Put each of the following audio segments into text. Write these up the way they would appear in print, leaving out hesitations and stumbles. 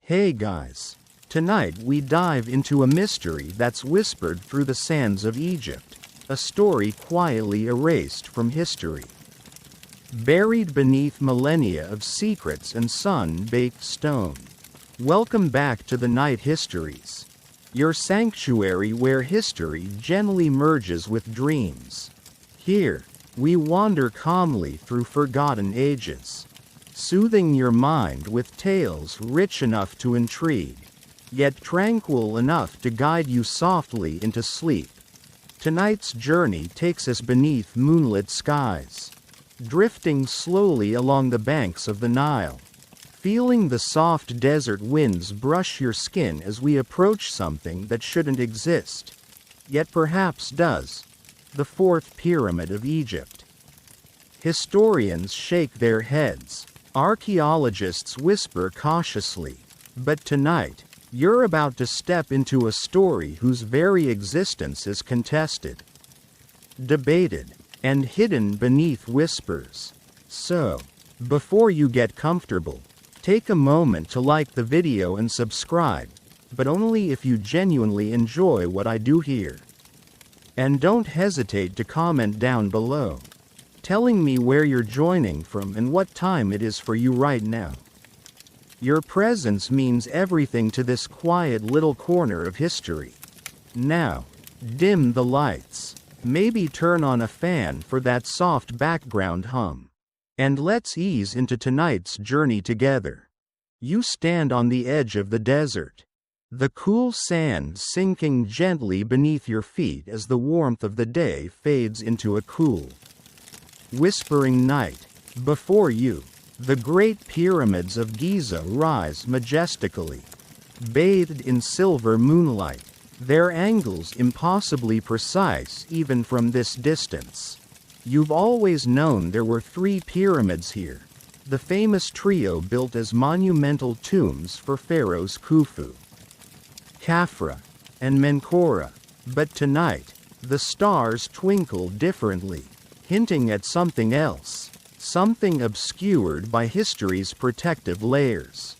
Hey guys! Tonight we dive into a mystery that's whispered through the sands of Egypt, a story quietly erased from history. Buried beneath millennia of secrets and sun-baked stone. Welcome back to the Night Histories, your sanctuary where history gently merges with dreams. Here, we wander calmly through forgotten ages, soothing your mind with tales rich enough to intrigue, yet tranquil enough to guide you softly into sleep. Tonight's journey takes us beneath moonlit skies, drifting slowly along the banks of the Nile, feeling the soft desert winds brush your skin as we approach something that shouldn't exist, yet perhaps does: the fourth pyramid of Egypt. Historians shake their heads. Archaeologists whisper cautiously. But tonight, you're about to step into a story whose very existence is contested, debated, and hidden beneath whispers. So, before you get comfortable, take a moment to like the video and subscribe, but only if you genuinely enjoy what I do here. And don't hesitate to comment down below, telling me where you're joining from and what time it is for you right now. Your presence means everything to this quiet little corner of history. Now, dim the lights, maybe turn on a fan for that soft background hum, and let's ease into tonight's journey together. You stand on the edge of the desert, the cool sand sinking gently beneath your feet as the warmth of the day fades into a cool, whispering night. Before you, the great pyramids of Giza rise majestically, bathed in silver moonlight, their angles impossibly precise even from this distance. You've always known there were three pyramids here, the famous trio built as monumental tombs for pharaohs Khufu, Khafra, and Menkaure. But tonight, the stars twinkle differently, hinting at something else, something obscured by history's protective layers.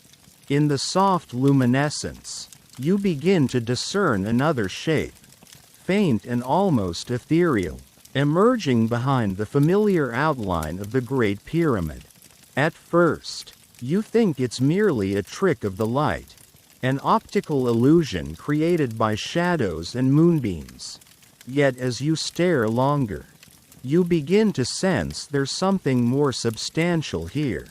In the soft luminescence, you begin to discern another shape, faint and almost ethereal, emerging behind the familiar outline of the Great Pyramid. At first, you think it's merely a trick of the light, an optical illusion created by shadows and moonbeams. Yet as you stare longer, you begin to sense there's something more substantial here.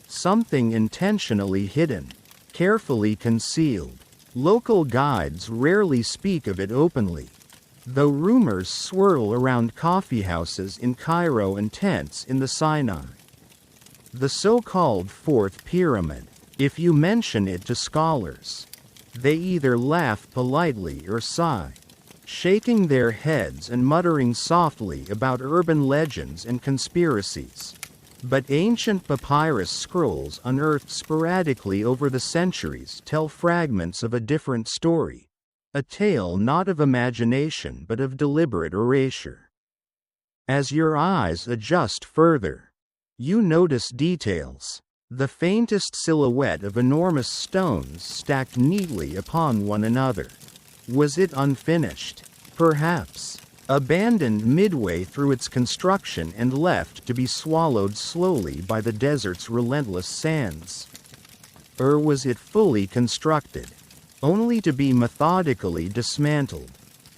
Something intentionally hidden, carefully concealed. Local guides rarely speak of it openly, though rumors swirl around coffeehouses in Cairo and tents in the Sinai. The so-called Fourth Pyramid. If you mention it to scholars, they either laugh politely or sigh, shaking their heads and muttering softly about urban legends and conspiracies. But ancient papyrus scrolls unearthed sporadically over the centuries tell fragments of a different story, a tale not of imagination but of deliberate erasure. As your eyes adjust further, you notice details: the faintest silhouette of enormous stones stacked neatly upon one another. Was it unfinished? Perhaps abandoned midway through its construction and left to be swallowed slowly by the desert's relentless sands? Or was it fully constructed, only to be methodically dismantled,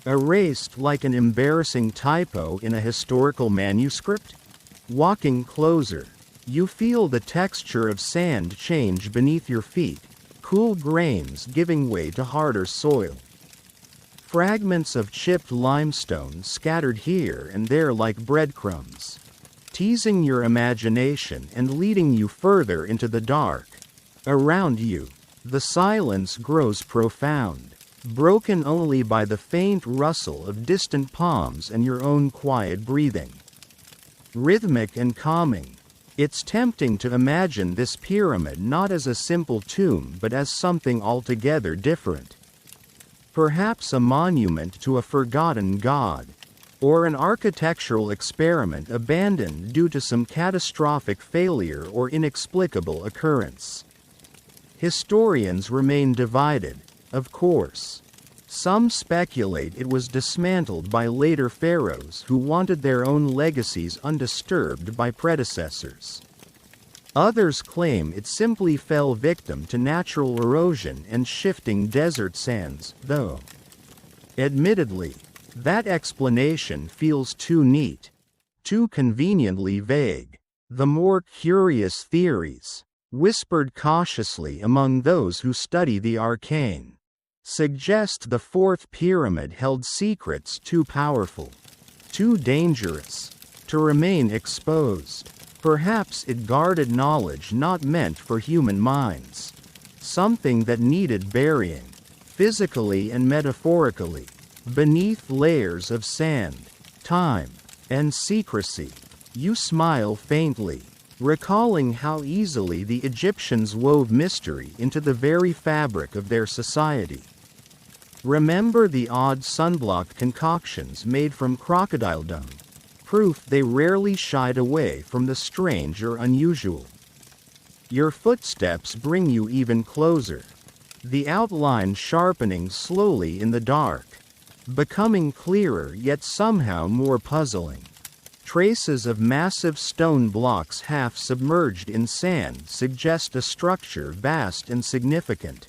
erased like an embarrassing typo in a historical manuscript? Walking closer, you feel the texture of sand change beneath your feet, cool grains giving way to harder soil. Fragments of chipped limestone scattered here and there like breadcrumbs, teasing your imagination and leading you further into the dark. Around you, the silence grows profound, broken only by the faint rustle of distant palms and your own quiet breathing. Rhythmic and calming, it's tempting to imagine this pyramid not as a simple tomb but as something altogether different. Perhaps a monument to a forgotten god, or an architectural experiment abandoned due to some catastrophic failure or inexplicable occurrence. Historians remain divided, of course. Some speculate it was dismantled by later pharaohs who wanted their own legacies undisturbed by predecessors. Others claim it simply fell victim to natural erosion and shifting desert sands, though, admittedly, that explanation feels too neat, too conveniently vague. The more curious theories, whispered cautiously among those who study the arcane, suggest the fourth pyramid held secrets too powerful, too dangerous, to remain exposed. Perhaps it guarded knowledge not meant for human minds, something that needed burying, physically and metaphorically, beneath layers of sand, time, and secrecy. You smile faintly, recalling how easily the Egyptians wove mystery into the very fabric of their society. Remember the odd sunblock concoctions made from crocodile dung, proof they rarely shied away from the strange or unusual. Your footsteps bring you even closer, the outline sharpening slowly in the dark, becoming clearer yet somehow more puzzling. Traces of massive stone blocks half submerged in sand suggest a structure vast and significant,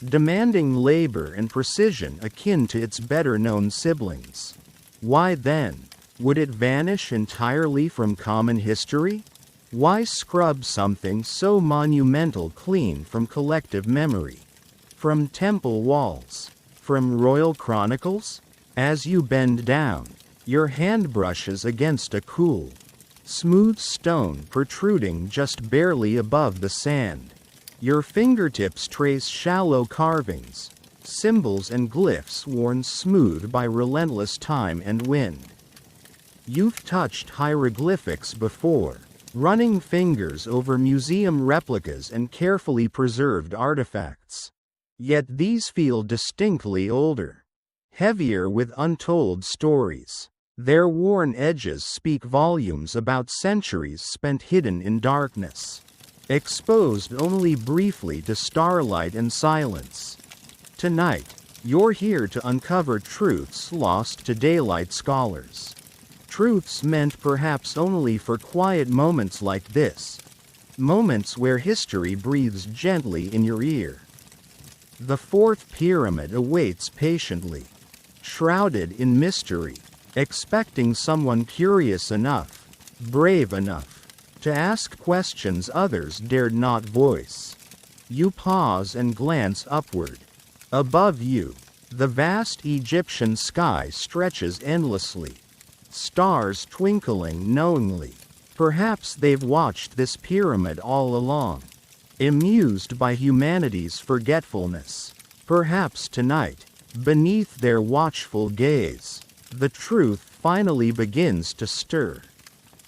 demanding labor and precision akin to its better-known siblings. Why then, would it vanish entirely from common history? Why scrub something so monumental clean from collective memory? From temple walls? From royal chronicles? As you bend down, your hand brushes against a cool, smooth stone protruding just barely above the sand. Your fingertips trace shallow carvings, symbols and glyphs worn smooth by relentless time and wind. You've touched hieroglyphics before, running fingers over museum replicas and carefully preserved artifacts. Yet these feel distinctly older, heavier with untold stories. Their worn edges speak volumes about centuries spent hidden in darkness, exposed only briefly to starlight and silence. Tonight, you're here to uncover truths lost to daylight scholars. Truths meant perhaps only for quiet moments like this, moments where history breathes gently in your ear. The fourth pyramid awaits patiently, shrouded in mystery, expecting someone curious enough, brave enough, to ask questions others dared not voice. You pause and glance upward. Above you, the vast Egyptian sky stretches endlessly, stars twinkling knowingly. Perhaps they've watched this pyramid all along, amused by humanity's forgetfulness. Perhaps tonight, beneath their watchful gaze, the truth finally begins to stir.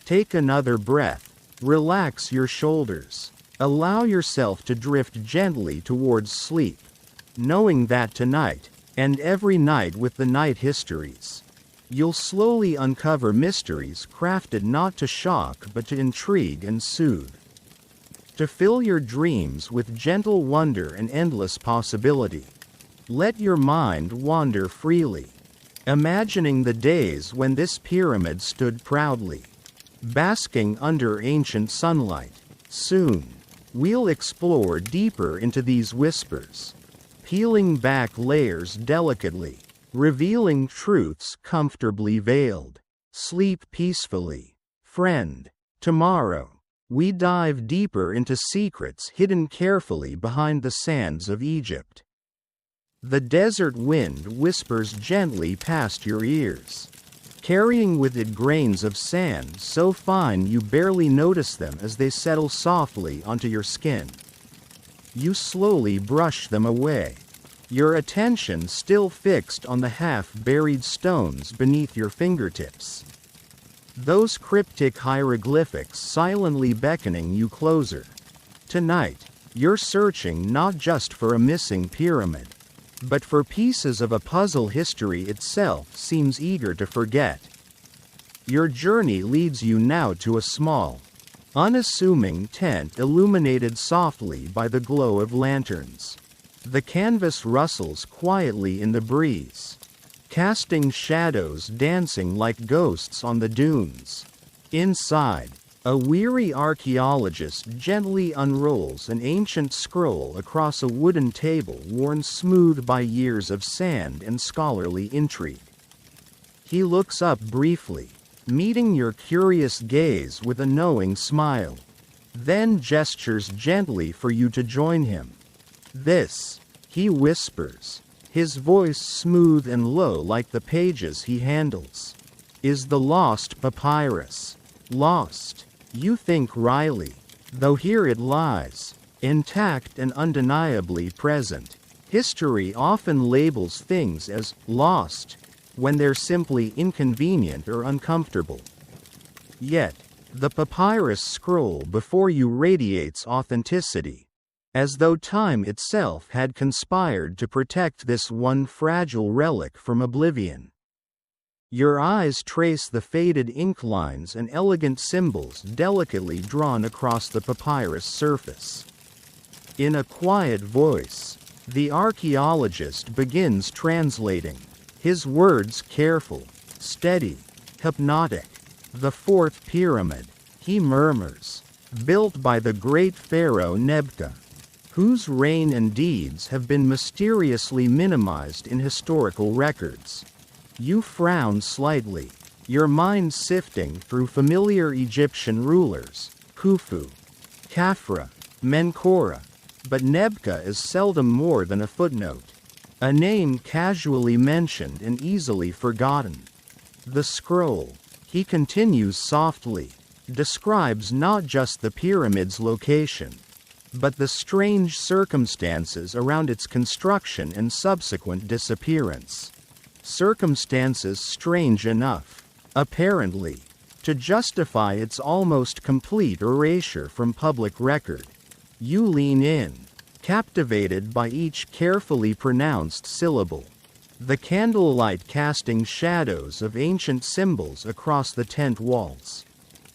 Take another breath, relax your shoulders, allow yourself to drift gently towards sleep, knowing that tonight, and every night with the Night Histories, you'll slowly uncover mysteries crafted not to shock but to intrigue and soothe. To fill your dreams with gentle wonder and endless possibility. Let your mind wander freely, imagining the days when this pyramid stood proudly, basking under ancient sunlight. Soon, we'll explore deeper into these whispers, peeling back layers delicately, revealing truths comfortably veiled. Sleep peacefully, friend. Tomorrow, we dive deeper into secrets hidden carefully behind the sands of Egypt. The desert wind whispers gently past your ears, carrying with it grains of sand so fine you barely notice them as they settle softly onto your skin. You slowly brush them away, your attention still fixed on the half-buried stones beneath your fingertips. Those cryptic hieroglyphics silently beckoning you closer. Tonight, you're searching not just for a missing pyramid, but for pieces of a puzzle history itself seems eager to forget. Your journey leads you now to a small, Unassuming tent illuminated softly by the glow of lanterns. The canvas rustles quietly in the breeze, casting shadows dancing like ghosts on the dunes. Inside, a weary archaeologist gently unrolls an ancient scroll across a wooden table worn smooth by years of sand and scholarly intrigue. He looks up briefly, meeting your curious gaze with a knowing smile, then gestures gently for you to join him. "This," he whispers, his voice smooth and low like the pages he handles, "is the lost papyrus. Lost, you think wryly, though here it lies, intact and undeniably present." History often labels things as "lost" when they're simply inconvenient or uncomfortable. Yet, the papyrus scroll before you radiates authenticity, as though time itself had conspired to protect this one fragile relic from oblivion. Your eyes trace the faded ink lines and elegant symbols delicately drawn across the papyrus surface. In a quiet voice, the archaeologist begins translating, his words careful, steady, hypnotic. "The fourth pyramid," he murmurs, "built by the great pharaoh Nebka, whose reign and deeds have been mysteriously minimized in historical records." You frown slightly, your mind sifting through familiar Egyptian rulers, Khufu, Khafra, Menkaure, but Nebka is seldom more than a footnote, a name casually mentioned and easily forgotten. The scroll, he continues softly, describes not just the pyramid's location, but the strange circumstances around its construction and subsequent disappearance. Circumstances strange enough, apparently, to justify its almost complete erasure from public record. You lean in, captivated by each carefully pronounced syllable, the candlelight casting shadows of ancient symbols across the tent walls.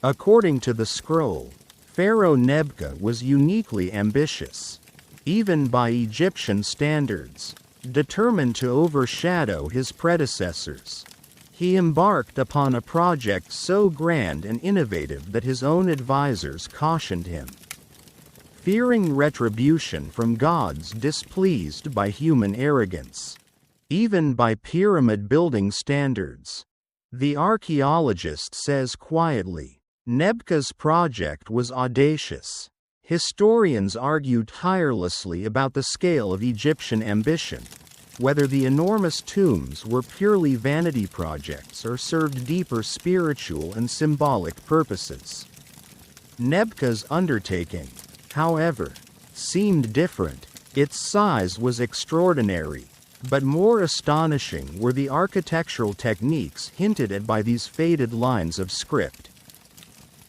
According to the scroll, Pharaoh Nebka was uniquely ambitious, even by Egyptian standards, determined to overshadow his predecessors. He embarked upon a project so grand and innovative that his own advisors cautioned him, fearing retribution from gods displeased by human arrogance, even by pyramid-building standards. The archaeologist says quietly, Nebka's project was audacious. Historians argue tirelessly about the scale of Egyptian ambition, whether the enormous tombs were purely vanity projects or served deeper spiritual and symbolic purposes. Nebka's undertaking, however, seemed different. Its size was extraordinary, but more astonishing were the architectural techniques hinted at by these faded lines of script.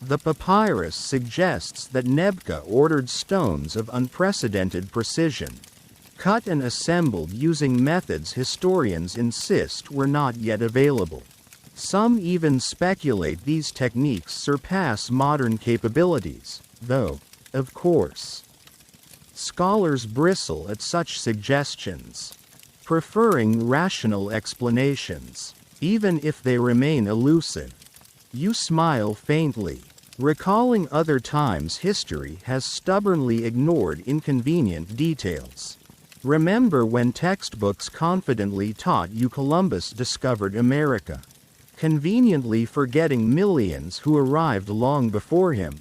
The papyrus suggests that Nebka ordered stones of unprecedented precision, cut and assembled using methods historians insist were not yet available. Some even speculate these techniques surpass modern capabilities, though, of course, scholars bristle at such suggestions, preferring rational explanations, even if they remain elusive. You smile faintly, recalling other times history has stubbornly ignored inconvenient details. Remember when textbooks confidently taught you Columbus discovered America, conveniently forgetting millions who arrived long before him?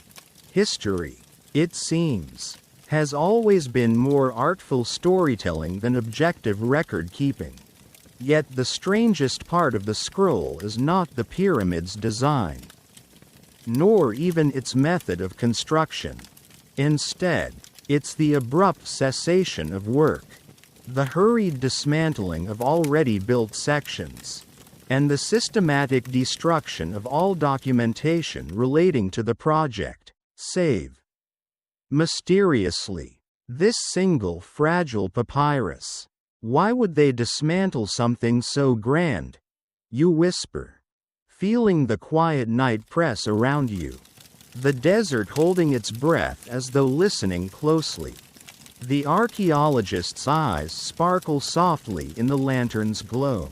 History, it seems, has always been more artful storytelling than objective record-keeping. Yet the strangest part of the scroll is not the pyramid's design, nor even its method of construction. Instead, it's the abrupt cessation of work, the hurried dismantling of already built sections, and the systematic destruction of all documentation relating to the project, save, mysteriously, this single fragile papyrus. Why would they dismantle something so grand? You whisper, feeling the quiet night press around you. the desert holding its breath as though listening closely. The archaeologist's eyes sparkle softly in the lantern's glow.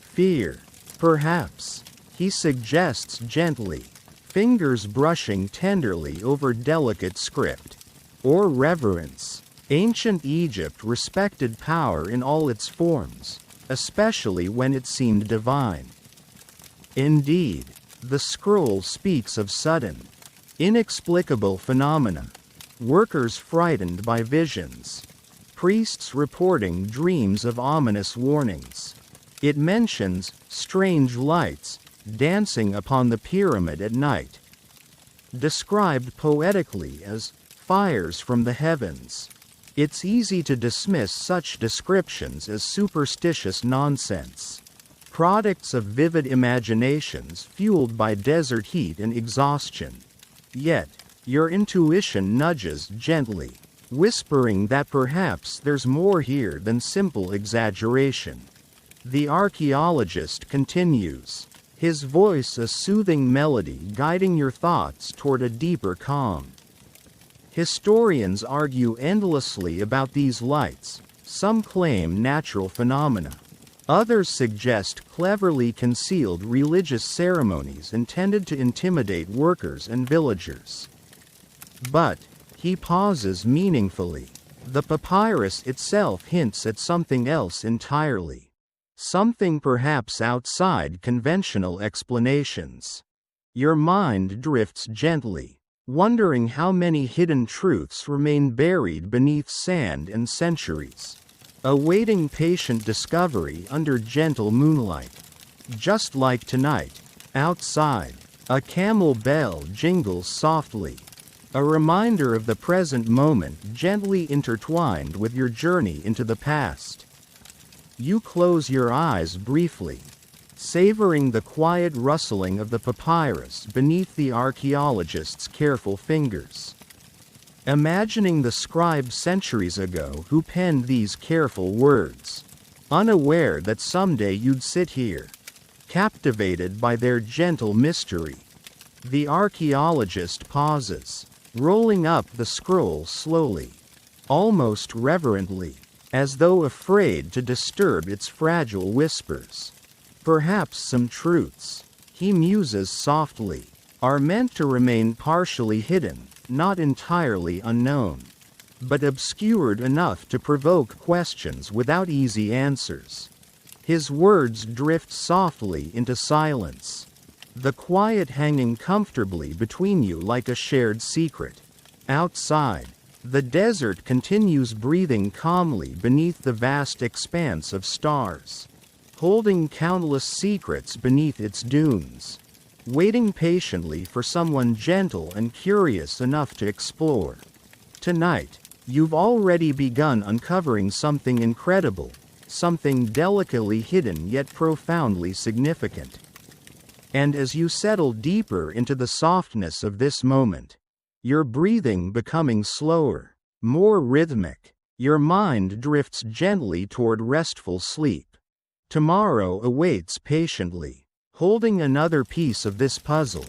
Fear, perhaps, he suggests gently, fingers brushing tenderly over delicate script. Or reverence. Ancient Egypt respected power in all its forms, especially when it seemed divine. Indeed, the scroll speaks of sudden, inexplicable phenomena, workers frightened by visions, priests reporting dreams of ominous warnings. It mentions strange lights dancing upon the pyramid at night, described poetically as fires from the heavens. It's easy to dismiss such descriptions as superstitious nonsense, products of vivid imaginations fueled by desert heat and exhaustion. Yet, your intuition nudges gently, whispering that perhaps there's more here than simple exaggeration. The archaeologist continues, his voice a soothing melody guiding your thoughts toward a deeper calm. Historians argue endlessly about these lights. Some claim natural phenomena. Others suggest cleverly concealed religious ceremonies intended to intimidate workers and villagers. But, he pauses meaningfully. The papyrus itself hints at something else entirely. Something perhaps outside conventional explanations. Your mind drifts gently, wondering how many hidden truths remain buried beneath sand and centuries, awaiting patient discovery under gentle moonlight. Just like tonight, outside, a camel bell jingles softly, a reminder of the present moment gently intertwined with your journey into the past. You close your eyes briefly, savoring the quiet rustling of the papyrus beneath the archaeologist's careful fingers. Imagining the scribe centuries ago who penned these careful words, unaware that someday you'd sit here, captivated by their gentle mystery. The archaeologist pauses, rolling up the scroll slowly, almost reverently, as though afraid to disturb its fragile whispers. Perhaps some truths, he muses softly, are meant to remain partially hidden, not entirely unknown, but obscured enough to provoke questions without easy answers. His words drift softly into silence, the quiet hanging comfortably between you like a shared secret. Outside, the desert continues breathing calmly beneath the vast expanse of stars, holding countless secrets beneath its dunes, waiting patiently for someone gentle and curious enough to explore. Tonight, you've already begun uncovering something incredible, something delicately hidden yet profoundly significant. And as you settle deeper into the softness of this moment, your breathing becoming slower, more rhythmic, your mind drifts gently toward restful sleep. Tomorrow awaits patiently, holding another piece of this puzzle,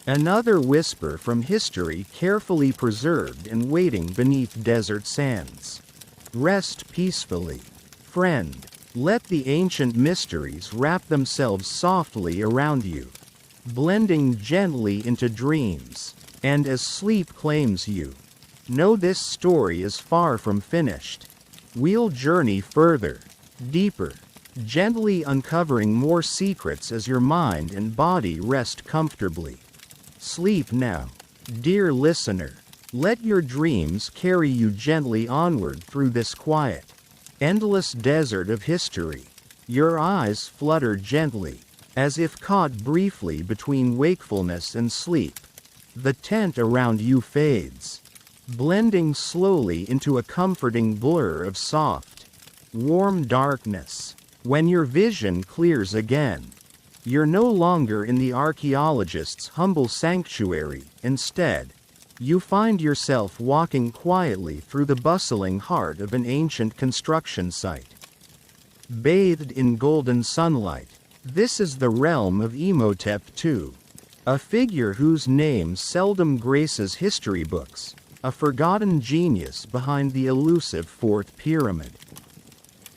another whisper from history carefully preserved and waiting beneath desert sands. Rest peacefully, friend. Let the ancient mysteries wrap themselves softly around you, blending gently into dreams. And as sleep claims you, know this story is far from finished. We'll journey further, deeper, gently uncovering more secrets as your mind and body rest comfortably. Sleep now, dear listener. Let your dreams carry you gently onward through this quiet, endless desert of history. Your eyes flutter gently, as if caught briefly between wakefulness and sleep. The tent around you fades, blending slowly into a comforting blur of soft, warm darkness. When your vision clears again, you're no longer in the archaeologist's humble sanctuary. Instead, you find yourself walking quietly through the bustling heart of an ancient construction site. Bathed in golden sunlight, this is the realm of Imhotep II. A figure whose name seldom graces history books, a forgotten genius behind the elusive fourth pyramid.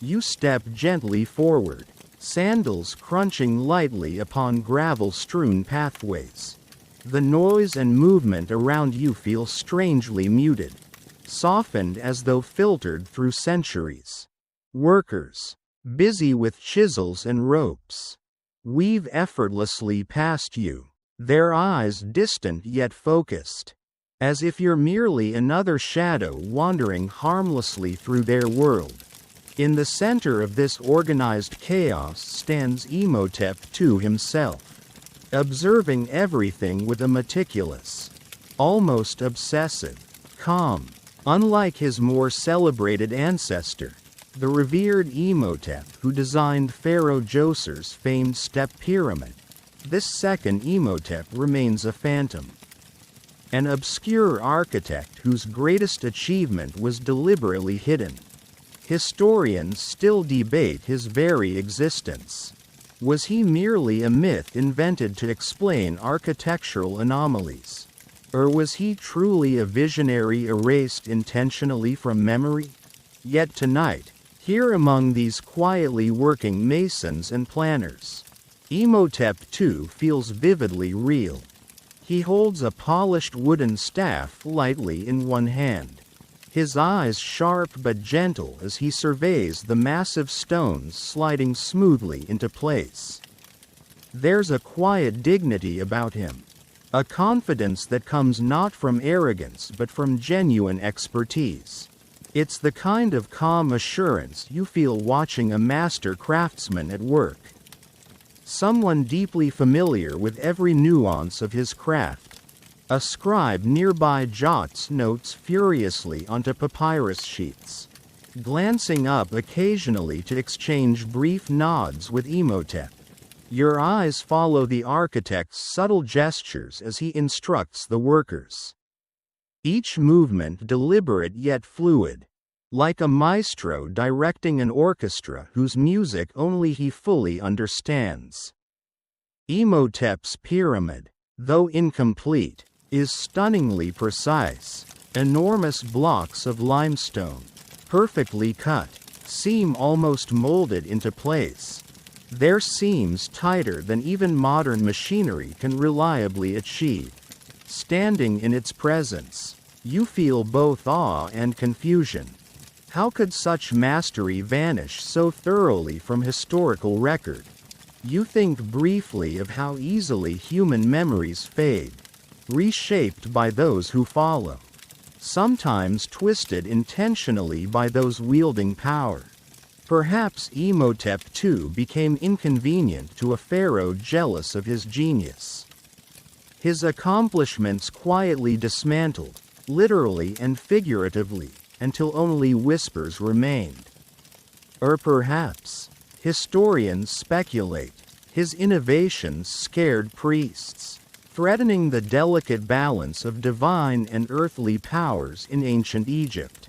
You step gently forward, sandals crunching lightly upon gravel-strewn pathways. The noise and movement around you feel strangely muted, softened as though filtered through centuries. Workers, busy with chisels and ropes, weave effortlessly past you, their eyes distant yet focused, as if you're merely another shadow wandering harmlessly through their world. In the center of this organized chaos stands Imhotep II himself, observing everything with a meticulous, almost obsessive, calm. Unlike his more celebrated ancestor, the revered Imhotep who designed Pharaoh Djoser's famed step pyramid, this second Imhotep remains a phantom. An obscure architect whose greatest achievement was deliberately hidden. Historians still debate his very existence. Was he merely a myth invented to explain architectural anomalies? Or was he truly a visionary erased intentionally from memory? Yet tonight, here among these quietly working masons and planners, Imhotep II feels vividly real. He holds a polished wooden staff lightly in one hand, his eyes sharp but gentle as he surveys the massive stones sliding smoothly into place. There's a quiet dignity about him, a confidence that comes not from arrogance but from genuine expertise. It's the kind of calm assurance you feel watching a master craftsman at work. Someone deeply familiar with every nuance of his craft. A scribe nearby jots notes furiously onto papyrus sheets, glancing up occasionally to exchange brief nods with Imhotep. Your eyes follow the architect's subtle gestures as he instructs the workers. Each movement deliberate yet fluid, like a maestro directing an orchestra whose music only he fully understands. Imhotep's pyramid, though incomplete, is stunningly precise. Enormous blocks of limestone, perfectly cut, seem almost molded into place, their seams tighter than even modern machinery can reliably achieve. Standing in its presence, you feel both awe and confusion. How could such mastery vanish so thoroughly from historical record? You think briefly of how easily human memories fade, reshaped by those who follow, sometimes twisted intentionally by those wielding power. Perhaps Imhotep II became inconvenient to a pharaoh jealous of his genius. His accomplishments quietly dismantled, literally and figuratively, until only whispers remained. Or perhaps, historians speculate, his innovations scared priests, threatening the delicate balance of divine and earthly powers in ancient Egypt.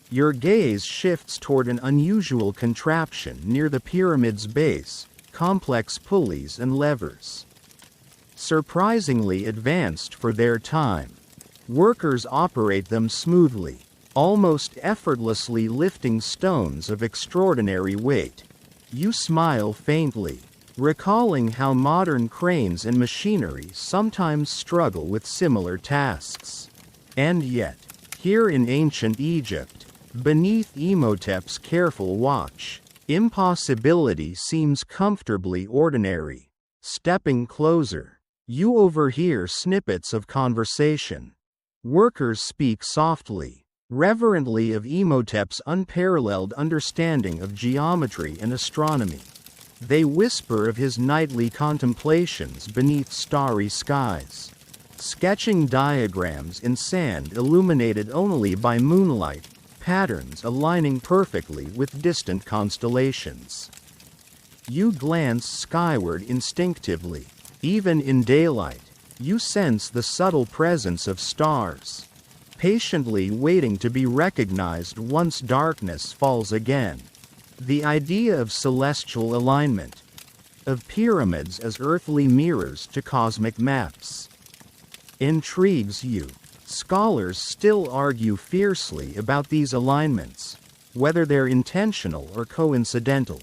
Your gaze shifts toward an unusual contraption near the pyramid's base, complex pulleys and levers. Surprisingly advanced for their time, workers operate them smoothly, almost effortlessly lifting stones of extraordinary weight. You smile faintly, recalling how modern cranes and machinery sometimes struggle with similar tasks. And yet, here in ancient Egypt, beneath Imhotep's careful watch, impossibility seems comfortably ordinary. Stepping closer, you overhear snippets of conversation. Workers speak softly, reverently of Imhotep's unparalleled understanding of geometry and astronomy. They whisper of his nightly contemplations beneath starry skies, sketching diagrams in sand illuminated only by moonlight, patterns aligning perfectly with distant constellations. You glance skyward instinctively. Even in daylight, you sense the subtle presence of stars, patiently waiting to be recognized once darkness falls again. The idea of celestial alignment, of pyramids as earthly mirrors to cosmic maps. Intrigues you. Scholars still argue fiercely about these alignments, whether they're intentional or coincidental,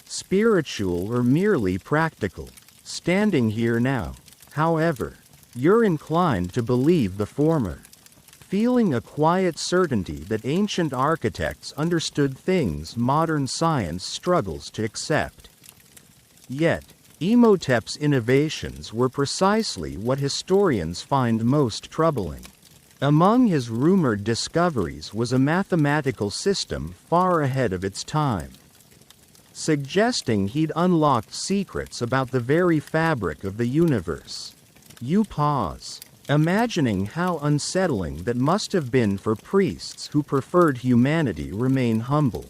spiritual or merely practical. Standing here now, however, you're inclined to believe the former, feeling a quiet certainty that ancient architects understood things modern science struggles to accept. Yet, Imhotep's innovations were precisely what historians find most troubling. Among his rumored discoveries was a mathematical system far ahead of its time, suggesting he'd unlocked secrets about the very fabric of the universe. You pause, imagining how unsettling that must have been for priests who preferred humanity remain humble,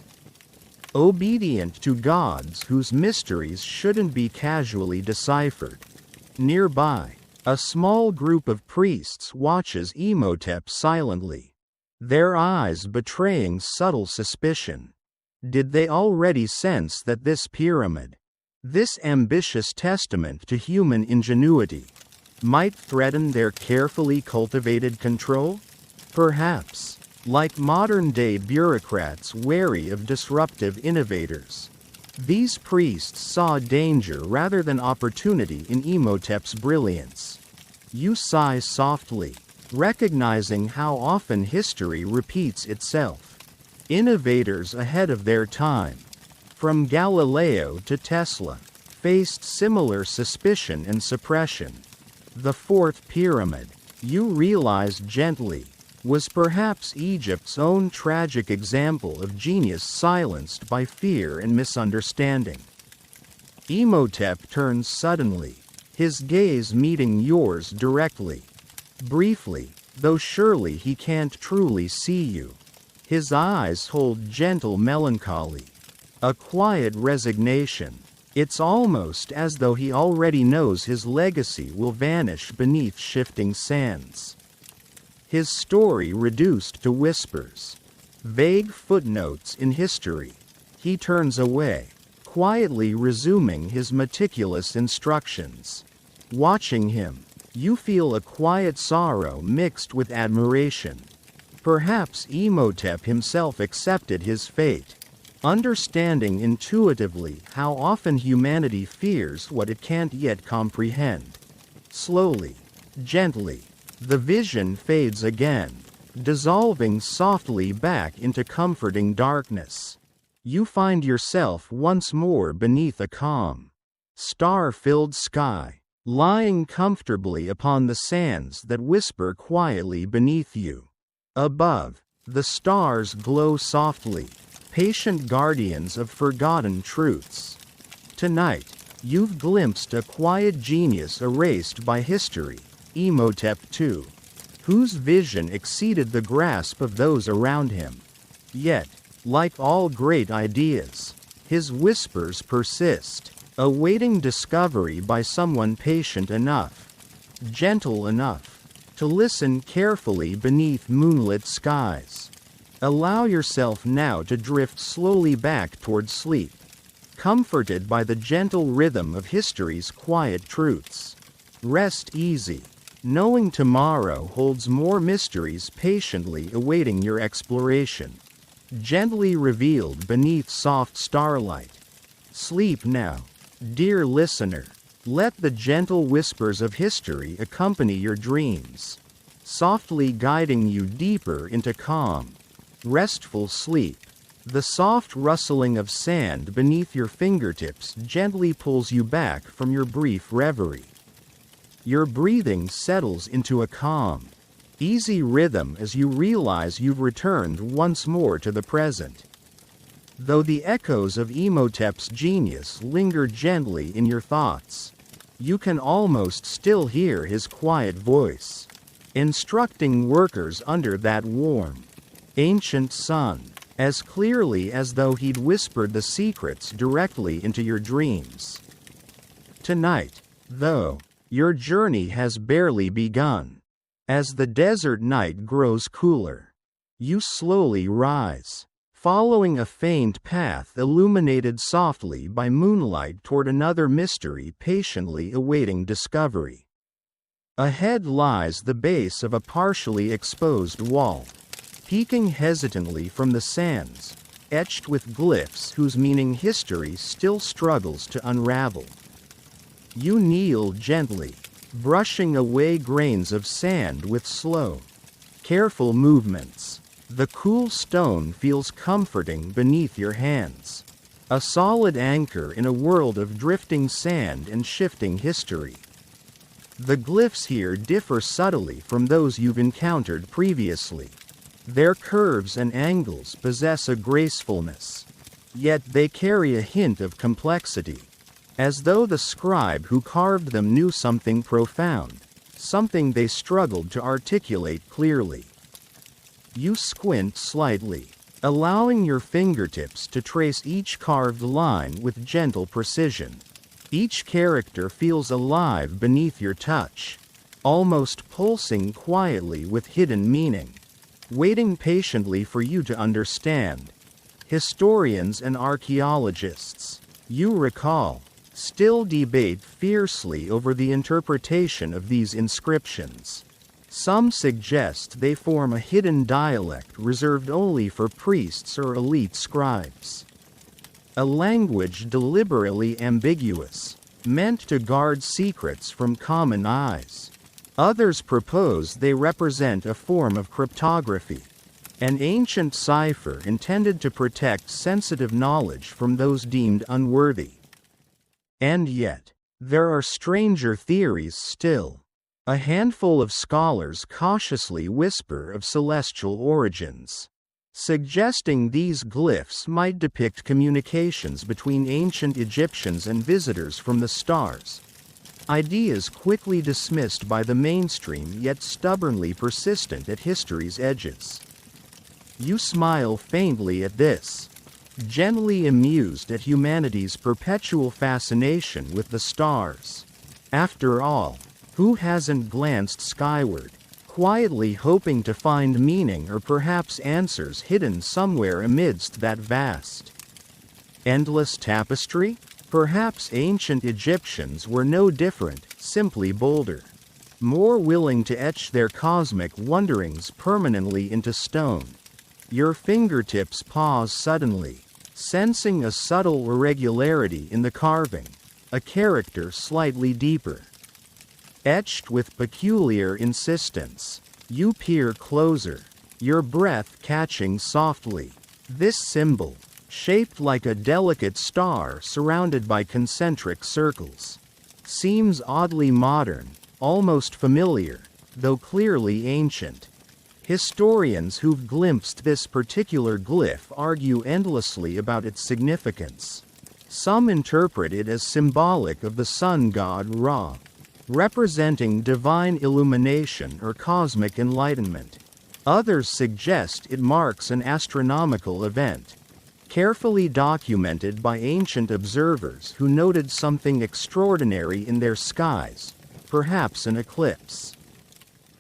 obedient to gods whose mysteries shouldn't be casually deciphered. Nearby, a small group of priests watches Imhotep silently, their eyes betraying subtle suspicion. Did they already sense that this pyramid, this ambitious testament to human ingenuity, might threaten their carefully cultivated control? Perhaps, like modern-day bureaucrats wary of disruptive innovators, these priests saw danger rather than opportunity in Imhotep's brilliance. You sigh softly, recognizing how often history repeats itself. Innovators ahead of their time, from Galileo to Tesla, faced similar suspicion and suppression. The fourth pyramid, you realize gently, was perhaps Egypt's own tragic example of genius silenced by fear and misunderstanding. Imhotep turns suddenly, his gaze meeting yours directly. Briefly, though surely he can't truly see you, his eyes hold gentle melancholy, a quiet resignation. It's almost as though he already knows his legacy will vanish beneath shifting sands. His story reduced to whispers, vague footnotes in history. He turns away, quietly resuming his meticulous instructions. Watching him, you feel a quiet sorrow mixed with admiration. Perhaps Imhotep himself accepted his fate, understanding intuitively how often humanity fears what it can't yet comprehend. Slowly, gently, the vision fades again, dissolving softly back into comforting darkness. You find yourself once more beneath a calm, star-filled sky, lying comfortably upon the sands that whisper quietly beneath you. Above, the stars glow softly, patient guardians of forgotten truths. Tonight, you've glimpsed a quiet genius erased by history, Imhotep II, whose vision exceeded the grasp of those around him. Yet, like all great ideas, his whispers persist, awaiting discovery by someone patient enough, gentle enough, to listen carefully beneath moonlit skies. Allow yourself now to drift slowly back toward sleep, comforted by the gentle rhythm of history's quiet truths. Rest easy, knowing tomorrow holds more mysteries patiently awaiting your exploration, gently revealed beneath soft starlight. Sleep now, dear listener. Let the gentle whispers of history accompany your dreams, softly guiding you deeper into calm, restful sleep. The soft rustling of sand beneath your fingertips gently pulls you back from your brief reverie. Your breathing settles into a calm, easy rhythm as you realize you've returned once more to the present. Though the echoes of Imhotep's genius linger gently in your thoughts, you can almost still hear his quiet voice, instructing workers under that warm, ancient sun, as clearly as though he'd whispered the secrets directly into your dreams. Tonight, though, your journey has barely begun. As the desert night grows cooler, you slowly rise, following a faint path illuminated softly by moonlight toward another mystery patiently awaiting discovery. Ahead lies the base of a partially exposed wall, peeking hesitantly from the sands, etched with glyphs whose meaning history still struggles to unravel. You kneel gently, brushing away grains of sand with slow, careful movements. The cool stone feels comforting beneath your hands, a solid anchor in a world of drifting sand and shifting history. The glyphs here differ subtly from those you've encountered previously. Their curves and angles possess a gracefulness, yet they carry a hint of complexity, as though the scribe who carved them knew something profound, something they struggled to articulate clearly. You squint slightly, allowing your fingertips to trace each carved line with gentle precision. Each character feels alive beneath your touch, almost pulsing quietly with hidden meaning, waiting patiently for you to understand. Historians and archaeologists, you recall, still debate fiercely over the interpretation of these inscriptions. Some suggest they form a hidden dialect reserved only for priests or elite scribes. A language deliberately ambiguous, meant to guard secrets from common eyes. Others propose they represent a form of cryptography, an ancient cipher intended to protect sensitive knowledge from those deemed unworthy. And yet, there are stranger theories still. A handful of scholars cautiously whisper of celestial origins, suggesting these glyphs might depict communications between ancient Egyptians and visitors from the stars. Ideas quickly dismissed by the mainstream yet stubbornly persistent at history's edges. You smile faintly at this, gently amused at humanity's perpetual fascination with the stars. After all, who hasn't glanced skyward, quietly hoping to find meaning or perhaps answers hidden somewhere amidst that vast, endless tapestry? Perhaps ancient Egyptians were no different, simply bolder, more willing to etch their cosmic wonderings permanently into stone. Your fingertips pause suddenly, sensing a subtle irregularity in the carving, a character slightly deeper, etched with peculiar insistence. You peer closer, your breath catching softly. This symbol, shaped like a delicate star surrounded by concentric circles, seems oddly modern, almost familiar, though clearly ancient. Historians who've glimpsed this particular glyph argue endlessly about its significance. Some interpret it as symbolic of the sun god Ra, representing divine illumination or cosmic enlightenment. Others suggest it marks an astronomical event, carefully documented by ancient observers who noted something extraordinary in their skies, perhaps an eclipse,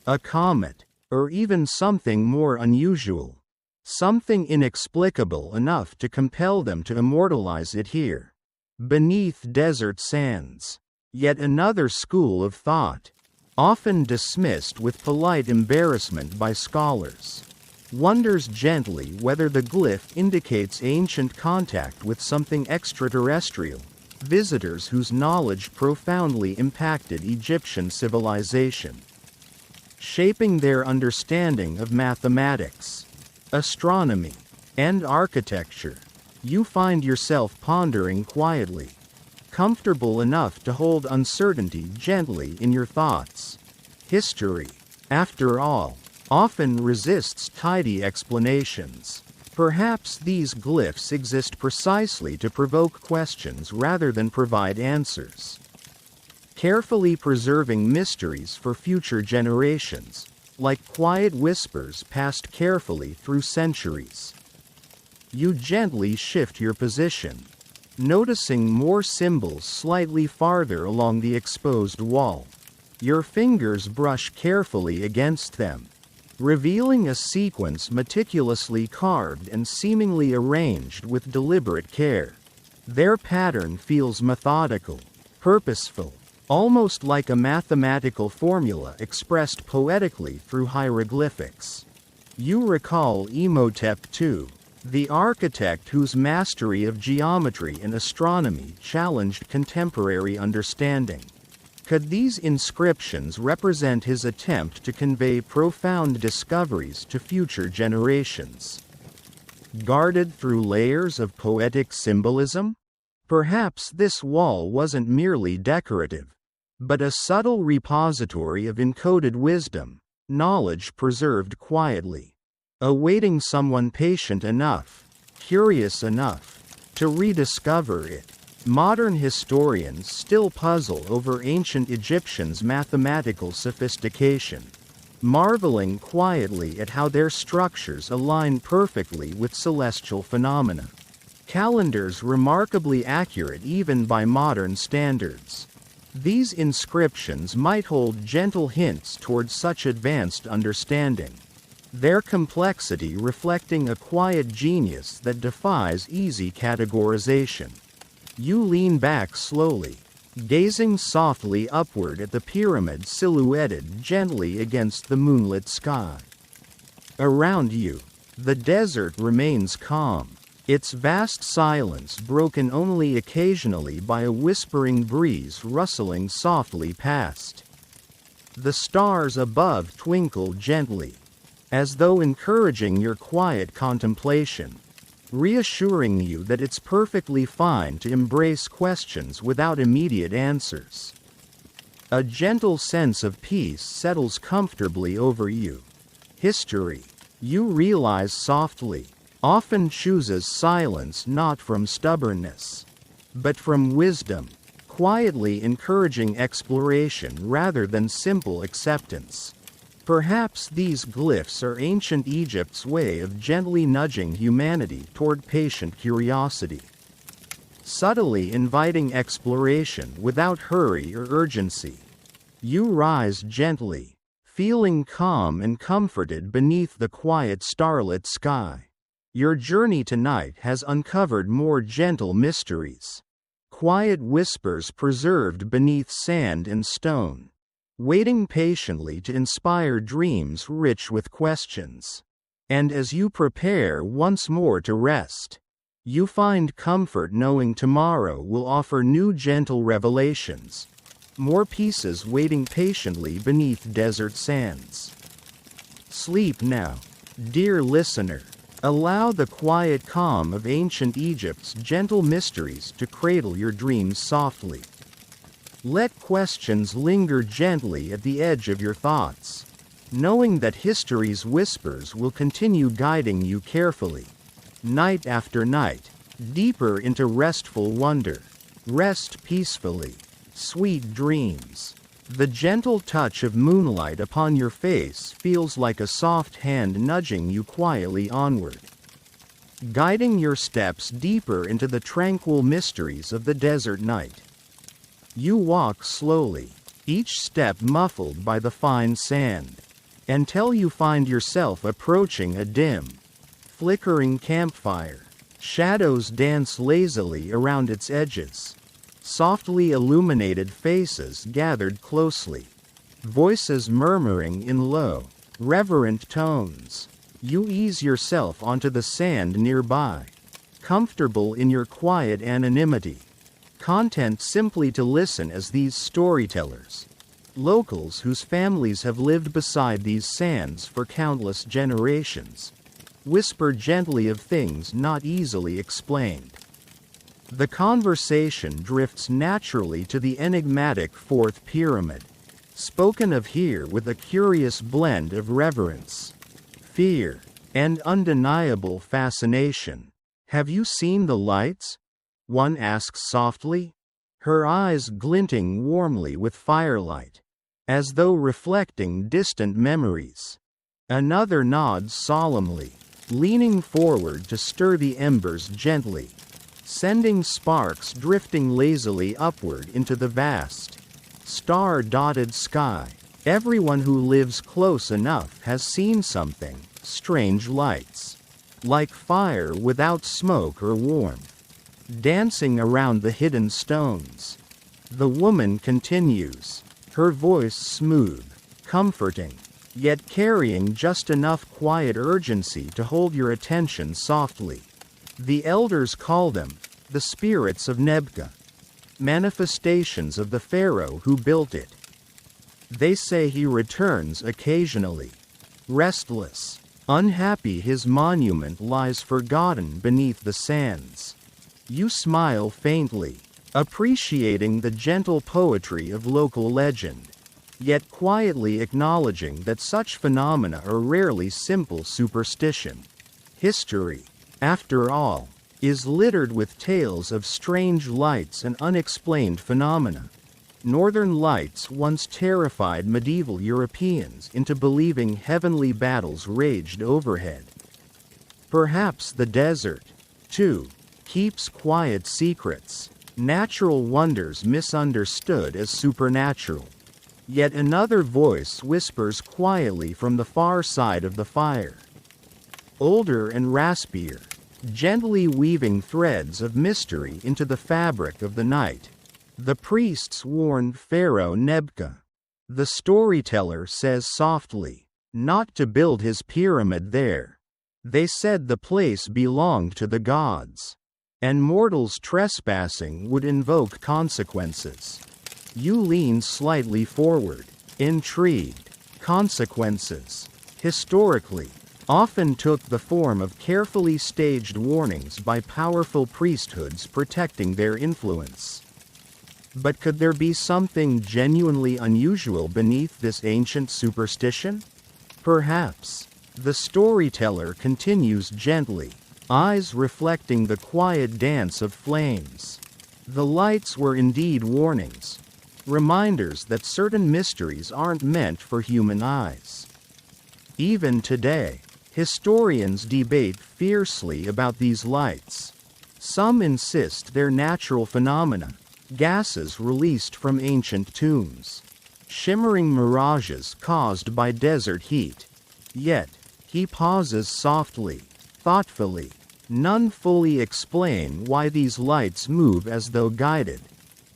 a comet, or even something more unusual, something inexplicable enough to compel them to immortalize it here, beneath desert sands. Yet another school of thought, often dismissed with polite embarrassment by scholars, wonders gently whether the glyph indicates ancient contact with something extraterrestrial, visitors whose knowledge profoundly impacted Egyptian civilization, shaping their understanding of mathematics, astronomy, and architecture. You find yourself pondering quietly, comfortable enough to hold uncertainty gently in your thoughts. History, after all, often resists tidy explanations. Perhaps these glyphs exist precisely to provoke questions rather than provide answers, carefully preserving mysteries for future generations, like quiet whispers passed carefully through centuries. You gently shift your position, noticing more symbols slightly farther along the exposed wall. Your fingers brush carefully against them, revealing a sequence meticulously carved and seemingly arranged with deliberate care. Their pattern feels methodical, purposeful, almost like a mathematical formula expressed poetically through hieroglyphics. You recall Imhotep II, the architect whose mastery of geometry and astronomy challenged contemporary understanding. Could these inscriptions represent his attempt to convey profound discoveries to future generations? Guarded through layers of poetic symbolism? Perhaps this wall wasn't merely decorative, but a subtle repository of encoded wisdom, knowledge preserved quietly, awaiting someone patient enough, curious enough, to rediscover it. Modern historians still puzzle over ancient Egyptians' mathematical sophistication, marveling quietly at how their structures align perfectly with celestial phenomena. Calendars remarkably accurate even by modern standards. These inscriptions might hold gentle hints toward such advanced understanding, their complexity reflecting a quiet genius that defies easy categorization. You lean back slowly, gazing softly upward at the pyramid silhouetted gently against the moonlit sky. Around you, the desert remains calm, its vast silence broken only occasionally by a whispering breeze rustling softly past. The stars above twinkle gently, as though encouraging your quiet contemplation, reassuring you that it's perfectly fine to embrace questions without immediate answers. A gentle sense of peace settles comfortably over you. History, you realize softly, often chooses silence not from stubbornness, but from wisdom, quietly encouraging exploration rather than simple acceptance. Perhaps these glyphs are ancient Egypt's way of gently nudging humanity toward patient curiosity, subtly inviting exploration without hurry or urgency. You rise gently, feeling calm and comforted beneath the quiet starlit sky. Your journey tonight has uncovered more gentle mysteries, quiet whispers preserved beneath sand and stone, waiting patiently to inspire dreams rich with questions. And as you prepare once more to rest, you find comfort knowing tomorrow will offer new gentle revelations, more pieces waiting patiently beneath desert sands. Sleep now, dear listener. Allow the quiet calm of ancient Egypt's gentle mysteries to cradle your dreams softly. Let questions linger gently at the edge of your thoughts, knowing that history's whispers will continue guiding you carefully, night after night, deeper into restful wonder. Rest peacefully, sweet dreams. The gentle touch of moonlight upon your face feels like a soft hand nudging you quietly onward, guiding your steps deeper into the tranquil mysteries of the desert night. You walk slowly, each step muffled by the fine sand, until you find yourself approaching a dim, flickering campfire. Shadows dance lazily around its edges. Softly illuminated faces gathered closely, voices murmuring in low, reverent tones. You ease yourself onto the sand nearby, comfortable in your quiet anonymity, content simply to listen as these storytellers, locals whose families have lived beside these sands for countless generations, whisper gently of things not easily explained. The conversation drifts naturally to the enigmatic fourth pyramid, spoken of here with a curious blend of reverence, fear, and undeniable fascination. Have you seen the lights? One asks softly, her eyes glinting warmly with firelight, as though reflecting distant memories. Another nods solemnly, leaning forward to stir the embers gently, sending sparks drifting lazily upward into the vast, star-dotted sky. Everyone who lives close enough has seen something, strange lights. Like fire without smoke or warmth, dancing around the hidden stones. The woman continues, her voice smooth, comforting, yet carrying just enough quiet urgency to hold your attention softly. The elders call them the spirits of Nebka, manifestations of the pharaoh who built it. They say he returns occasionally, restless, unhappy his monument lies forgotten beneath the sands. You smile faintly, appreciating the gentle poetry of local legend, yet quietly acknowledging that such phenomena are rarely simple superstition. History, after all, is littered with tales of strange lights and unexplained phenomena. Northern lights once terrified medieval Europeans into believing heavenly battles raged overhead. Perhaps the desert, too, keeps quiet secrets, natural wonders misunderstood as supernatural. Yet another voice whispers quietly from the far side of the fire. Older and raspier, gently weaving threads of mystery into the fabric of the night. The priests warned Pharaoh Nebka. The storyteller says softly, not to build his pyramid there. They said the place belonged to the gods, and mortals trespassing would invoke consequences. You lean slightly forward, intrigued. Consequences, historically, often took the form of carefully staged warnings by powerful priesthoods protecting their influence. But could there be something genuinely unusual beneath this ancient superstition? Perhaps. The storyteller continues gently, eyes reflecting the quiet dance of flames. The lights were indeed warnings, reminders that certain mysteries aren't meant for human eyes. Even today, historians debate fiercely about these lights. Some insist they're natural phenomena, gases released from ancient tombs, shimmering mirages caused by desert heat. Yet, he pauses softly, thoughtfully. None fully explain why these lights move as though guided,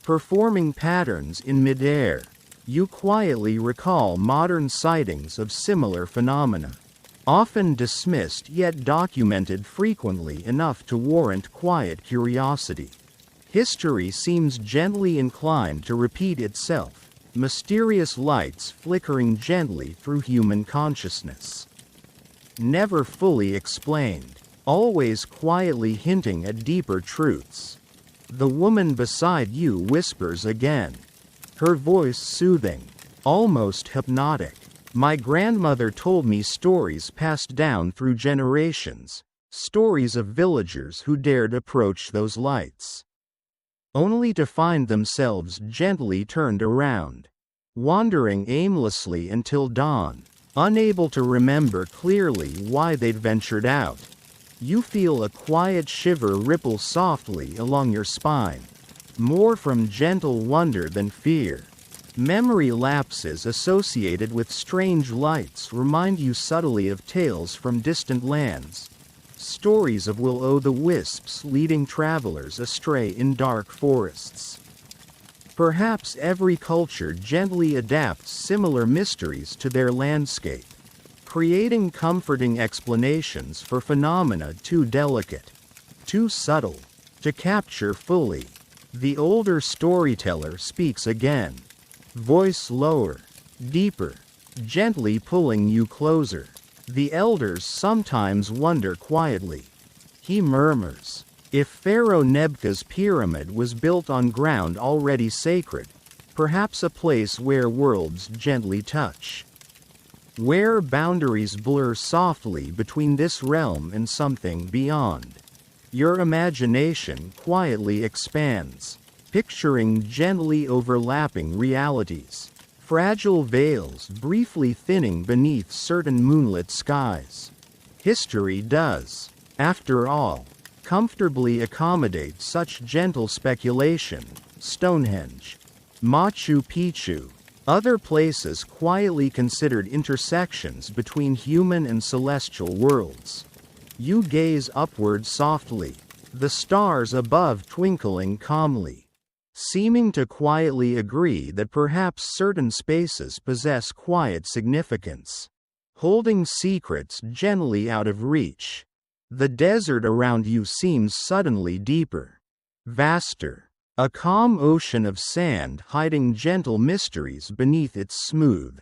performing patterns in midair. You quietly recall modern sightings of similar phenomena, often dismissed yet documented frequently enough to warrant quiet curiosity. History seems gently inclined to repeat itself, mysterious lights flickering gently through human consciousness. Never fully explained, always quietly hinting at deeper truths. The woman beside you whispers again, her voice soothing, almost hypnotic. My grandmother told me stories passed down through generations, stories of villagers who dared approach those lights, only to find themselves gently turned around, wandering aimlessly until dawn, unable to remember clearly why they'd ventured out. You feel a quiet shiver ripple softly along your spine, more from gentle wonder than fear. Memory lapses associated with strange lights remind you subtly of tales from distant lands, stories of will-o'-the-wisps leading travelers astray in dark forests. Perhaps every culture gently adapts similar mysteries to their landscape, creating comforting explanations for phenomena too delicate, too subtle, to capture fully. The older storyteller speaks again, voice lower, deeper, gently pulling you closer. The elders sometimes wonder quietly. He murmurs, if Pharaoh Nebka's pyramid was built on ground already sacred, perhaps a place where worlds gently touch, where boundaries blur softly between this realm and something beyond. Your imagination quietly expands, picturing gently overlapping realities, fragile veils briefly thinning beneath certain moonlit skies. History does, after all, comfortably accommodate such gentle speculation. Stonehenge, Machu Picchu, Other places quietly considered intersections between human and celestial worlds. You gaze upward softly, the stars above twinkling calmly, seeming to quietly agree that perhaps certain spaces possess quiet significance, holding secrets gently out of reach. The desert around you seems suddenly deeper, vaster, a calm ocean of sand hiding gentle mysteries beneath its smooth,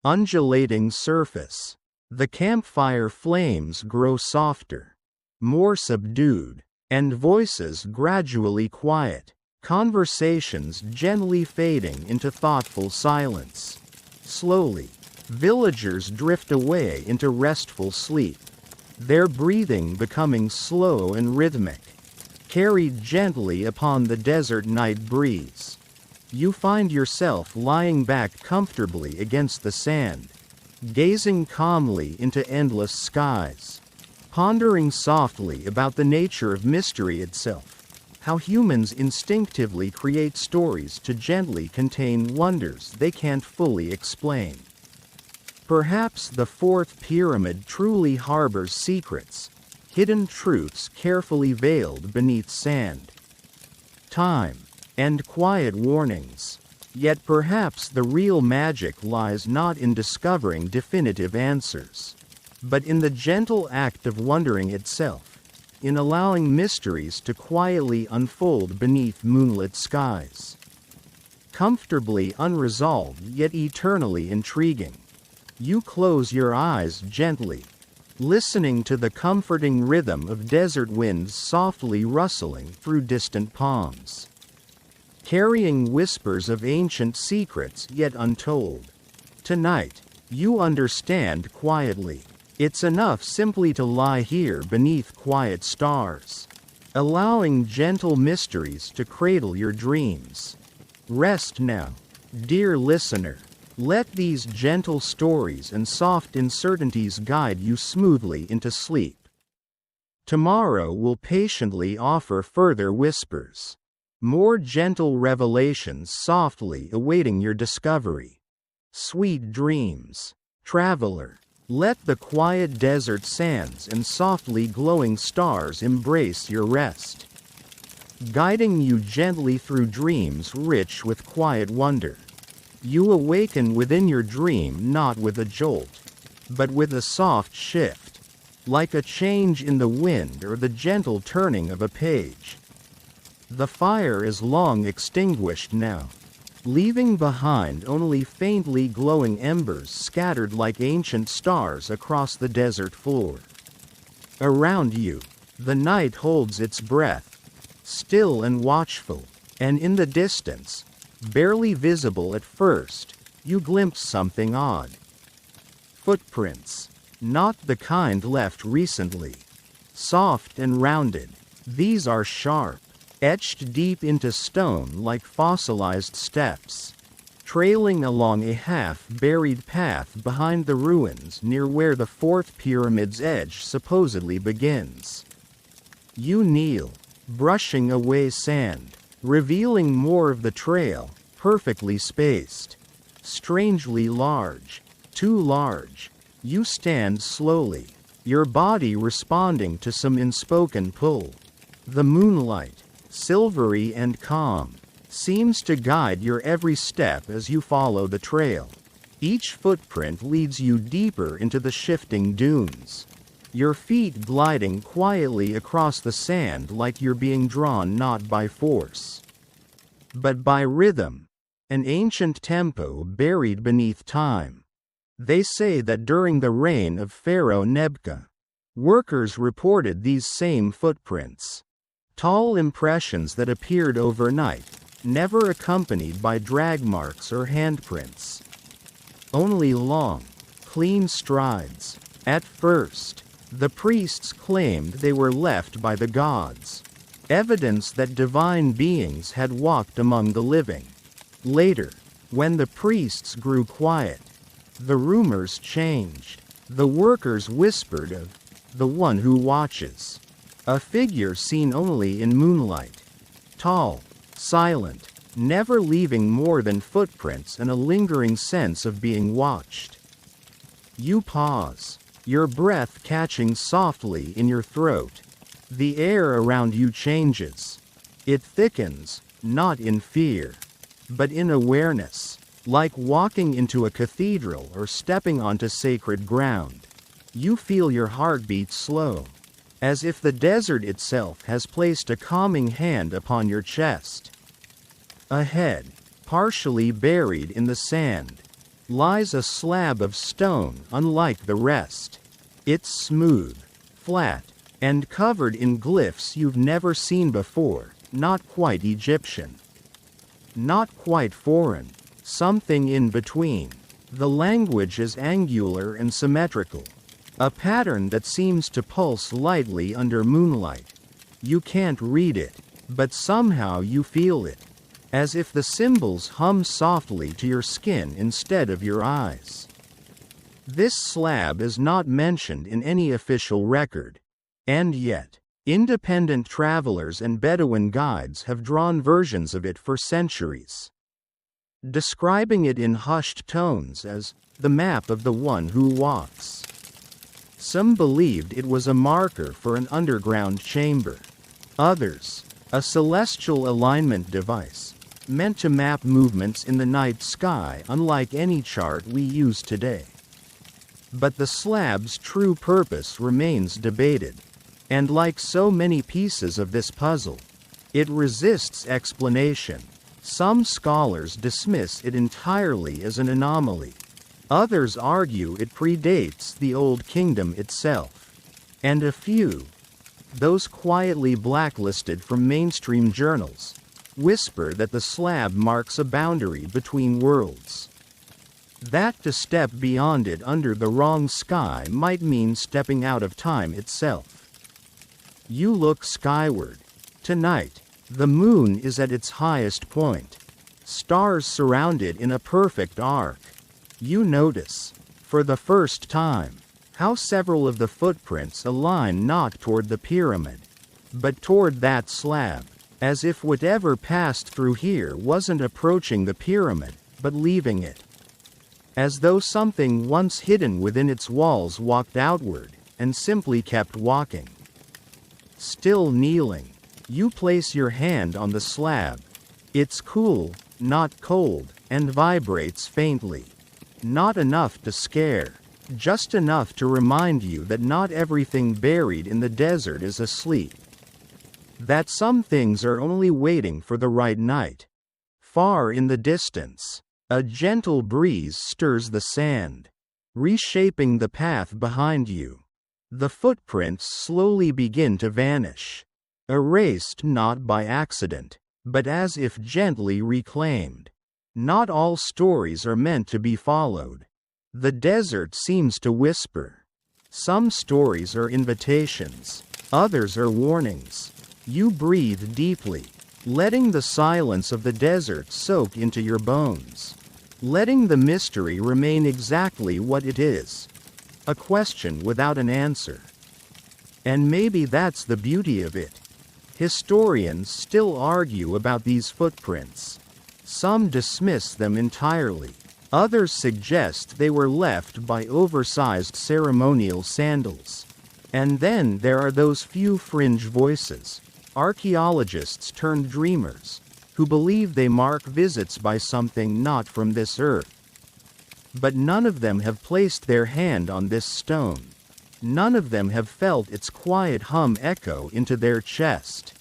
undulating surface. The campfire flames grow softer, more subdued, and voices gradually quiet, conversations gently fading into thoughtful silence. Slowly, villagers drift away into restful sleep, their breathing becoming slow and rhythmic, carried gently upon the desert night breeze. You find yourself lying back comfortably against the sand, gazing calmly into endless skies, pondering softly about the nature of mystery itself, how humans instinctively create stories to gently contain wonders they can't fully explain. Perhaps the fourth pyramid truly harbors secrets, hidden truths carefully veiled beneath sand, time, and quiet warnings. Yet perhaps the real magic lies not in discovering definitive answers, but in the gentle act of wondering itself, in allowing mysteries to quietly unfold beneath moonlit skies. Comfortably unresolved yet eternally intriguing. You close your eyes gently, listening to the comforting rhythm of desert winds softly rustling through distant palms, carrying whispers of ancient secrets yet untold. Tonight, you understand quietly. It's enough simply to lie here beneath quiet stars, allowing gentle mysteries to cradle your dreams. Rest now, dear listener. Let these gentle stories and soft uncertainties guide you smoothly into sleep. Tomorrow will patiently offer further whispers, more gentle revelations softly awaiting your discovery. Sweet dreams, traveler. Let the quiet desert sands and softly glowing stars embrace your rest, guiding you gently through dreams rich with quiet wonder. You awaken within your dream not with a jolt, but with a soft shift, like a change in the wind or the gentle turning of a page. The fire is long extinguished now, leaving behind only faintly glowing embers scattered like ancient stars across the desert floor. Around you, the night holds its breath, still and watchful, and in the distance, barely visible at first, you glimpse something odd. Footprints, not the kind left recently. Soft and rounded, these are sharp, etched deep into stone like fossilized steps, trailing along a half-buried path behind the ruins near where the fourth pyramid's edge supposedly begins. You kneel, brushing away sand, revealing more of the trail, perfectly spaced, strangely large, too large. You stand slowly, your body responding to some unspoken pull. The moonlight, silvery and calm, seems to guide your every step as you follow the trail. Each footprint leads you deeper into the shifting dunes, your feet gliding quietly across the sand like you're being drawn not by force, but by rhythm, an ancient tempo buried beneath time. They say that during the reign of Pharaoh Nebka, workers reported these same footprints, tall impressions that appeared overnight, never accompanied by drag marks or handprints. Only long, clean strides. At first, the priests claimed they were left by the gods, evidence that divine beings had walked among the living. Later, when the priests grew quiet, the rumors changed. The workers whispered of the one who watches, a figure seen only in moonlight, tall, silent, never leaving more than footprints and a lingering sense of being watched. You pause, your breath catching softly in your throat. The air around you changes. It thickens, not in fear, but in awareness, like walking into a cathedral or stepping onto sacred ground. You feel your heartbeat slow, as if the desert itself has placed a calming hand upon your chest. Ahead, partially buried in the sand, lies a slab of stone unlike the rest. It's smooth, flat, and covered in glyphs you've never seen before, not quite Egyptian, not quite foreign, something in between. The language is angular and symmetrical, a pattern that seems to pulse lightly under moonlight. You can't read it, but somehow you feel it, as if the symbols hum softly to your skin instead of your eyes. This slab is not mentioned in any official record, and yet, independent travelers and Bedouin guides have drawn versions of it for centuries, describing it in hushed tones as the map of the one who walks. Some believed it was a marker for an underground chamber. Others, a celestial alignment device, meant to map movements in the night sky unlike any chart we use today. But the slab's true purpose remains debated, and like so many pieces of this puzzle, it resists explanation. Some scholars dismiss it entirely as an anomaly. Others argue it predates the Old Kingdom itself. And a few, those quietly blacklisted from mainstream journals, whisper that the slab marks a boundary between worlds. That to step beyond it under the wrong sky might mean stepping out of time itself. You look skyward. Tonight, the moon is at its highest point. Stars surround it in a perfect arc. You notice, for the first time, how several of the footprints align not toward the pyramid, but toward that slab, as if whatever passed through here wasn't approaching the pyramid, but leaving it. As though something once hidden within its walls walked outward, and simply kept walking. Still kneeling, you place your hand on the slab. It's cool, not cold, and vibrates faintly. Not enough to scare, just enough to remind you that not everything buried in the desert is asleep. That some things are only waiting for the right night. Far in the distance, a gentle breeze stirs the sand, reshaping the path behind you. The footprints slowly begin to vanish, erased not by accident, but as if gently reclaimed. Not all stories are meant to be followed. The desert seems to whisper. Some stories are invitations, others are warnings. You breathe deeply, letting the silence of the desert soak into your bones. Letting the mystery remain exactly what it is. A question without an answer. And maybe that's the beauty of it. Historians still argue about these footprints. Some dismiss them entirely. Others suggest they were left by oversized ceremonial sandals. And then there are those few fringe voices, archaeologists turned dreamers, who believe they mark visits by something not from this earth. But none of them have placed their hand on this stone. None of them have felt its quiet hum echo into their chest,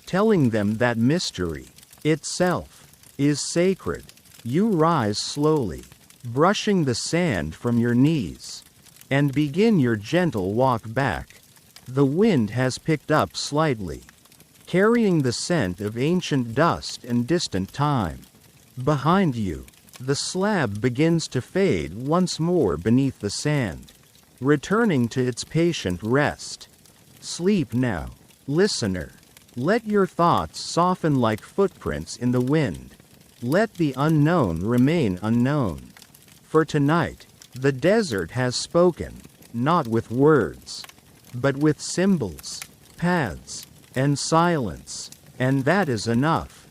telling them that mystery, itself, is sacred. You rise slowly, brushing the sand from your knees, and begin your gentle walk back. The wind has picked up slightly, carrying the scent of ancient dust and distant time. Behind you, the slab begins to fade once more beneath the sand, returning to its patient rest. Sleep now, listener. Let your thoughts soften like footprints in the wind. Let the unknown remain unknown. For tonight, the desert has spoken, not with words, but with symbols, paths, and silence, and that is enough.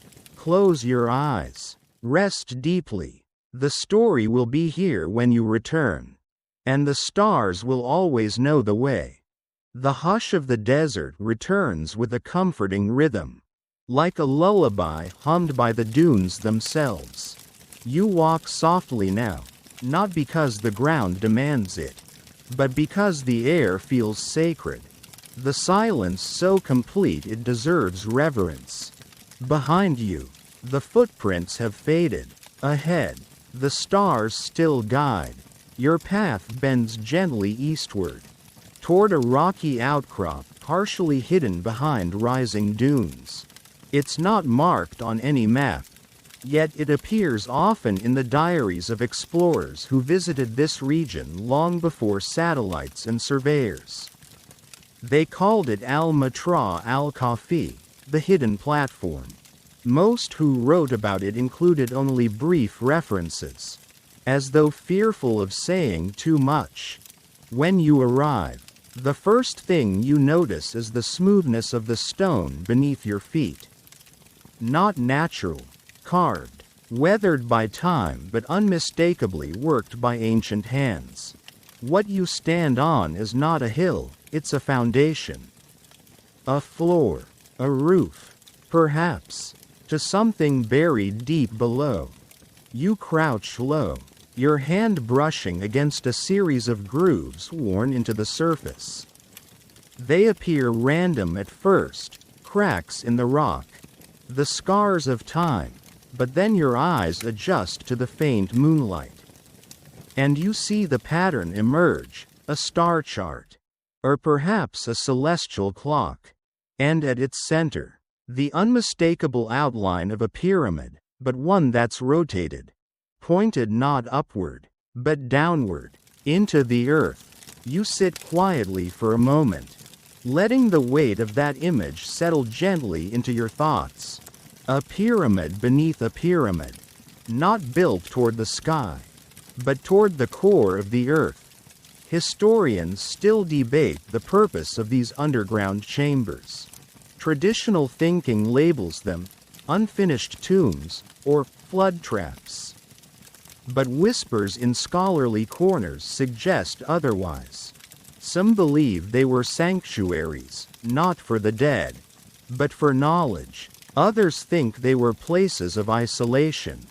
Close your eyes. Rest deeply. The story will be here when you return. And the stars will always know the way. The hush of the desert returns with a comforting rhythm, like a lullaby hummed by the dunes themselves. You walk softly now, not because the ground demands it, but because the air feels sacred. The silence so complete it deserves reverence. Behind you, the footprints have faded. Ahead, the stars still guide. Your path bends gently eastward, toward a rocky outcrop partially hidden behind rising dunes. It's not marked on any map, yet it appears often in the diaries of explorers who visited this region long before satellites and surveyors. They called it Al-Matra al-Kafi, the hidden platform. Most who wrote about it included only brief references, as though fearful of saying too much. When you arrive, the first thing you notice is the smoothness of the stone beneath your feet. Not natural, carved, weathered by time but unmistakably worked by ancient hands. What you stand on is not a hill, it's a foundation. A floor, a roof, perhaps, to something buried deep below. You crouch low, your hand brushing against a series of grooves worn into the surface. They appear random at first, cracks in the rock, the scars of time, but then your eyes adjust to the faint moonlight. And you see the pattern emerge, a star chart, or perhaps a celestial clock. And at its center, the unmistakable outline of a pyramid, but one that's rotated, pointed not upward, but downward, into the earth. You sit quietly for a moment, letting the weight of that image settle gently into your thoughts. A pyramid beneath a pyramid, not built toward the sky, but toward the core of the earth. Historians still debate the purpose of these underground chambers. Traditional thinking labels them unfinished tombs or flood traps. But whispers in scholarly corners suggest otherwise. Some believe they were sanctuaries, not for the dead, but for knowledge. Others think they were places of isolation,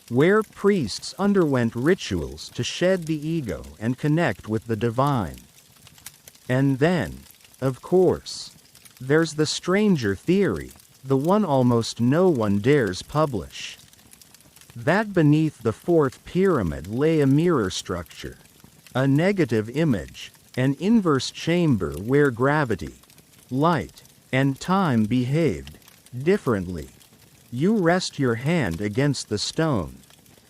where priests underwent rituals to shed the ego and connect with the divine. And then, of course, there's the stranger theory, the one almost no one dares publish. That beneath the fourth pyramid lay a mirror structure, a negative image, an inverse chamber where gravity, light, and time behaved differently. You rest your hand against the stone.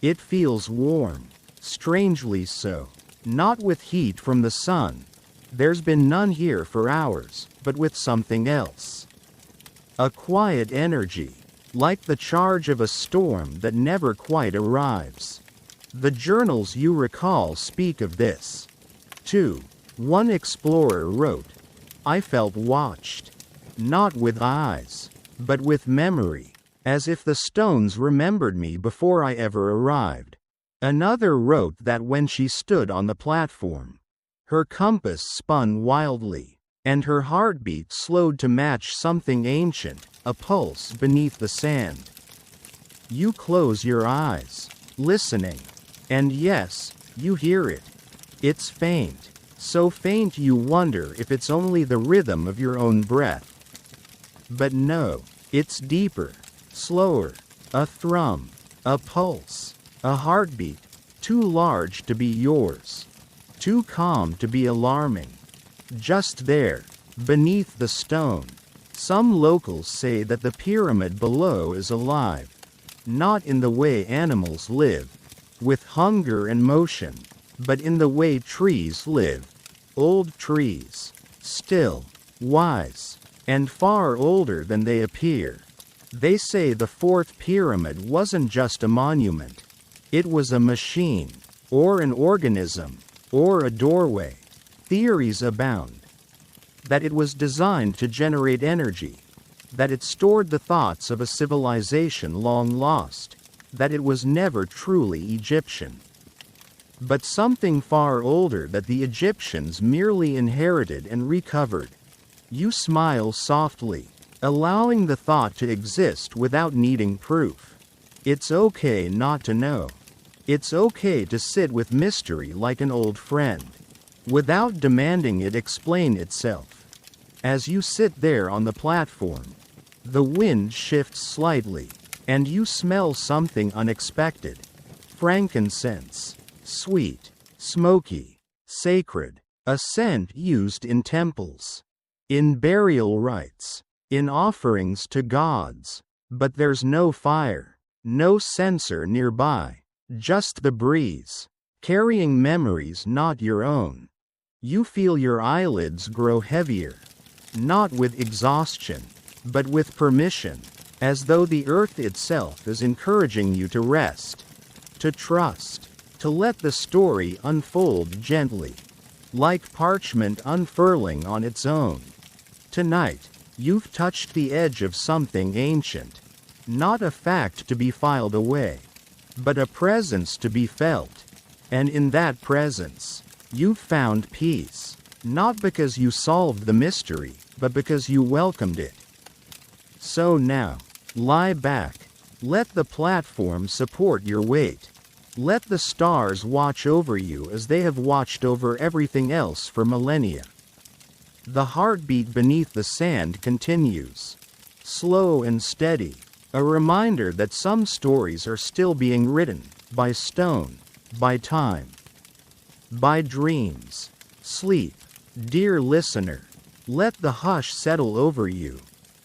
It feels warm, strangely so, not with heat from the sun. There's been none here for hours, but with something else. A quiet energy, like the charge of a storm that never quite arrives. The journals you recall speak of this, too. One explorer wrote, "I felt watched, not with eyes, but with memory, as if the stones remembered me before I ever arrived." Another wrote that when she stood on the platform, her compass spun wildly, and her heartbeat slowed to match something ancient, a pulse beneath the sand. You close your eyes, listening, and yes, you hear it. It's faint, so faint you wonder if it's only the rhythm of your own breath. But no, it's deeper, slower, a thrum, a pulse, a heartbeat, too large to be yours, too calm to be alarming. Just there, beneath the stone, some locals say that the pyramid below is alive, not in the way animals live, with hunger and motion, but in the way trees live. Old trees, still, wise, and far older than they appear. They say the fourth pyramid wasn't just a monument. It was a machine, or an organism, or a doorway. Theories abound that it was designed to generate energy, that it stored the thoughts of a civilization long lost, that it was never truly Egyptian. But something far older that the Egyptians merely inherited and recovered. You smile softly, allowing the thought to exist without needing proof. It's okay not to know. It's okay to sit with mystery like an old friend, without demanding it explain itself. As you sit there on the platform, the wind shifts slightly, and you smell something unexpected. Frankincense. Sweet, smoky, sacred, a scent used in temples, in burial rites, in offerings to gods. But there's no fire, no censer nearby, just the breeze, carrying memories not your own. You feel your eyelids grow heavier, not with exhaustion, but with permission, as though the earth itself is encouraging you to rest, to trust, to let the story unfold gently, like parchment unfurling on its own. Tonight, you've touched the edge of something ancient, not a fact to be filed away, but a presence to be felt, and in that presence, you've found peace, not because you solved the mystery, but because you welcomed it. So now, lie back, let the platform support your weight. Let the stars watch over you as they have watched over everything else for millennia. The heartbeat beneath the sand continues, slow and steady, a reminder that some stories are still being written, by stone, by time, by dreams. Sleep, dear listener. Let the hush settle over you.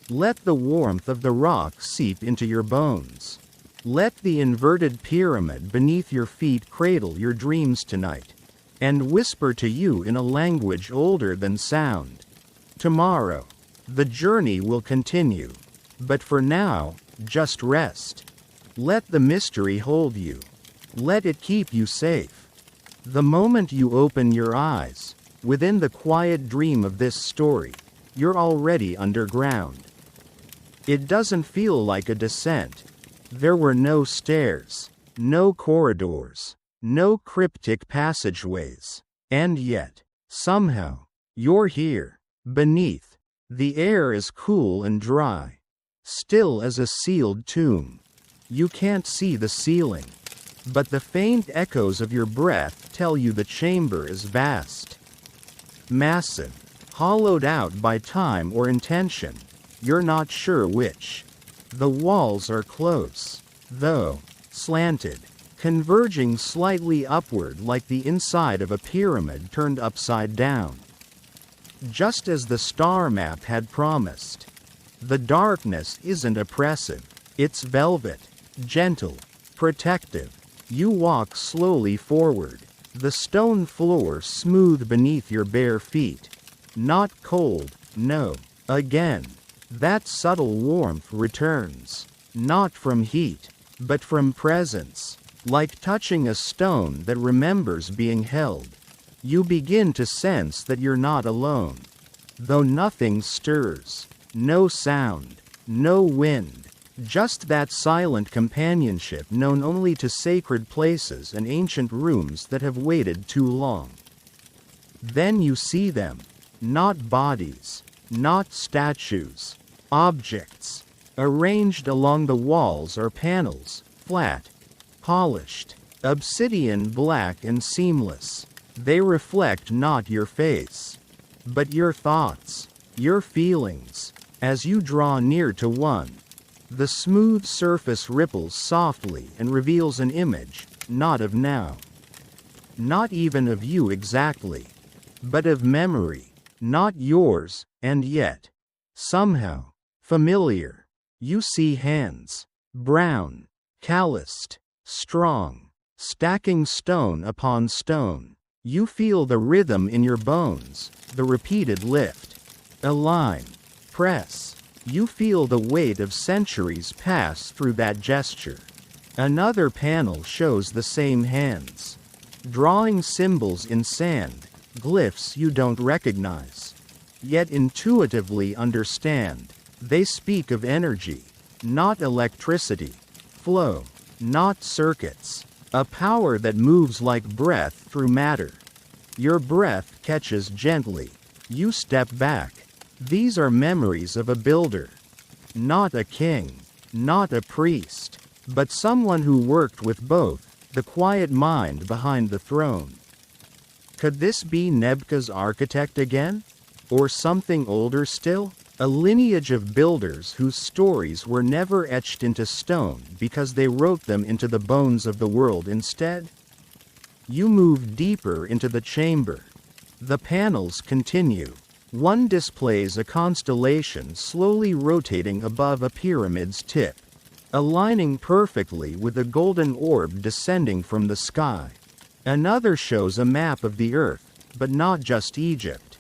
Let the warmth of the rock seep into your bones. Let the inverted pyramid beneath your feet cradle your dreams tonight, and whisper to you in a language older than sound. Tomorrow, the journey will continue, but for now, just rest. Let the mystery hold you. Let it keep you safe. The moment you open your eyes, within the quiet dream of this story, you're already underground. It doesn't feel like a descent. There were no stairs, no corridors, no cryptic passageways, and yet, somehow, you're here, beneath. The air is cool and dry, still as a sealed tomb. You can't see the ceiling, but the faint echoes of your breath tell you the chamber is vast, massive, hollowed out by time or intention. You're not sure which. The walls are close, though, slanted, converging slightly upward like the inside of a pyramid turned upside down. Just as the star map had promised. The darkness isn't oppressive, it's velvet, gentle, protective. You walk slowly forward, the stone floor smooth beneath your bare feet. Not cold, no. Again, that subtle warmth returns, not from heat, but from presence, like touching a stone that remembers being held. You begin to sense that you're not alone. Though nothing stirs, no sound, no wind, just that silent companionship known only to sacred places and ancient rooms that have waited too long. Then you see them, not bodies, not statues, objects. Arranged along the walls are panels, flat, polished, obsidian black and seamless. They reflect not your face, but your thoughts, your feelings. As you draw near to one, the smooth surface ripples softly and reveals an image, not of now, not even of you exactly, but of memory, not yours, and yet, somehow, familiar. You see hands, brown, calloused, strong, stacking stone upon stone. You feel the rhythm in your bones, the repeated lift, align, press. You feel the weight of centuries pass through that gesture. Another panel shows the same hands, drawing symbols in sand, glyphs you don't recognize, yet intuitively understand. They speak of energy, not electricity, flow, not circuits, a power that moves like breath through matter. Your breath catches gently. You step back. These are memories of a builder. Not a king, not a priest, but someone who worked with both, the quiet mind behind the throne. Could this be Nebka's architect again? Or something older still? A lineage of builders whose stories were never etched into stone because they wrote them into the bones of the world instead? You move deeper into the chamber. The panels continue. One displays a constellation slowly rotating above a pyramid's tip, aligning perfectly with a golden orb descending from the sky. Another shows a map of the earth, but not just Egypt.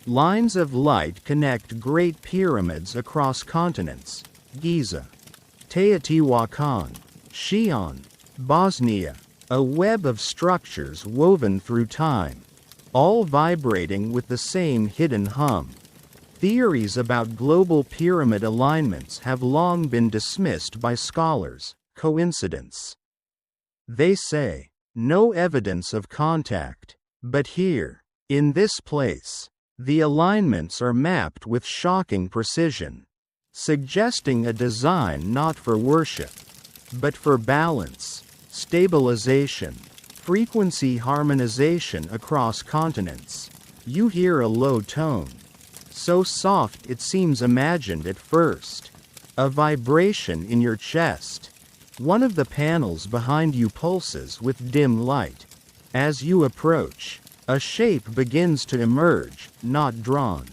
Lines of light connect great pyramids across continents: Giza, Teotihuacan, Xi'an, Bosnia, a web of structures woven through time, all vibrating with the same hidden hum. Theories about global pyramid alignments have long been dismissed by scholars. Coincidence? They say, no evidence of contact. But here, in this place, the alignments are mapped with shocking precision, suggesting a design not for worship, but for balance, stabilization, frequency harmonization across continents. You hear a low tone, so soft it seems imagined at first. A vibration in your chest. One of the panels behind you pulses with dim light. As you approach, a shape begins to emerge, not drawn,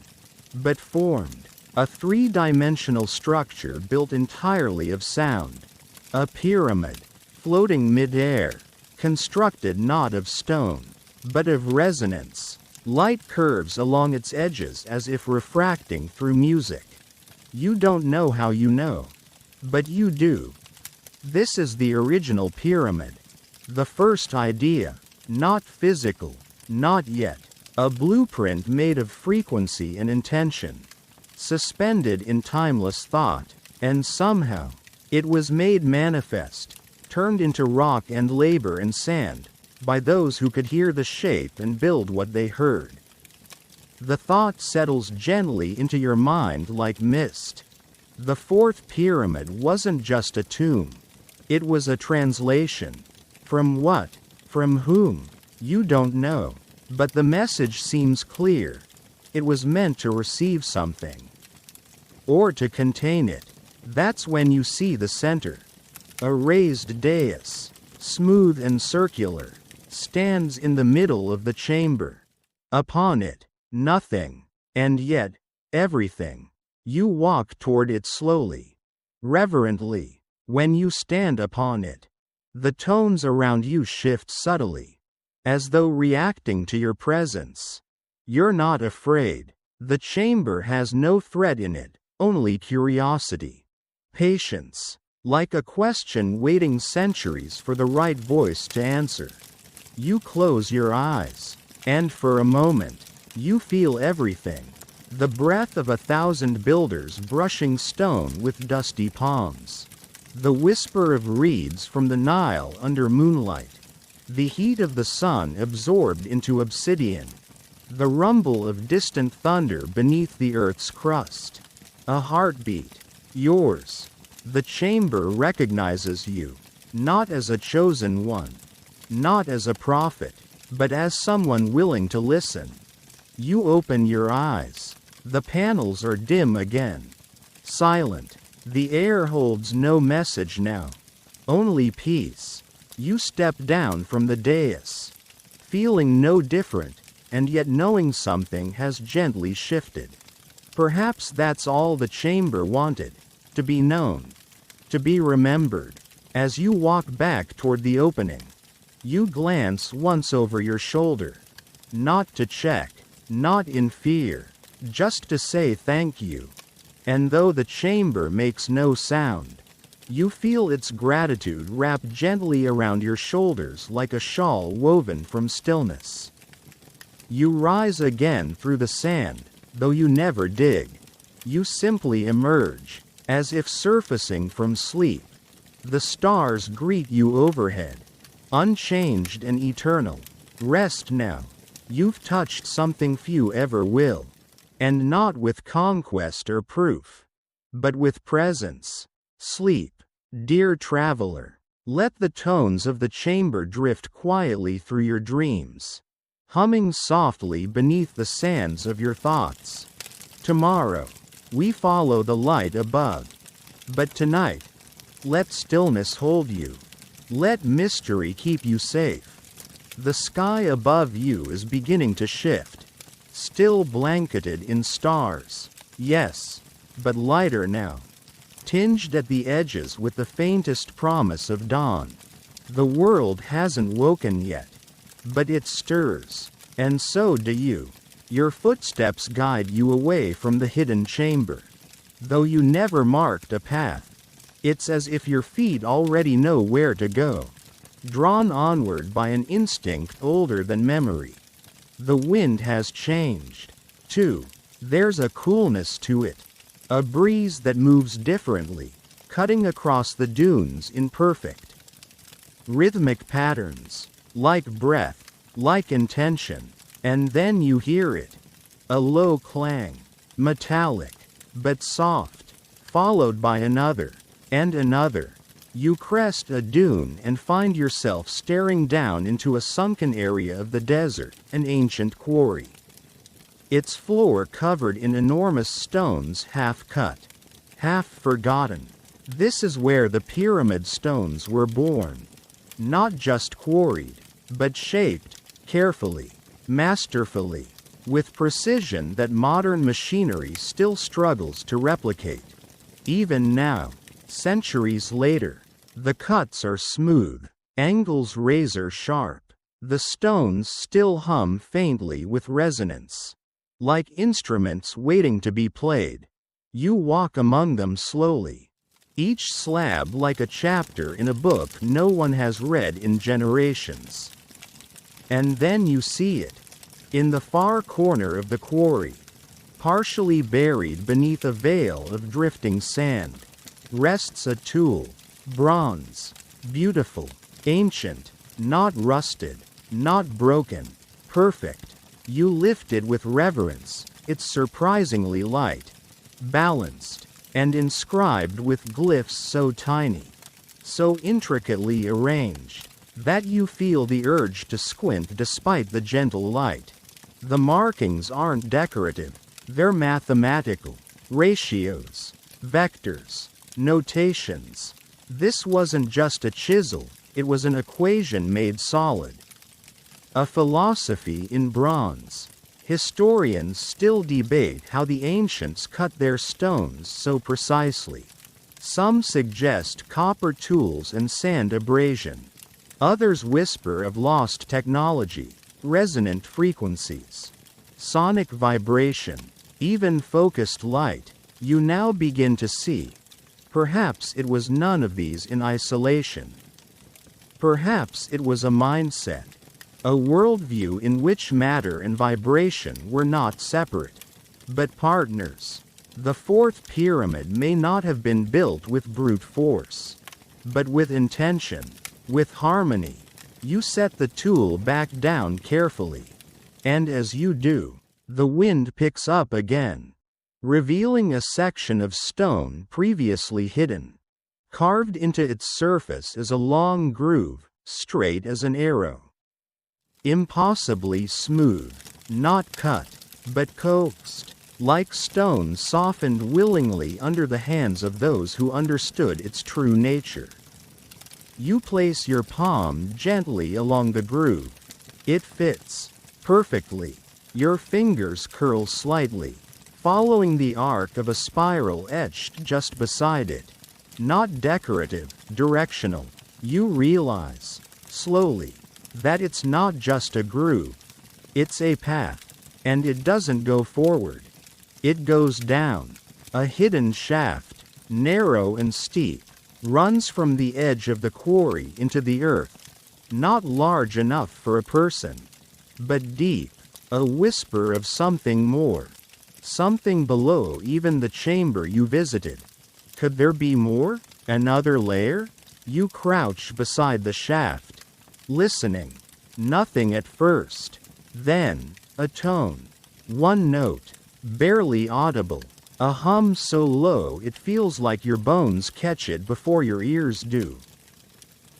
but formed. A three-dimensional structure built entirely of sound. A pyramid, floating mid-air, constructed not of stone, but of resonance. Light curves along its edges as if refracting through music. You don't know how you know, but you do. This is the original pyramid. The first idea, not physical, not yet. A blueprint made of frequency and intention, suspended in timeless thought, and somehow, it was made manifest, turned into rock and labor and sand, by those who could hear the shape and build what they heard. The thought settles gently into your mind like mist. The fourth pyramid wasn't just a tomb. It was a translation. From what? From whom? You don't know. But the message seems clear. It was meant to receive something. Or to contain it. That's when you see the center. A raised dais, smooth and circular, stands in the middle of the chamber. Upon it, nothing, and yet, everything. You walk toward it slowly, reverently. When you stand upon it, the tones around you shift subtly, as though reacting to your presence. You're not afraid. The chamber has no threat in it, only curiosity. Patience. Like a question waiting centuries for the right voice to answer. You close your eyes, and for a moment, you feel everything. The breath of 1,000 builders brushing stone with dusty palms. The whisper of reeds from the Nile under moonlight. The heat of the sun absorbed into obsidian. The rumble of distant thunder beneath the earth's crust. A heartbeat. Yours. The chamber recognizes you, not as a chosen one, not as a prophet, but as someone willing to listen. You open your eyes. The panels are dim again. Silent. The air holds no message now. Only peace. You step down from the dais, feeling no different, and yet knowing something has gently shifted. Perhaps that's all the chamber wanted. To be known, to be remembered. As you walk back toward the opening, you glance once over your shoulder. Not to check, not in fear, just to say thank you. And though the chamber makes no sound, you feel its gratitude wrap gently around your shoulders like a shawl woven from stillness. You rise again through the sand, though you never dig. You simply emerge, as if surfacing from sleep. The stars greet you overhead, unchanged and eternal. Rest now. You've touched something few ever will. And not with conquest or proof, but with presence. Sleep, dear traveler. Let the tones of the chamber drift quietly through your dreams, humming softly beneath the sands of your thoughts. Tomorrow, we follow the light above. But tonight, let stillness hold you. Let mystery keep you safe. The sky above you is beginning to shift, still blanketed in stars. Yes, but lighter now, tinged at the edges with the faintest promise of dawn. The world hasn't woken yet, but it stirs, and so do you. Your footsteps guide you away from the hidden chamber. Though you never marked a path, it's as if your feet already know where to go, drawn onward by an instinct older than memory. The wind has changed, too. There's a coolness to it, a breeze that moves differently, cutting across the dunes in perfect, rhythmic patterns, like breath, like intention. And then you hear it, a low clang, metallic, but soft, followed by another, and another. You crest a dune and find yourself staring down into a sunken area of the desert, an ancient quarry. Its floor covered in enormous stones, half cut, half forgotten. This is where the pyramid stones were born. Not just quarried, but shaped, carefully, masterfully, with precision that modern machinery still struggles to replicate. Even now, centuries later, the cuts are smooth, angles razor sharp. The stones still hum faintly with resonance, like instruments waiting to be played. You walk among them slowly, each slab like a chapter in a book no one has read in generations. And then you see it. In the far corner of the quarry, partially buried beneath a veil of drifting sand, rests a tool, bronze, beautiful, ancient, not rusted, not broken, perfect. You lift it with reverence. It's surprisingly light, balanced, and inscribed with glyphs so tiny, so intricately arranged, that you feel the urge to squint despite the gentle light. The markings aren't decorative, they're mathematical. Ratios, vectors, notations. This wasn't just a chisel, it was an equation made solid. A philosophy in bronze. Historians still debate how the ancients cut their stones so precisely. Some suggest copper tools and sand abrasion. Others whisper of lost technology, resonant frequencies, sonic vibration, even focused light. You now begin to see. Perhaps it was none of these in isolation. Perhaps it was a mindset, a worldview in which matter and vibration were not separate, but partners. The fourth pyramid may not have been built with brute force, but with intention, with harmony. You set the tool back down carefully, and as you do, the wind picks up again, revealing a section of stone previously hidden. Carved into its surface is a long groove, straight as an arrow. Impossibly smooth, not cut, but coaxed, like stone softened willingly under the hands of those who understood its true nature. You place your palm gently along the groove. It fits perfectly. Your fingers curl slightly, following the arc of a spiral etched just beside it. Not decorative, directional. You realize, slowly, that it's not just a groove. It's a path. And it doesn't go forward. It goes down. A hidden shaft, narrow and steep, runs from the edge of the quarry into the earth. Not large enough for a person, but deep, a whisper of something more. Something below even the chamber you visited. Could there be more? Another layer? You crouch beside the shaft, listening. Nothing at first. Then, a tone. One note. Barely audible. A hum so low it feels like your bones catch it before your ears do.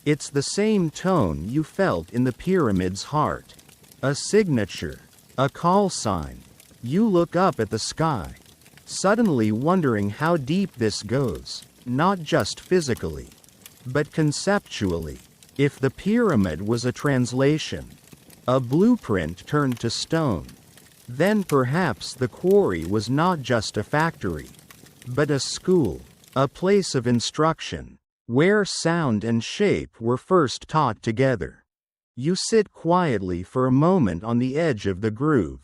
It's the same tone you felt in the pyramid's heart. A signature. A call sign. You look up at the sky, suddenly wondering how deep this goes, not just physically, but conceptually. If the pyramid was a translation, a blueprint turned to stone, then perhaps the quarry was not just a factory, but a school, a place of instruction, where sound and shape were first taught together. You sit quietly for a moment on the edge of the groove,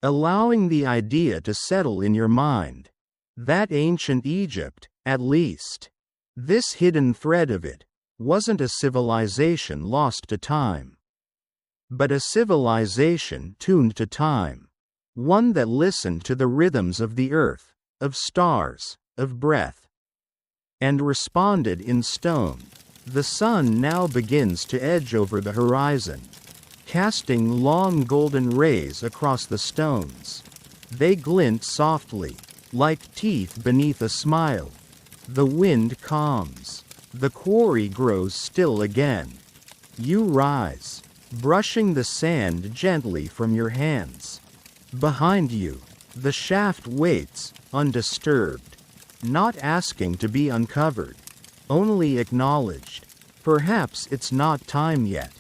allowing the idea to settle in your mind. That ancient Egypt, at least, this hidden thread of it, wasn't a civilization lost to time, but a civilization tuned to time, one that listened to the rhythms of the earth, of stars, of breath, and responded in stone. The sun now begins to edge over the horizon, casting long golden rays across the stones. They glint softly, like teeth beneath a smile. The wind calms. The quarry grows still again. You rise, brushing the sand gently from your hands. Behind you, the shaft waits, undisturbed, not asking to be uncovered, only acknowledged. Perhaps it's not time yet.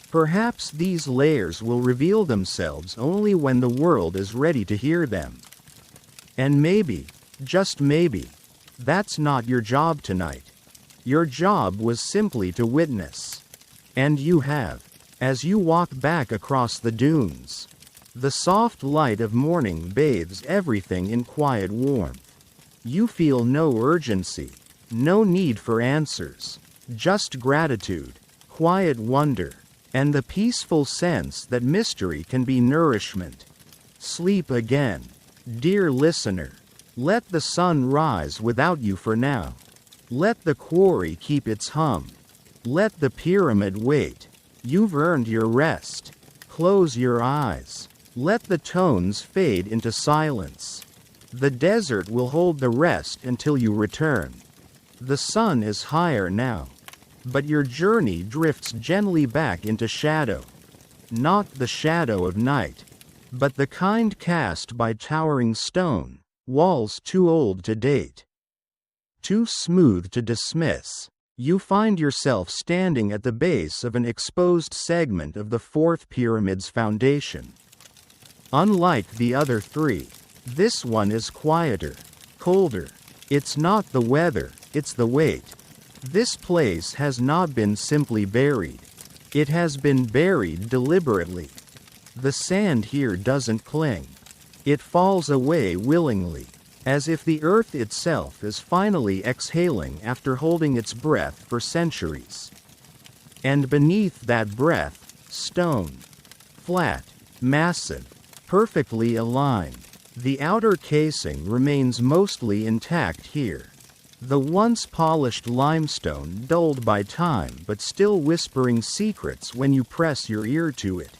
Perhaps these layers will reveal themselves only when the world is ready to hear them. And maybe, just maybe, that's not your job tonight. Your job was simply to witness. And you have, as you walk back across the dunes. The soft light of morning bathes everything in quiet warmth. You feel no urgency, no need for answers, just gratitude, quiet wonder, and the peaceful sense that mystery can be nourishment. Sleep again, dear listener. Let the sun rise without you for now. Let the quarry keep its hum. Let the pyramid wait. You've earned your rest. Close your eyes. Let the tones fade into silence. The desert will hold the rest until you return. The sun is higher now, but your journey drifts gently back into shadow. Not the shadow of night, but the kind cast by towering stone, walls too old to date, too smooth to dismiss. You find yourself standing at the base of an exposed segment of the fourth pyramid's foundation. Unlike the other three, this one is quieter, colder. It's not the weather, it's the weight. This place has not been simply buried. It has been buried deliberately. The sand here doesn't cling. It falls away willingly, as if the earth itself is finally exhaling after holding its breath for centuries. And beneath that breath, stone. Flat, massive, perfectly aligned. The outer casing remains mostly intact here. The once polished limestone dulled by time but still whispering secrets when you press your ear to it.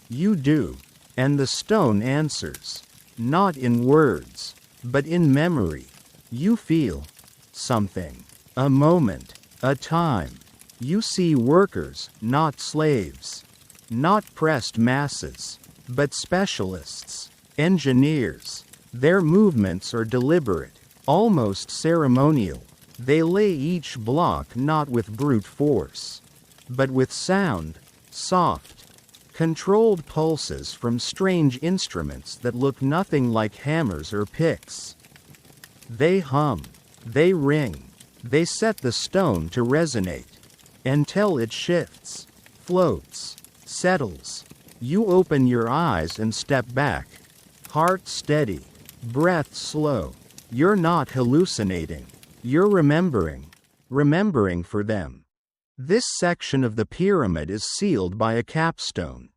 You do, and the stone answers, not in words, but in memory. You feel something, a moment, a time. You see workers, not slaves, not pressed masses, but specialists, engineers. Their movements are deliberate, almost ceremonial. They lay each block not with brute force, but with sound, soft, controlled pulses from strange instruments that look nothing like hammers or picks. They hum, they ring, they set the stone to resonate, until it shifts, floats, settles. You open your eyes and step back, heart steady, breath slow. You're not hallucinating. You're remembering for them. This section of the pyramid is sealed by a capstone,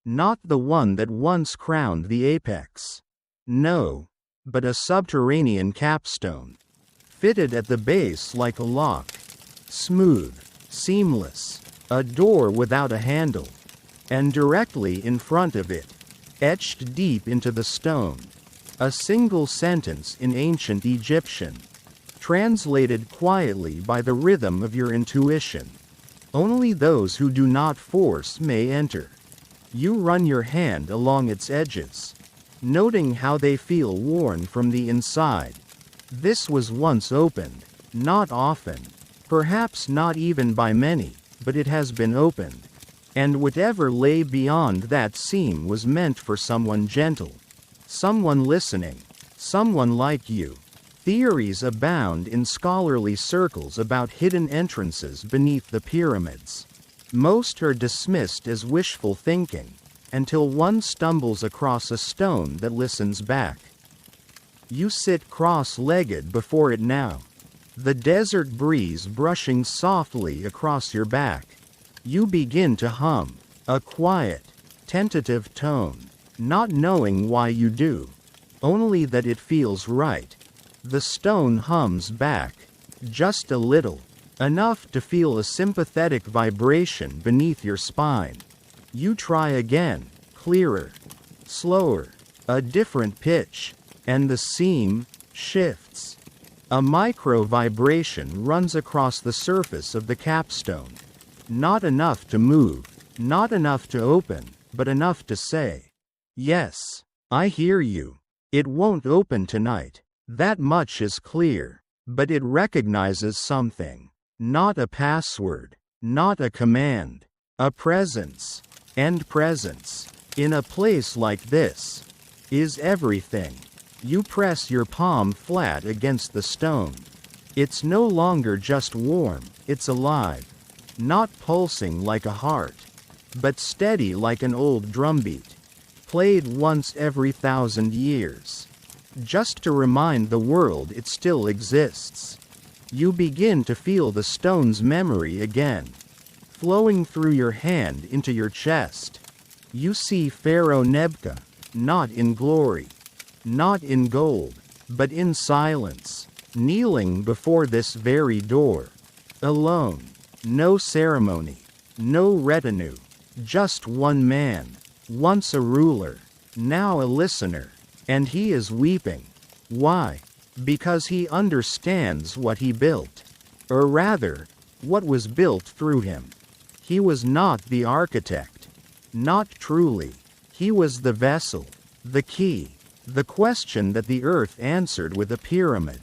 not the one that once crowned the apex, No, but a subterranean capstone. Fitted at the base like a lock. Smooth, seamless. A door without a handle. And directly in front of it, etched deep into the stone, a single sentence in ancient Egyptian, translated quietly by the rhythm of your intuition. Only those who do not force may enter. You run your hand along its edges, noting how they feel worn from the inside. This was once opened, not often, perhaps not even by many, but it has been opened. And whatever lay beyond that seam was meant for someone gentle, someone listening, someone like you. Theories abound in scholarly circles about hidden entrances beneath the pyramids. Most are dismissed as wishful thinking, until one stumbles across a stone that listens back. You sit cross-legged before it now, the desert breeze brushing softly across your back. You begin to hum, a quiet, tentative tone, not knowing why you do, only that it feels right. The stone hums back, just a little, enough to feel a sympathetic vibration beneath your spine. You try again, clearer, slower, a different pitch, and the seam shifts. A micro vibration runs across the surface of the capstone. Not enough to move, not enough to open, but enough to say, "Yes, I hear you. It won't open tonight. That much is clear." But it recognizes something. Not a password, not a command, a presence. And presence, in a place like this, is everything. You press your palm flat against the stone. It's no longer just warm, it's alive. Not pulsing like a heart, but steady like an old drumbeat, played once every 1,000 years, just to remind the world it still exists. You begin to feel the stone's memory again, flowing through your hand into your chest. You see Pharaoh Nebka, not in glory, not in gold, but in silence, kneeling before this very door, alone. No ceremony, no retinue, just one man, once a ruler, now a listener, and he is weeping. Why? Because he understands what he built, or rather, what was built through him. He was not the architect, not truly. He was the vessel, the key, the question that the earth answered with a pyramid.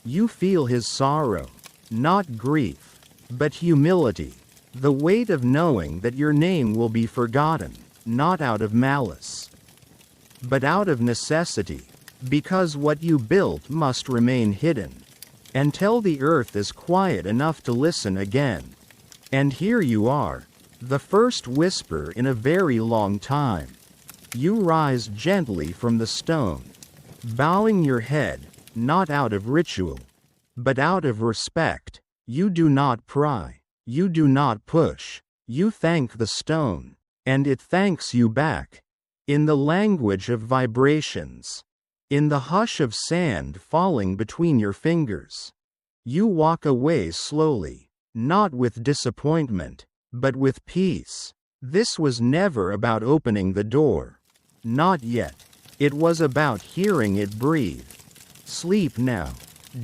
You feel his sorrow, not grief, but humility, the weight of knowing that your name will be forgotten, not out of malice, but out of necessity, because what you built must remain hidden, until the earth is quiet enough to listen again. And here you are, the first whisper in a very long time. You rise gently from the stone, bowing your head, not out of ritual, but out of respect. You do not pry, you do not push, you thank the stone, and it thanks you back. In the language of vibrations, in the hush of sand falling between your fingers, you walk away slowly, not with disappointment, but with peace. This was never about opening the door. Not yet. It was about hearing it breathe. Sleep now,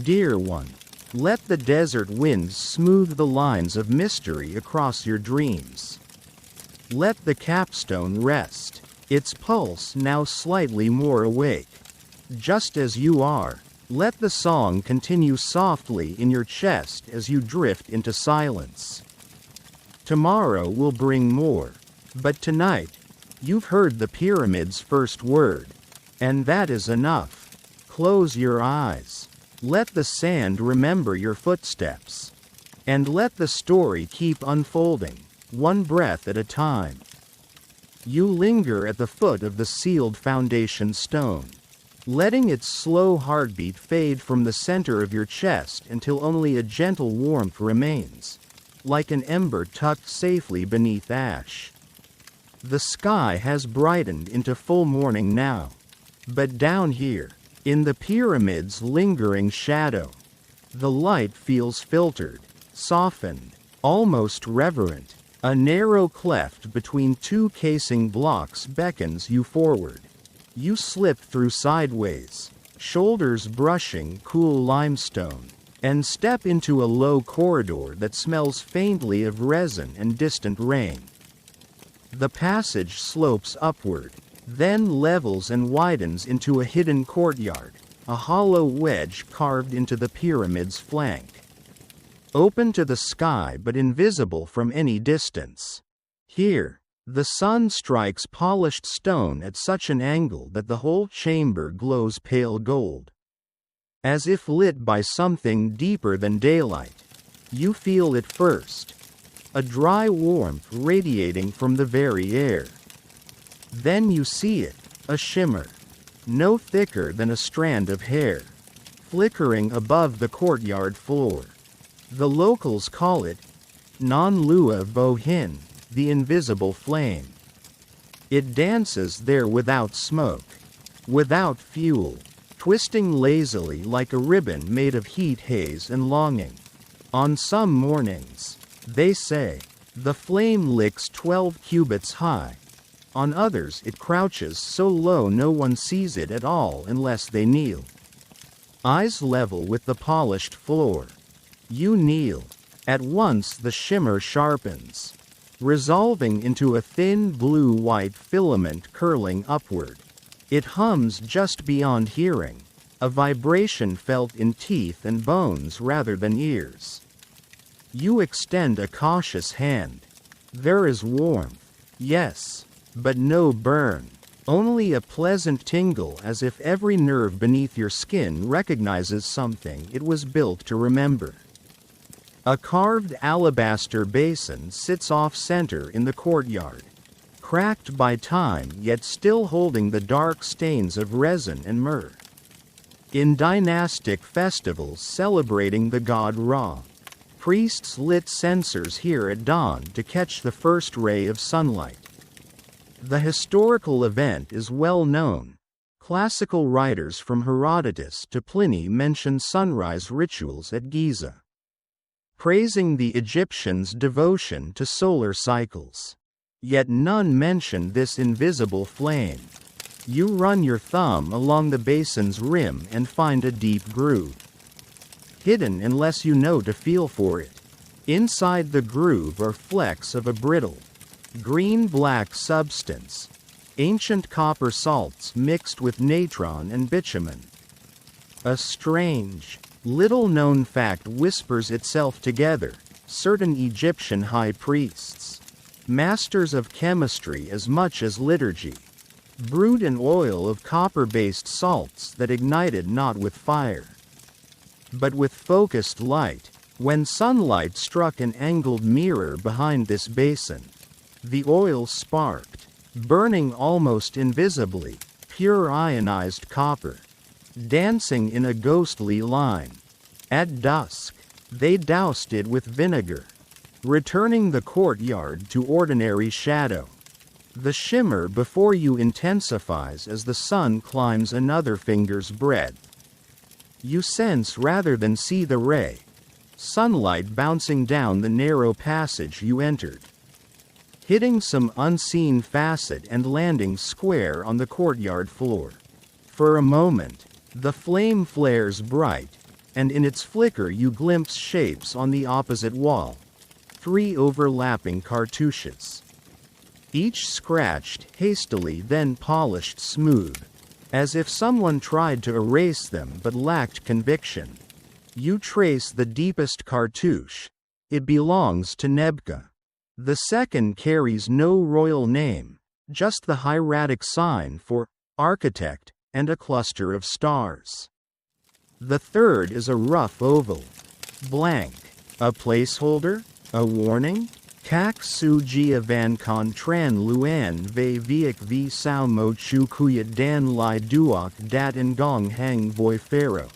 dear one. Let the desert winds smooth the lines of mystery across your dreams. Let the capstone rest, its pulse now slightly more awake. Just as you are, let the song continue softly in your chest as you drift into silence. Tomorrow will bring more, but tonight, you've heard the pyramid's first word, and that is enough. Close your eyes. Let the sand remember your footsteps. And let the story keep unfolding, one breath at a time. You linger at the foot of the sealed foundation stone, letting its slow heartbeat fade from the center of your chest until only a gentle warmth remains, like an ember tucked safely beneath ash. The sky has brightened into full morning now. But down here, in the pyramid's lingering shadow, the light feels filtered, softened, almost reverent. A narrow cleft between two casing blocks beckons you forward. You slip through sideways, shoulders brushing cool limestone, and step into a low corridor that smells faintly of resin and distant rain. The passage slopes upward, then levels and widens into a hidden courtyard, a hollow wedge carved into the pyramid's flank. Open to the sky but invisible from any distance. Here, the sun strikes polished stone at such an angle that the whole chamber glows pale gold. As if lit by something deeper than daylight, you feel it first, a dry warmth radiating from the very air. Then you see it, a shimmer, no thicker than a strand of hair, flickering above the courtyard floor. The locals call it Non-Lua Vohin, the invisible flame. It dances there without smoke, without fuel, twisting lazily like a ribbon made of heat, haze and longing. On some mornings, they say, the flame licks 12 cubits high. On others it crouches so low no one sees it at all unless they kneel. Eyes level with the polished floor. You kneel. At once the shimmer sharpens, resolving into a thin blue-white filament curling upward. It hums just beyond hearing, a vibration felt in teeth and bones rather than ears. You extend a cautious hand. There is warmth, yes, but no burn, only a pleasant tingle as if every nerve beneath your skin recognizes something it was built to remember. A carved alabaster basin sits off-center in the courtyard, cracked by time yet still holding the dark stains of resin and myrrh. In dynastic festivals celebrating the god Ra, priests lit censers here at dawn to catch the first ray of sunlight. The historical event is well known. Classical writers from Herodotus to Pliny mention sunrise rituals at Giza, praising the Egyptians' devotion to solar cycles. Yet none mention this invisible flame. You run your thumb along the basin's rim and find a deep groove, hidden unless you know to feel for it. Inside the groove are flecks of a brittle, green-black substance, ancient copper salts mixed with natron and bitumen. A strange, little-known fact whispers itself together. Certain Egyptian high priests, masters of chemistry as much as liturgy, brewed an oil of copper-based salts that ignited not with fire, but with focused light. When sunlight struck an angled mirror behind this basin, the oil sparked, burning almost invisibly, pure ionized copper, dancing in a ghostly line. At dusk, they doused it with vinegar, returning the courtyard to ordinary shadow. The shimmer before you intensifies as the sun climbs another finger's breadth. You sense rather than see the ray, sunlight bouncing down the narrow passage you entered, hitting some unseen facet and landing square on the courtyard floor. For a moment, the flame flares bright, and in its flicker you glimpse shapes on the opposite wall. 3 overlapping cartouches, each scratched hastily then polished smooth, as if someone tried to erase them but lacked conviction. You trace the deepest cartouche. It belongs to Nebka. The second carries no royal name, just the hieratic sign for architect and a cluster of stars. The third is a rough oval, blank, a placeholder, a warning. Kak su gia van con tran luan ve viek vi sao mo chu kuyat dan lai duok dat ngong hang voi pharaoh.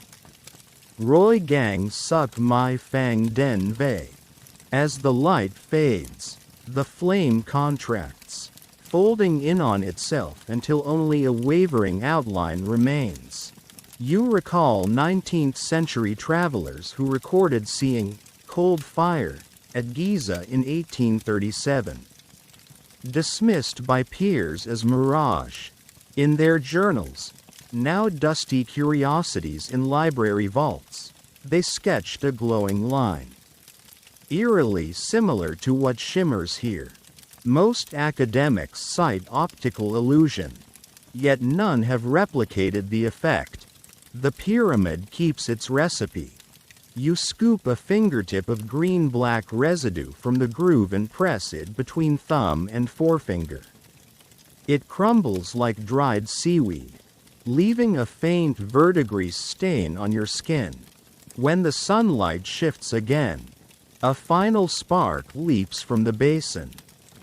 Roy gang suk mai fang den ve. As the light fades, the flame contracts, folding in on itself until only a wavering outline remains. You recall 19th century travelers who recorded seeing cold fire at Giza in 1837. Dismissed by peers as mirage. In their journals, now dusty curiosities in library vaults, they sketched a glowing line. Eerily similar to what shimmers here. Most academics cite optical illusion, yet none have replicated the effect. The pyramid keeps its recipe. You scoop a fingertip of green-black residue from the groove and press it between thumb and forefinger. It crumbles like dried seaweed, leaving a faint verdigris stain on your skin. When the sunlight shifts again, a final spark leaps from the basin,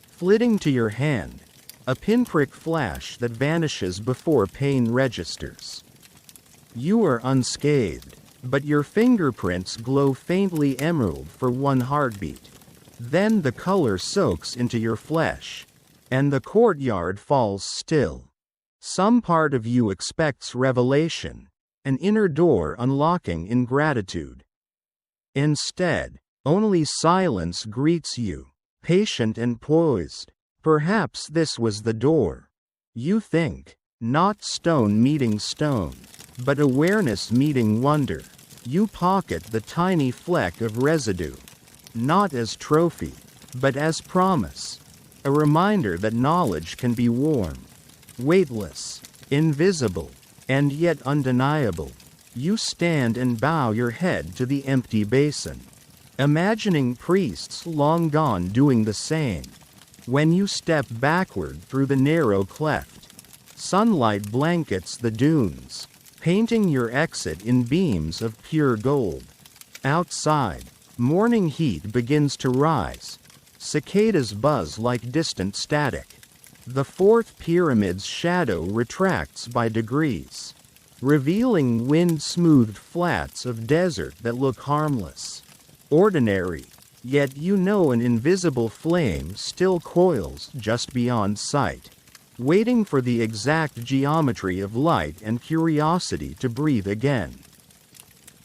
flitting to your hand, a pinprick flash that vanishes before pain registers. You are unscathed, but your fingerprints glow faintly emerald for one heartbeat. Then the color soaks into your flesh, and the courtyard falls still. Some part of you expects revelation, an inner door unlocking in gratitude. Instead, only silence greets you, patient and poised. Perhaps this was the door. You think, not stone meeting stone, but awareness meeting wonder. You pocket the tiny fleck of residue, not as trophy, but as promise. A reminder that knowledge can be warm, weightless, invisible, and yet undeniable. You stand and bow your head to the empty basin, imagining priests long gone doing the same. When you step backward through the narrow cleft, sunlight blankets the dunes, painting your exit in beams of pure gold. Outside, morning heat begins to rise. Cicadas buzz like distant static. The fourth pyramid's shadow retracts by degrees, revealing wind-smoothed flats of desert that look harmless, ordinary, yet you know an invisible flame still coils just beyond sight, waiting for the exact geometry of light and curiosity to breathe again.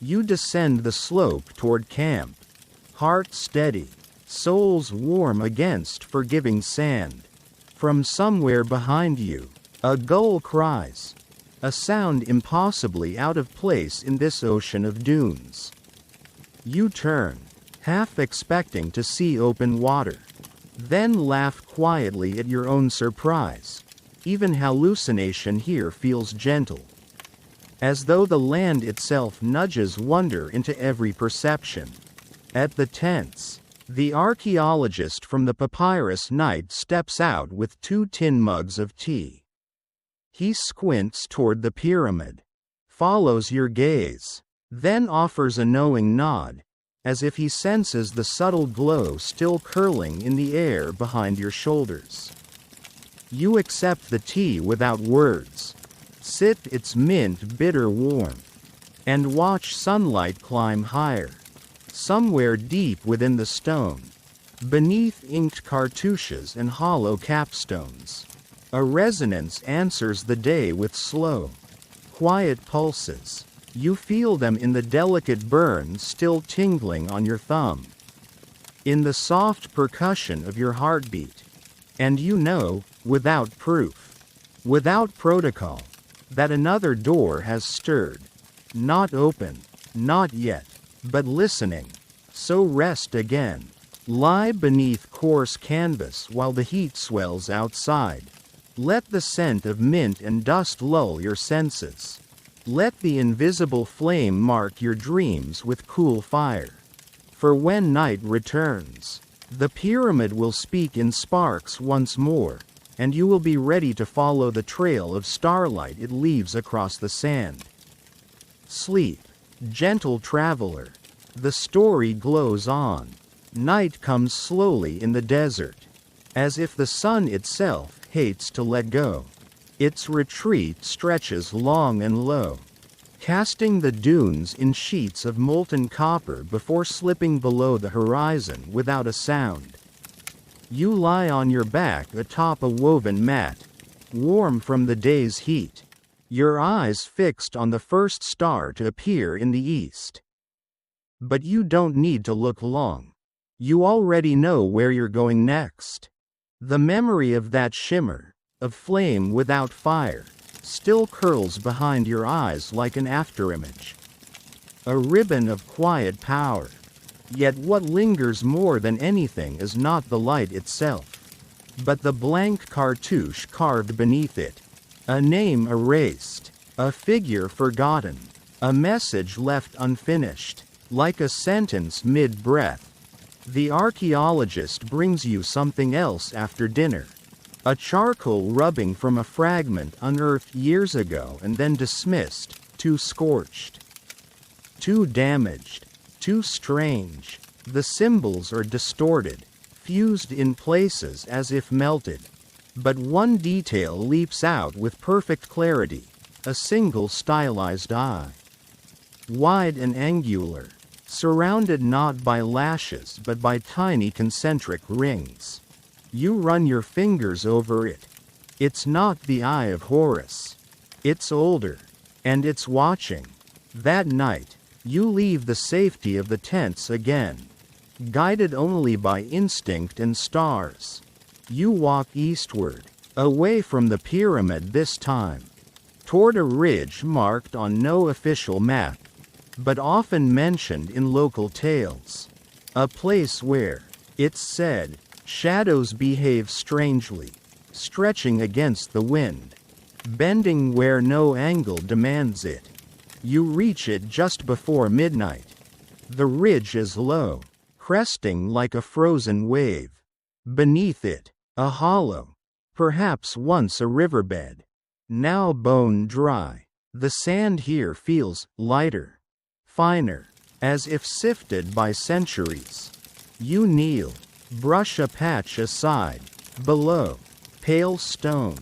You descend the slope toward camp, heart steady, souls warm against forgiving sand. From somewhere behind you, a gull cries, a sound impossibly out of place in this ocean of dunes. You turn, half expecting to see open water, then laugh quietly at your own surprise. Even hallucination here feels gentle, as though the land itself nudges wonder into every perception. At the tents, the archaeologist from the papyrus night steps out with 2 tin mugs of tea. He squints toward the pyramid, follows your gaze, then offers a knowing nod, as if he senses the subtle glow still curling in the air behind your shoulders. You accept the tea without words, sip its mint bitter warmth, and watch sunlight climb higher. Somewhere deep within the stone, beneath inked cartouches and hollow capstones, a resonance answers the day with slow, quiet pulses. You feel them in the delicate burn still tingling on your thumb, in the soft percussion of your heartbeat. And you know, without proof, without protocol, that another door has stirred. Not open, not yet, but listening. So rest again. Lie beneath coarse canvas while the heat swells outside. Let the scent of mint and dust lull your senses. Let the invisible flame mark your dreams with cool fire. For when night returns, the pyramid will speak in sparks once more, and you will be ready to follow the trail of starlight it leaves across the sand. Sleep, gentle traveler. The story glows on. Night comes slowly in the desert, as if the sun itself hates to let go. Its retreat stretches long and low, casting the dunes in sheets of molten copper before slipping below the horizon without a sound. You lie on your back atop a woven mat, warm from the day's heat, your eyes fixed on the first star to appear in the east. But you don't need to look long. You already know where you're going next. The memory of that shimmer, of flame without fire, still curls behind your eyes like an afterimage. A ribbon of quiet power. Yet what lingers more than anything is not the light itself, but the blank cartouche carved beneath it. A name erased, a figure forgotten, a message left unfinished, like a sentence mid-breath. The archaeologist brings you something else after dinner. A charcoal rubbing from a fragment unearthed years ago and then dismissed, too scorched, too damaged, too strange. The symbols are distorted, fused in places as if melted. But one detail leaps out with perfect clarity, a single stylized eye. Wide and angular, surrounded not by lashes but by tiny concentric rings. You run your fingers over it. It's not the eye of Horus. It's older, and it's watching. That night, you leave the safety of the tents again, guided only by instinct and stars. You walk eastward, away from the pyramid this time, toward a ridge marked on no official map, but often mentioned in local tales. A place where, it's said, shadows behave strangely, stretching against the wind, bending where no angle demands it. You reach it just before midnight. The ridge is low, cresting like a frozen wave. Beneath it, a hollow, perhaps once a riverbed, now bone dry. The sand here feels lighter, finer, as if sifted by centuries. You kneel, brush a patch aside. Below, pale stone.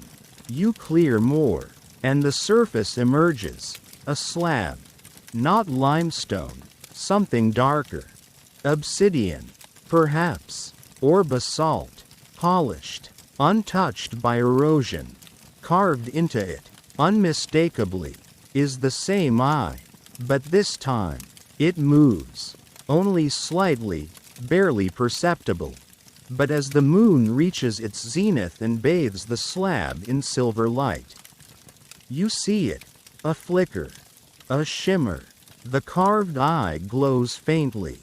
You clear more, and the surface emerges, a slab. Not limestone, something darker. Obsidian, perhaps, or basalt, polished, untouched by erosion. Carved into it, unmistakably, is the same eye, but this time, it moves, only slightly, barely perceptible. But as the moon reaches its zenith and bathes the slab in silver light, you see it, a flicker, a shimmer. The carved eye glows faintly,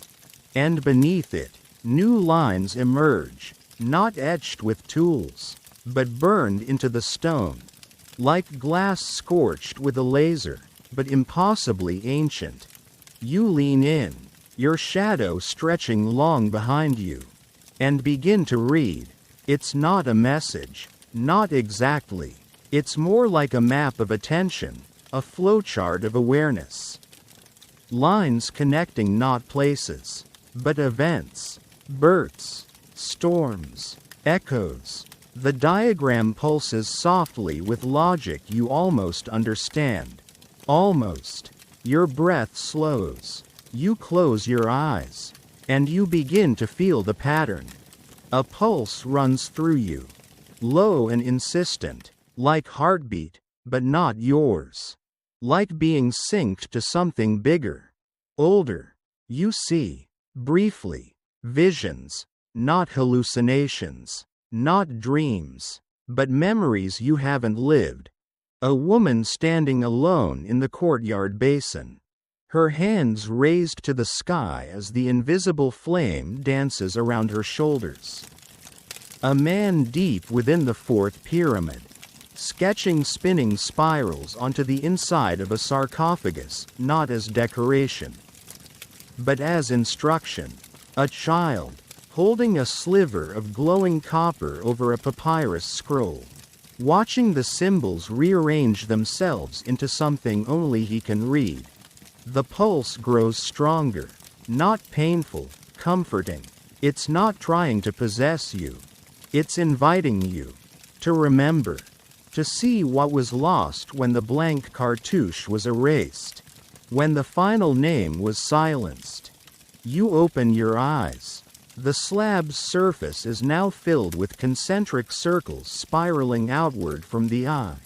and beneath it, new lines emerge, not etched with tools, but burned into the stone, like glass scorched with a laser, but impossibly ancient. You lean in, your shadow stretching long behind you, and begin to read. It's not a message, not exactly. It's more like a map of attention, a flowchart of awareness. Lines connecting not places, but events, births, storms, echoes. The diagram pulses softly with logic you almost understand. Almost. Your breath slows. You close your eyes, and you begin to feel the pattern. A pulse runs through you, low and insistent, like heartbeat, but not yours. Like being synced to something bigger, older. You see, briefly, visions, not hallucinations, not dreams, but memories you haven't lived. A woman standing alone in the courtyard basin, her hands raised to the sky as the invisible flame dances around her shoulders. A man deep within the fourth pyramid, sketching spinning spirals onto the inside of a sarcophagus, not as decoration, but as instruction. A child, holding a sliver of glowing copper over a papyrus scroll, watching the symbols rearrange themselves into something only he can read. The pulse grows stronger, not painful, comforting. It's not trying to possess you. It's inviting you to remember, to see what was lost when the blank cartouche was erased, when the final name was silenced. You open your eyes, The slab's surface is now filled with concentric circles spiraling outward from the eye.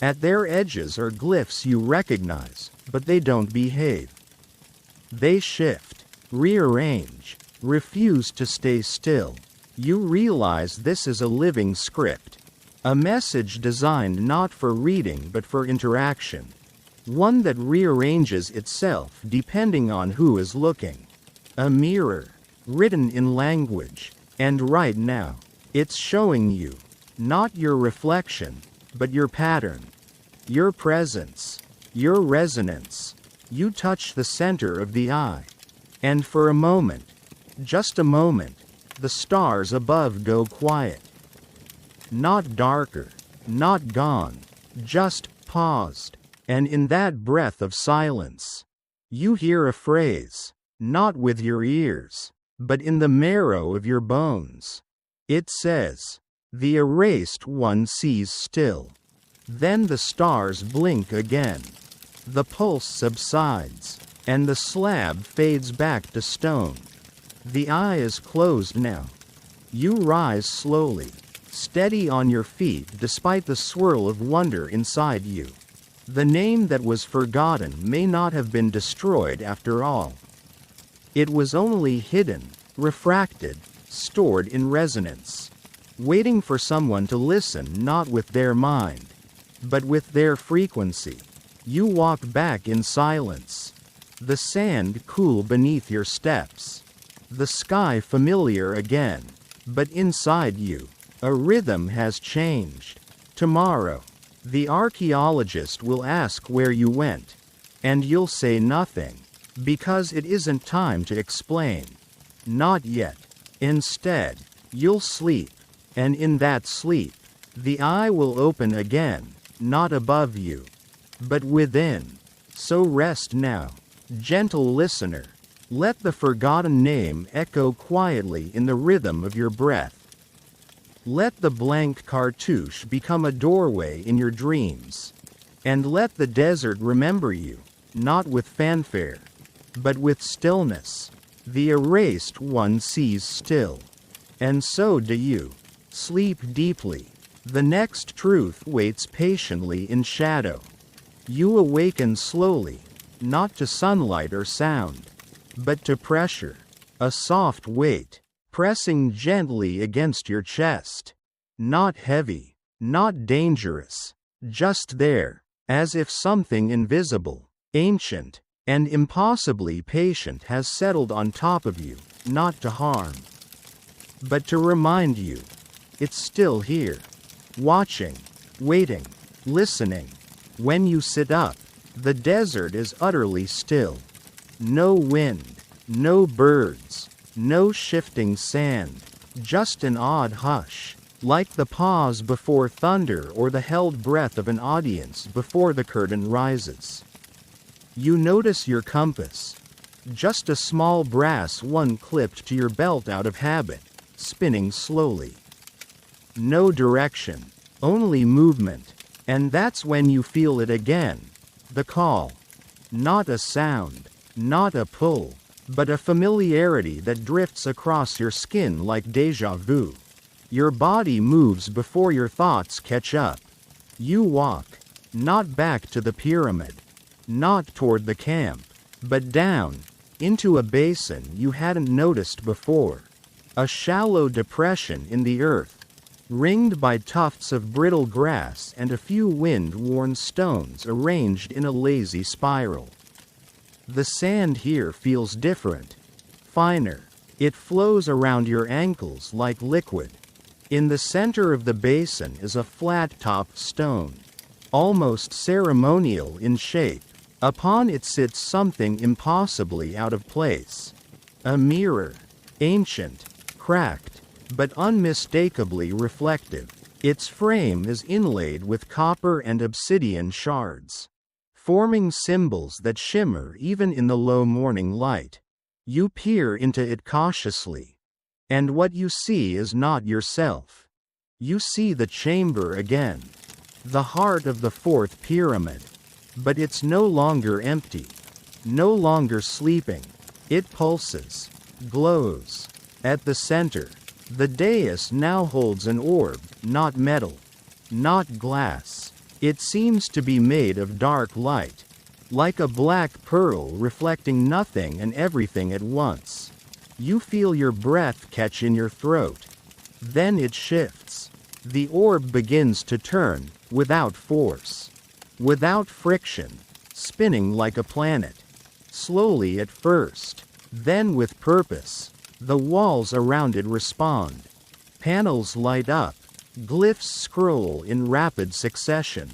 At their edges are glyphs you recognize, but they don't behave. They shift, rearrange, refuse to stay still. You realize this is a living script. A message designed not for reading but for interaction. One that rearranges itself depending on who is looking. A mirror, written in language, and right now, it's showing you, not your reflection, but your pattern, your presence, your resonance. You touch the center of the eye, and for a moment, just a moment, the stars above go quiet. Not darker, not gone, just paused, and in that breath of silence, you hear a phrase, not with your ears, but in the marrow of your bones. It says, "The erased one sees still." Then the stars blink again. The pulse subsides, and the slab fades back to stone. The eye is closed now. You rise slowly, steady on your feet despite the swirl of wonder inside you. The name that was forgotten may not have been destroyed after all. It was only hidden, refracted, stored in resonance, waiting for someone to listen not with their mind, but with their frequency. You walk back in silence. The sand cool beneath your steps. The sky familiar again. But inside you, a rhythm has changed. Tomorrow, the archaeologist will ask where you went. And you'll say nothing. Because it isn't time to explain. Not yet. Instead, you'll sleep. And in that sleep, the eye will open again, not above you, but within. So rest now, gentle listener. Let the forgotten name echo quietly in the rhythm of your breath. Let the blank cartouche become a doorway in your dreams. And let the desert remember you, not with fanfare, but with stillness. The erased one sees still. And so do you. Sleep deeply. The next truth waits patiently in shadow. You awaken slowly, not to sunlight or sound, but to pressure, a soft weight, pressing gently against your chest. Not heavy, not dangerous, just there, as if something invisible, ancient, and impossibly patient has settled on top of you, not to harm, but to remind you, it's still here, watching, waiting, listening. When you sit up, the desert is utterly still. No wind, no birds, no shifting sand, just an odd hush, like the pause before thunder or the held breath of an audience before the curtain rises. You notice your compass, just a small brass one clipped to your belt out of habit, spinning slowly. No direction, only movement, and that's when you feel it again. The call. Not a sound, not a pull, but a familiarity that drifts across your skin like déjà vu. Your body moves before your thoughts catch up. You walk, not back to the pyramid, not toward the camp, but down, into a basin you hadn't noticed before. A shallow depression in the earth, ringed by tufts of brittle grass and a few wind-worn stones arranged in a lazy spiral. The sand here feels different, finer. It flows around your ankles like liquid. In the center of the basin is a flat-topped stone, almost ceremonial in shape. Upon it sits something impossibly out of place. A mirror, ancient, cracked, but unmistakably reflective. Its frame is inlaid with copper and obsidian shards, forming symbols that shimmer even in the low morning light. You peer into it cautiously, and what you see is not yourself. You see the chamber again, the heart of the fourth pyramid, but it's no longer empty, no longer sleeping. It pulses, glows, At the center, the dais now holds an orb, not metal, not glass. It seems to be made of dark light, like a black pearl reflecting nothing and everything at once. You feel your breath catch in your throat. Then it shifts. The orb begins to turn, without force, without friction, spinning like a planet. Slowly at first, then with purpose. The walls around it respond. Panels light up. Glyphs scroll in rapid succession.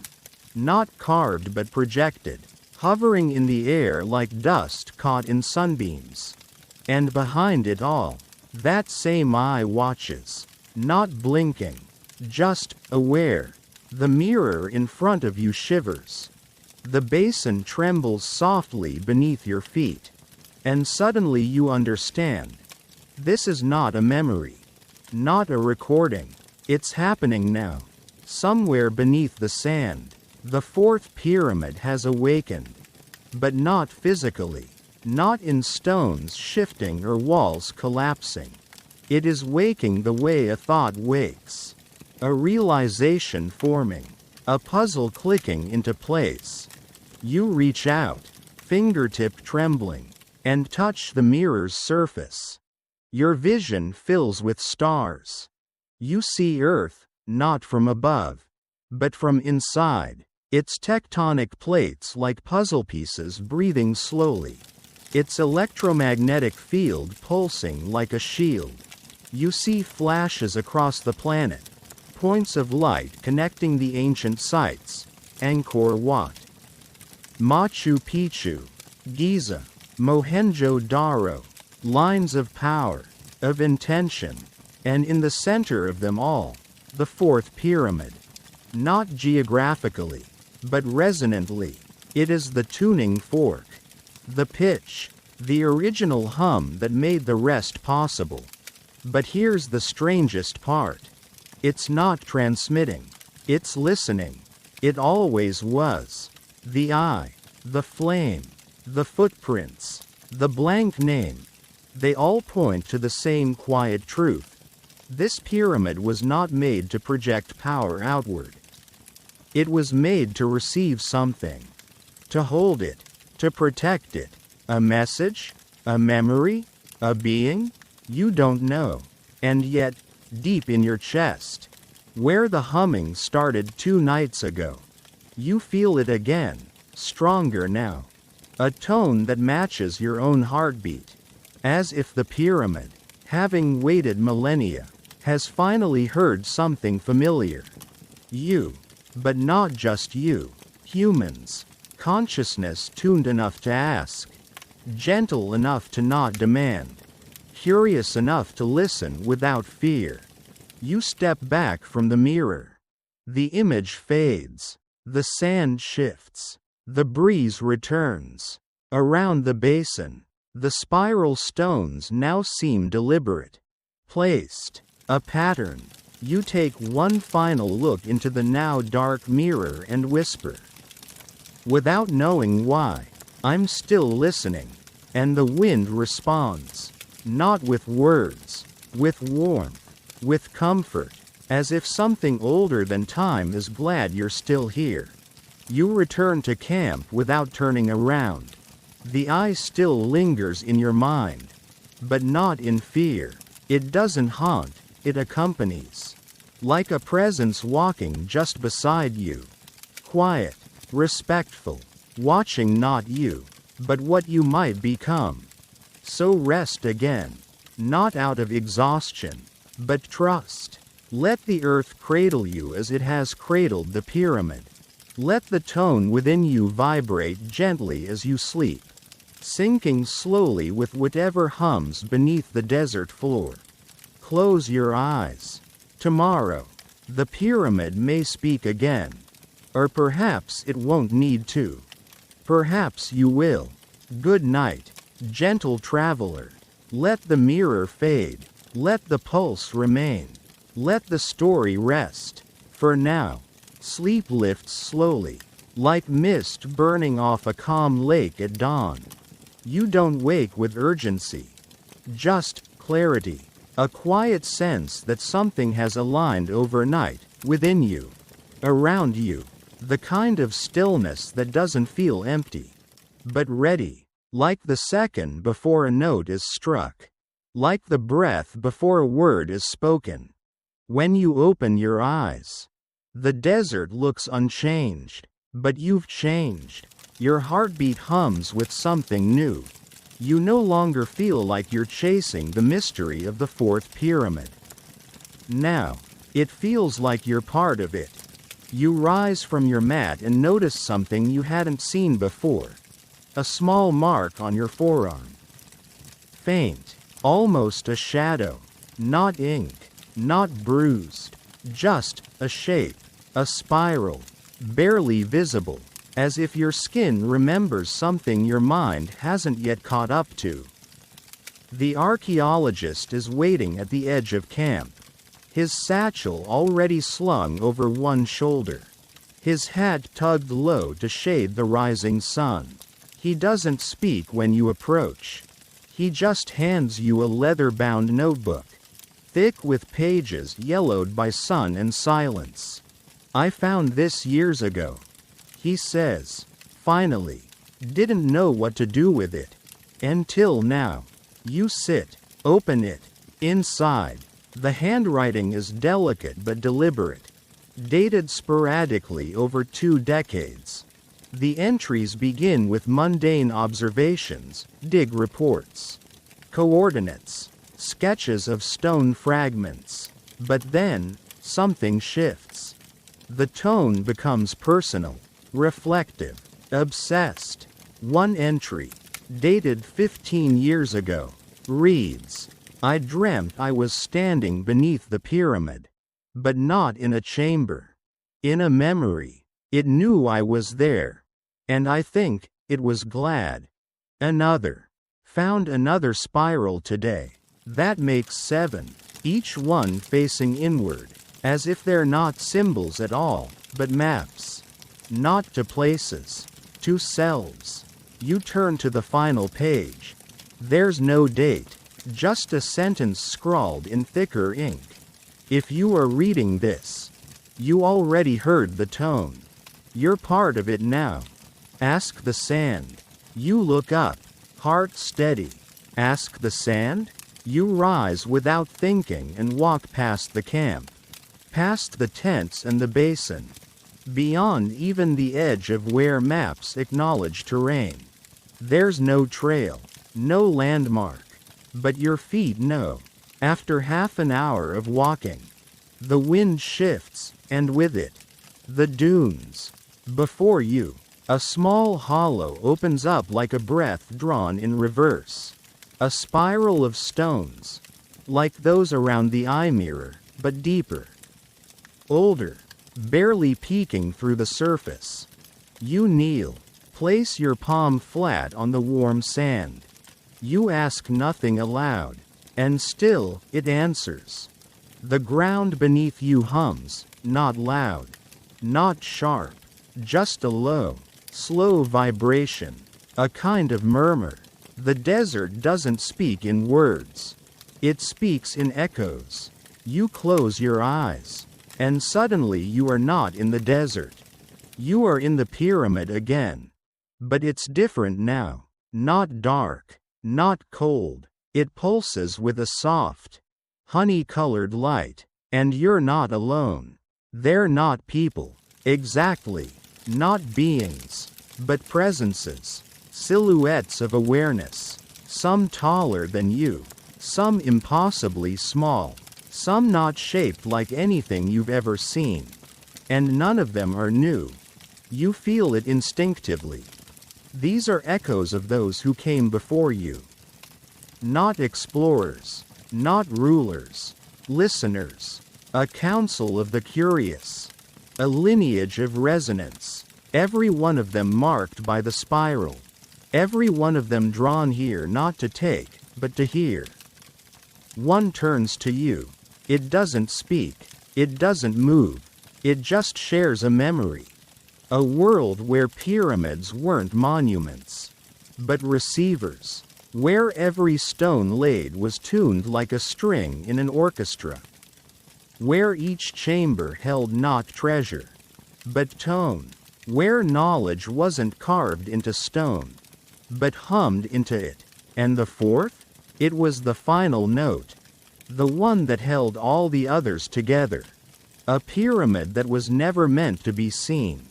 Not carved but projected, hovering in the air like dust caught in sunbeams. And behind it all, that same eye watches, not blinking, just aware. The mirror in front of you shivers. The basin trembles softly beneath your feet. And suddenly you understand. This is not a memory, not a recording. It's happening now. Somewhere beneath the sand, the fourth pyramid has awakened. But not physically, not in stones shifting or walls collapsing. It is waking the way a thought wakes. A realization forming, a puzzle clicking into place. You reach out, fingertip trembling, and touch the mirror's surface. Your vision fills with stars. You see Earth, not from above, but from inside, its tectonic plates like puzzle pieces breathing slowly, its electromagnetic field pulsing like a shield. You see flashes across the planet, points of light connecting the ancient sites, Angkor Wat, Machu Picchu, Giza, Mohenjo-Daro, lines of power, of intention, and in the center of them all, the fourth pyramid. Not geographically, but resonantly, it is the tuning fork, the pitch, the original hum that made the rest possible. But here's the strangest part. It's not transmitting, it's listening. It always was. The eye, the flame, the footprints, the blank name, they all point to the same quiet truth. This pyramid was not made to project power outward. It was made to receive something, to hold it, to protect it. A message? A memory? A being? You don't know. And yet, deep in your chest, where the humming started 2 nights ago, you feel it again, stronger now. A tone that matches your own heartbeat. As if the pyramid, having waited millennia, has finally heard something familiar. You, but not just you, humans, consciousness tuned enough to ask, gentle enough to not demand, curious enough to listen without fear. You step back from the mirror. The image fades. The sand shifts. The breeze returns. Around the basin, the spiral stones now seem deliberate, placed, a pattern. You take one final look into the now dark mirror and whisper, without knowing why, I'm still listening. And the wind responds, not with words, with warmth, with comfort, as if something older than time is glad you're still here. You return to camp without turning around. The eye still lingers in your mind, but not in fear. It doesn't haunt, it accompanies. Like a presence walking just beside you. Quiet, respectful, watching not you, but what you might become. So rest again, not out of exhaustion, but trust. Let the earth cradle you as it has cradled the pyramid. Let the tone within you vibrate gently as you sleep, sinking slowly with whatever hums beneath the desert floor. Close your eyes. Tomorrow, the pyramid may speak again. Or perhaps it won't need to. Perhaps you will. Good night, gentle traveler. Let the mirror fade. Let the pulse remain. Let the story rest. For now, sleep lifts slowly, like mist burning off a calm lake at dawn. You don't wake with urgency. Just clarity. A quiet sense that something has aligned overnight, within you, around you. The kind of stillness that doesn't feel empty, but ready, like the second before a note is struck, like the breath before a word is spoken. When you open your eyes, the desert looks unchanged, but you've changed. Your heartbeat hums with something new. You no longer feel like you're chasing the mystery of the fourth pyramid. Now, it feels like you're part of it. You rise from your mat and notice something you hadn't seen before. A small mark on your forearm. Faint, almost a shadow. Not ink, not bruised. Just a shape, a spiral, barely visible, as if your skin remembers something your mind hasn't yet caught up to. The archaeologist is waiting at the edge of camp. His satchel already slung over one shoulder. His hat tugged low to shade the rising sun. He doesn't speak when you approach. He just hands you a leather-bound notebook, thick with pages yellowed by sun and silence. "I found this years ago," he says, finally. "Didn't know what to do with it. Until now." You sit, open it. Inside, the handwriting is delicate but deliberate, dated sporadically over 2 decades. The entries begin with mundane observations, dig reports, coordinates, sketches of stone fragments. But then, something shifts. The tone becomes personal, reflective, obsessed. One entry, dated 15 years ago, reads, "I dreamt I was standing beneath the pyramid. But not in a chamber. In a memory. It knew I was there. And I think it was glad." Another. "Found another spiral today. That makes 7, each one facing inward, as if they're not symbols at all, but maps. Not to places, to selves." You turn to the final page. There's no date, just a sentence scrawled in thicker ink. If you are reading this, you already heard the tone. You're part of it now. Ask the sand. You look up, heart steady. Ask the sand? You rise without thinking and walk past the camp, past the tents and the basin, beyond even the edge of where maps acknowledge terrain. There's no trail, no landmark, but your feet know. After half an hour of walking, the wind shifts, and with it, the dunes. Before you, a small hollow opens up like a breath drawn in reverse. A spiral of stones, like those around the eye mirror, but deeper. Older, barely peeking through the surface. You kneel, place your palm flat on the warm sand. You ask nothing aloud, and still it answers. The ground beneath you hums, not loud, not sharp, just a low, slow vibration, a kind of murmur. The desert doesn't speak in words. It speaks in echoes. You close your eyes, and suddenly you are not in the desert. You are in the pyramid again. But it's different now. Not dark, not cold. It pulses with a soft, honey-colored light. And you're not alone. They're not people. Exactly. Not beings. But presences. Silhouettes of awareness. Some taller than you. Some impossibly small. Some not shaped like anything you've ever seen. And none of them are new. You feel it instinctively. These are echoes of those who came before you. Not explorers. Not rulers. Listeners. A council of the curious. A lineage of resonance. Every one of them marked by the spiral. Every one of them drawn here not to take, but to hear. One turns to you. It doesn't speak. It doesn't move. It just shares a memory. A world where pyramids weren't monuments, but receivers. where every stone laid was tuned like a string in an orchestra, where each chamber held not treasure, but tone, where knowledge wasn't carved into stone, but hummed into it. And the fourth? It was the final note, the one that held all the others together. A pyramid that was never meant to be seen,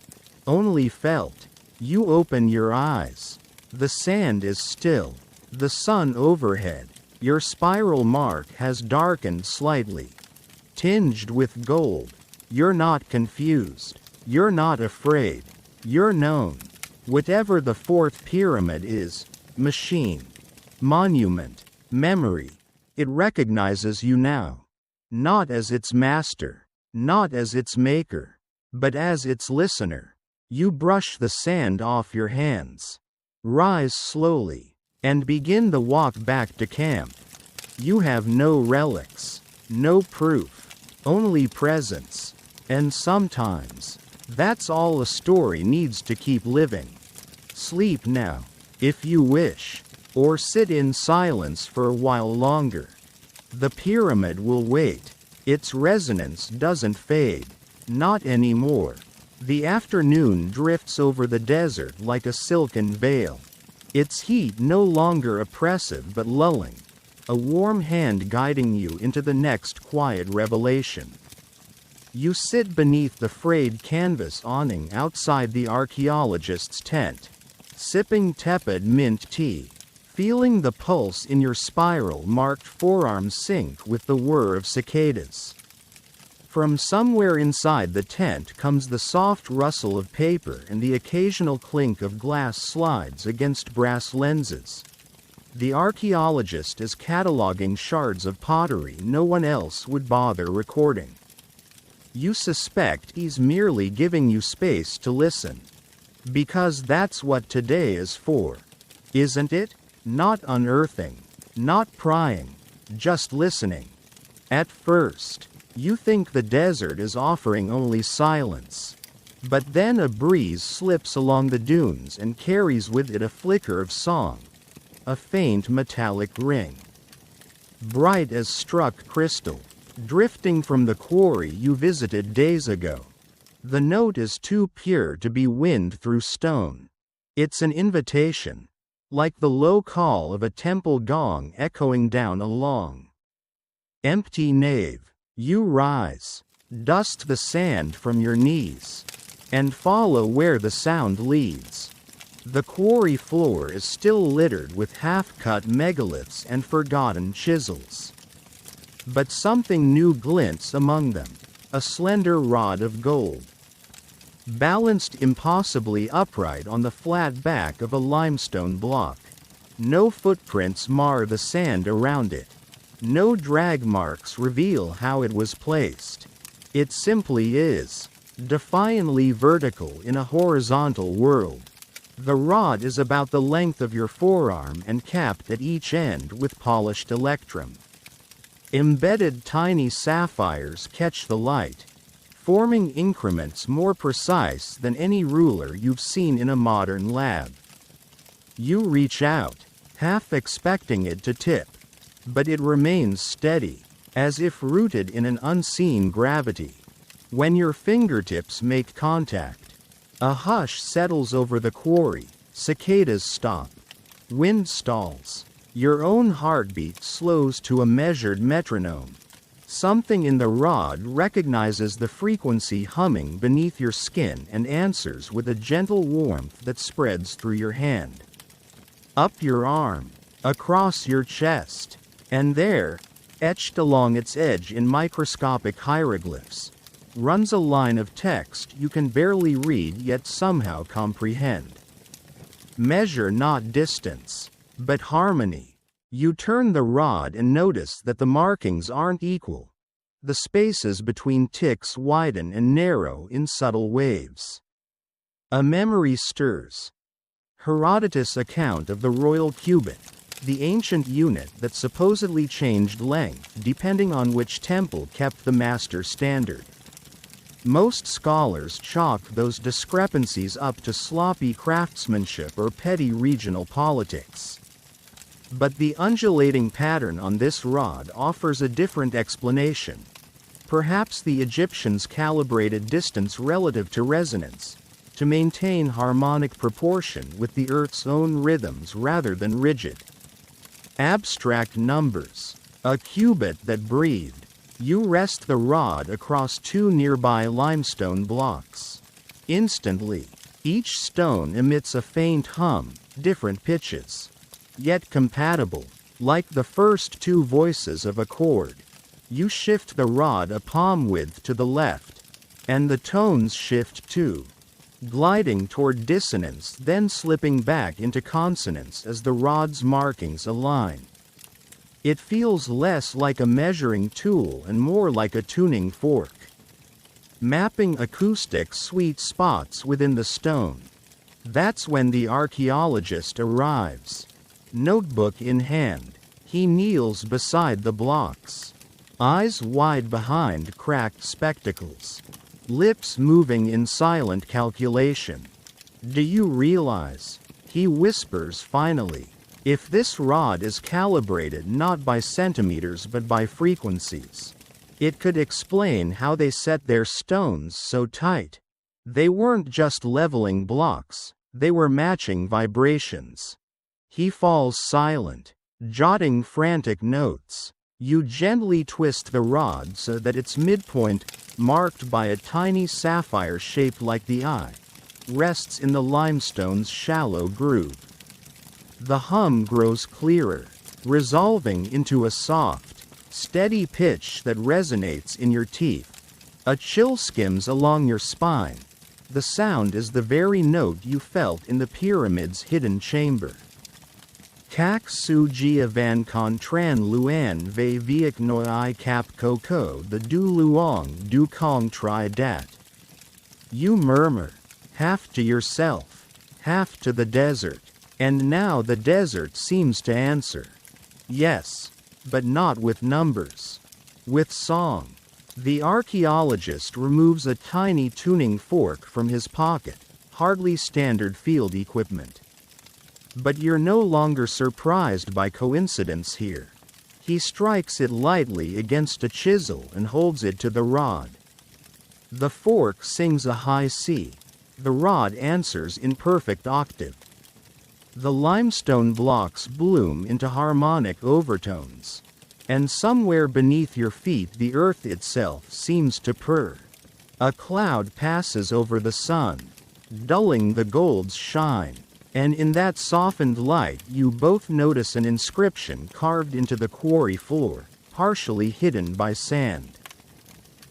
only felt. You open your eyes. The sand is still. The sun overhead. Your spiral mark has darkened slightly, tinged with gold. You're not confused. You're not afraid. You're known. Whatever the fourth pyramid is, machine, monument, memory, it recognizes you now. Not as its master, not as its maker, but as its listener. You brush the sand off your hands. Rise slowly, and begin the walk back to camp. You have no relics, no proof, only presence. And sometimes, that's all a story needs to keep living. Sleep now, if you wish, or sit in silence for a while longer. The pyramid will wait. Its resonance doesn't fade. Not anymore. The afternoon drifts over the desert like a silken veil. Its heat no longer oppressive but lulling. A warm hand guiding you into the next quiet revelation. You sit beneath the frayed canvas awning outside the archaeologist's tent, sipping tepid mint tea, feeling the pulse in your spiral-marked forearm sync with the whir of cicadas. From somewhere inside the tent comes the soft rustle of paper and the occasional clink of glass slides against brass lenses. The archaeologist is cataloging shards of pottery no one else would bother recording. You suspect he's merely giving you space to listen. Because that's what today is for. Isn't it? Not unearthing, not prying, just listening. At first, you think the desert is offering only silence. But then a breeze slips along the dunes and carries with it a flicker of song. A faint metallic ring. Bright as struck crystal, drifting from the quarry you visited days ago. The note is too pure to be wind through stone. It's an invitation, like the low call of a temple gong echoing down a long, empty nave. You rise, dust the sand from your knees, and follow where the sound leads. The quarry floor is still littered with half-cut megaliths and forgotten chisels. But something new glints among them, a slender rod of gold, balanced impossibly upright on the flat back of a limestone block. No footprints mar the sand around it. No drag marks reveal how it was placed. It simply is, defiantly vertical in a horizontal world. The rod is about the length of your forearm and capped at each end with polished electrum. Embedded tiny sapphires catch the light, forming increments more precise than any ruler you've seen in a modern lab. You reach out, half expecting it to tip, but it remains steady, as if rooted in an unseen gravity. When your fingertips make contact, a hush settles over the quarry, cicadas stop, wind stalls, your own heartbeat slows to a measured metronome. Something in the rod recognizes the frequency humming beneath your skin and answers with a gentle warmth that spreads through your hand, up your arm, across your chest, and there, etched along its edge in microscopic hieroglyphs, runs a line of text you can barely read yet somehow comprehend. Measure not distance, but harmony. You turn the rod and notice that the markings aren't equal. The spaces between ticks widen and narrow in subtle waves. A memory stirs. Herodotus' account of the royal cubit, the ancient unit that supposedly changed length depending on which temple kept the master standard. Most scholars chalk those discrepancies up to sloppy craftsmanship or petty regional politics. But the undulating pattern on this rod offers a different explanation. Perhaps the Egyptians calibrated distance relative to resonance, to maintain harmonic proportion with the Earth's own rhythms rather than rigid, abstract numbers. A cubit that breathed. You rest the rod across two nearby limestone blocks. Instantly, each stone emits a faint hum, different pitches, yet compatible, like the first two voices of a chord. You shift the rod a palm width to the left, and the tones shift too, gliding toward dissonance then slipping back into consonance as the rod's markings align. It feels less like a measuring tool and more like a tuning fork, mapping acoustic sweet spots within the stone. That's when the archaeologist arrives. Notebook in hand, he kneels beside the blocks, eyes wide behind cracked spectacles, lips moving in silent calculation. "Do you realize?" he whispers finally. "If this rod is calibrated not by centimeters but by frequencies, it could explain how they set their stones so tight. They weren't just leveling blocks, they were matching vibrations." He falls silent, jotting frantic notes. You gently twist the rod so that its midpoint, marked by a tiny sapphire shaped like the eye, rests in the limestone's shallow groove. The hum grows clearer, resolving into a soft, steady pitch that resonates in your teeth. A chill skims along your spine. The sound is the very note you felt in the pyramid's hidden chamber. Kak su gia van con tran luan ve viek noi cap coco the du luong du kong tri dat. You murmur, half to yourself, half to the desert, and now the desert seems to answer. Yes, but not with numbers. With song. The archaeologist removes a tiny tuning fork from his pocket, hardly standard field equipment. But you're no longer surprised by coincidence here. He strikes it lightly against a chisel and holds it to the rod. The fork sings a high C. The rod answers in perfect octave. The limestone blocks bloom into harmonic overtones. And somewhere beneath your feet the earth itself seems to purr. A cloud passes over the sun, dulling the gold's shine. And in that softened light you both notice an inscription carved into the quarry floor, partially hidden by sand.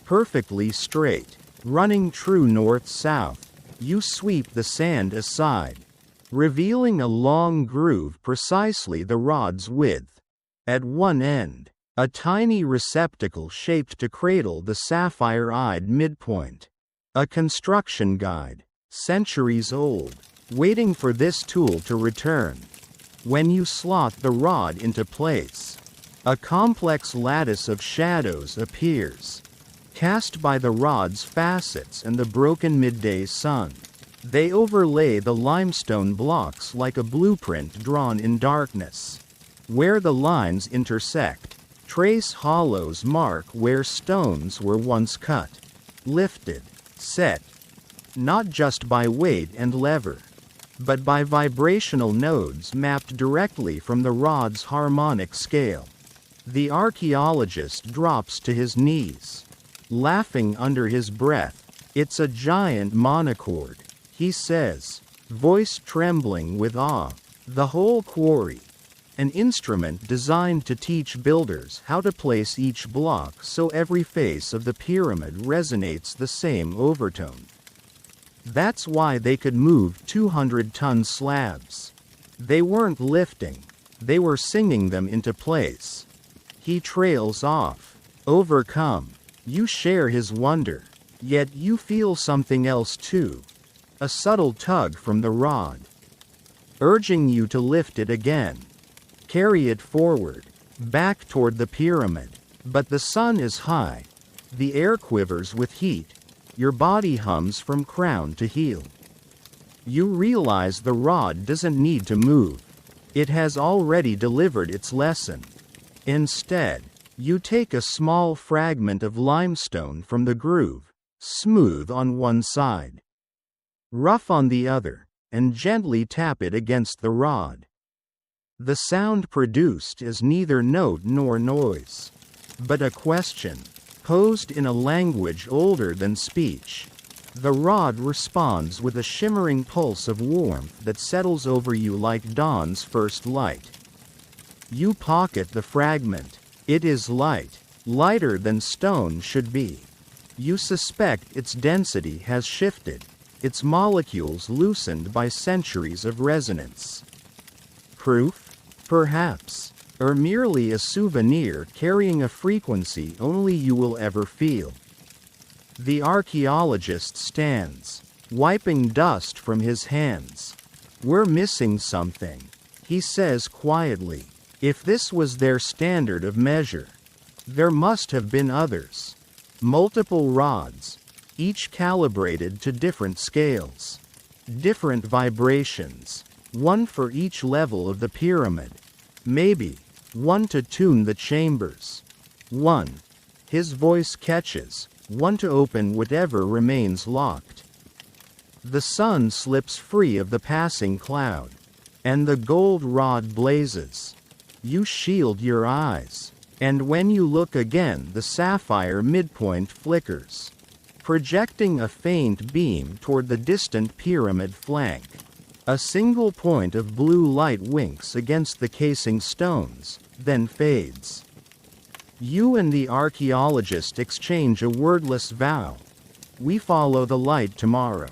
Perfectly straight, running true north-south, you sweep the sand aside, revealing a long groove precisely the rod's width. At one end, a tiny receptacle shaped to cradle the sapphire-eyed midpoint. A construction guide, centuries old, waiting for this tool to return. When you slot the rod into place, a complex lattice of shadows appears, cast by the rod's facets and the broken midday sun. They overlay the limestone blocks like a blueprint drawn in darkness. Where the lines intersect, trace hollows mark where stones were once cut, lifted, set, not just by weight and lever, but by vibrational nodes mapped directly from the rod's harmonic scale. The archaeologist drops to his knees, laughing under his breath. "It's a giant monochord," he says, voice trembling with awe. "The whole quarry. An instrument designed to teach builders how to place each block so every face of the pyramid resonates the same overtone. That's why they could move 200-ton slabs. They weren't lifting, they were singing them into place." He trails off, overcome. You share his wonder, yet you feel something else too. A subtle tug from the rod, urging you to lift it again. Carry it forward, back toward the pyramid. But the sun is high. The air quivers with heat. Your body hums from crown to heel. You realize the rod doesn't need to move. It has already delivered its lesson. Instead, you take a small fragment of limestone from the groove, smooth on one side, rough on the other, and gently tap it against the rod. The sound produced is neither note nor noise, but a question, posed in a language older than speech. The rod responds with a shimmering pulse of warmth that settles over you like dawn's first light. You pocket the fragment. It is light, lighter than stone should be. You suspect its density has shifted, its molecules loosened by centuries of resonance. Proof? Perhaps, or merely a souvenir carrying a frequency only you will ever feel. The archaeologist stands, wiping dust from his hands. We're missing something, he says quietly. If this was their standard of measure, there must have been others. Multiple rods, each calibrated to different scales, different vibrations, one for each level of the pyramid. Maybe, one to tune the chambers. One, his voice catches, one to open whatever remains locked. The sun slips free of the passing cloud, and the gold rod blazes. You shield your eyes, and when you look again the sapphire midpoint flickers, projecting a faint beam toward the distant pyramid flank. A single point of blue light winks against the casing stones, then fades. You and the archaeologist exchange a wordless vow. We follow the light tomorrow.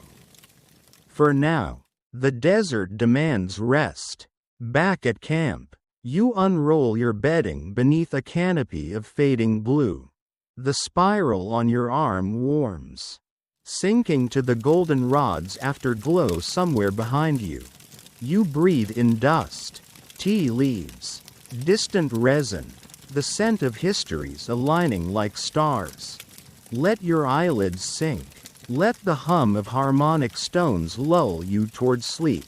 For now, the desert demands rest. Back at camp, you unroll your bedding beneath a canopy of fading blue. The spiral on your arm warms, sinking to the golden rod's afterglow somewhere behind you. You breathe in dust, tea leaves, distant resin, the scent of histories aligning like stars. Let your eyelids sink. Let the hum of harmonic stones lull you toward sleep.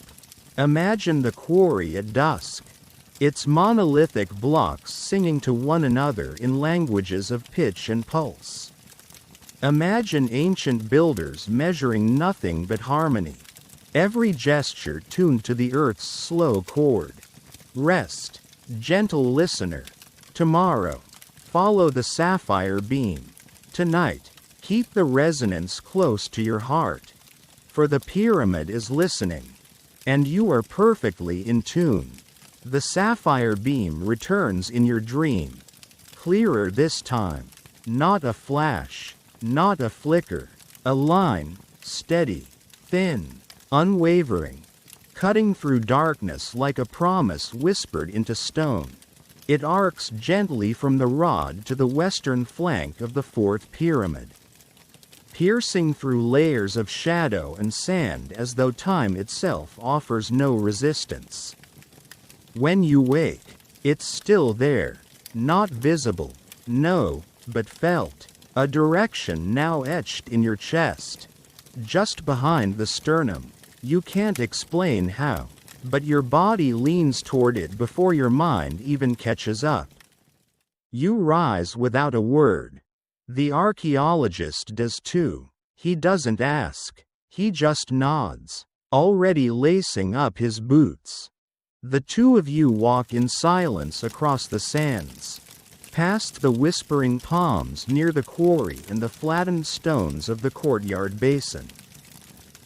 Imagine the quarry at dusk, its monolithic blocks singing to one another in languages of pitch and pulse. Imagine ancient builders measuring nothing but harmony, every gesture tuned to the earth's slow chord. Rest, gentle listener. Tomorrow, follow the sapphire beam. Tonight, keep the resonance close to your heart. For the pyramid is listening, and you are perfectly in tune. The sapphire beam returns in your dream, clearer this time, not a flash, not a flicker, a line, steady, thin, unwavering, cutting through darkness like a promise whispered into stone. It arcs gently from the rod to the western flank of the fourth pyramid, piercing through layers of shadow and sand as though time itself offers no resistance. When you wake, it's still there, not visible, no, but felt, a direction now etched in your chest, just behind the sternum. You can't explain how, but your body leans toward it before your mind even catches up. You rise without a word. The archaeologist does too. He doesn't ask, he just nods, already lacing up his boots. The two of you walk in silence across the sands, past the whispering palms near the quarry and the flattened stones of the courtyard basin,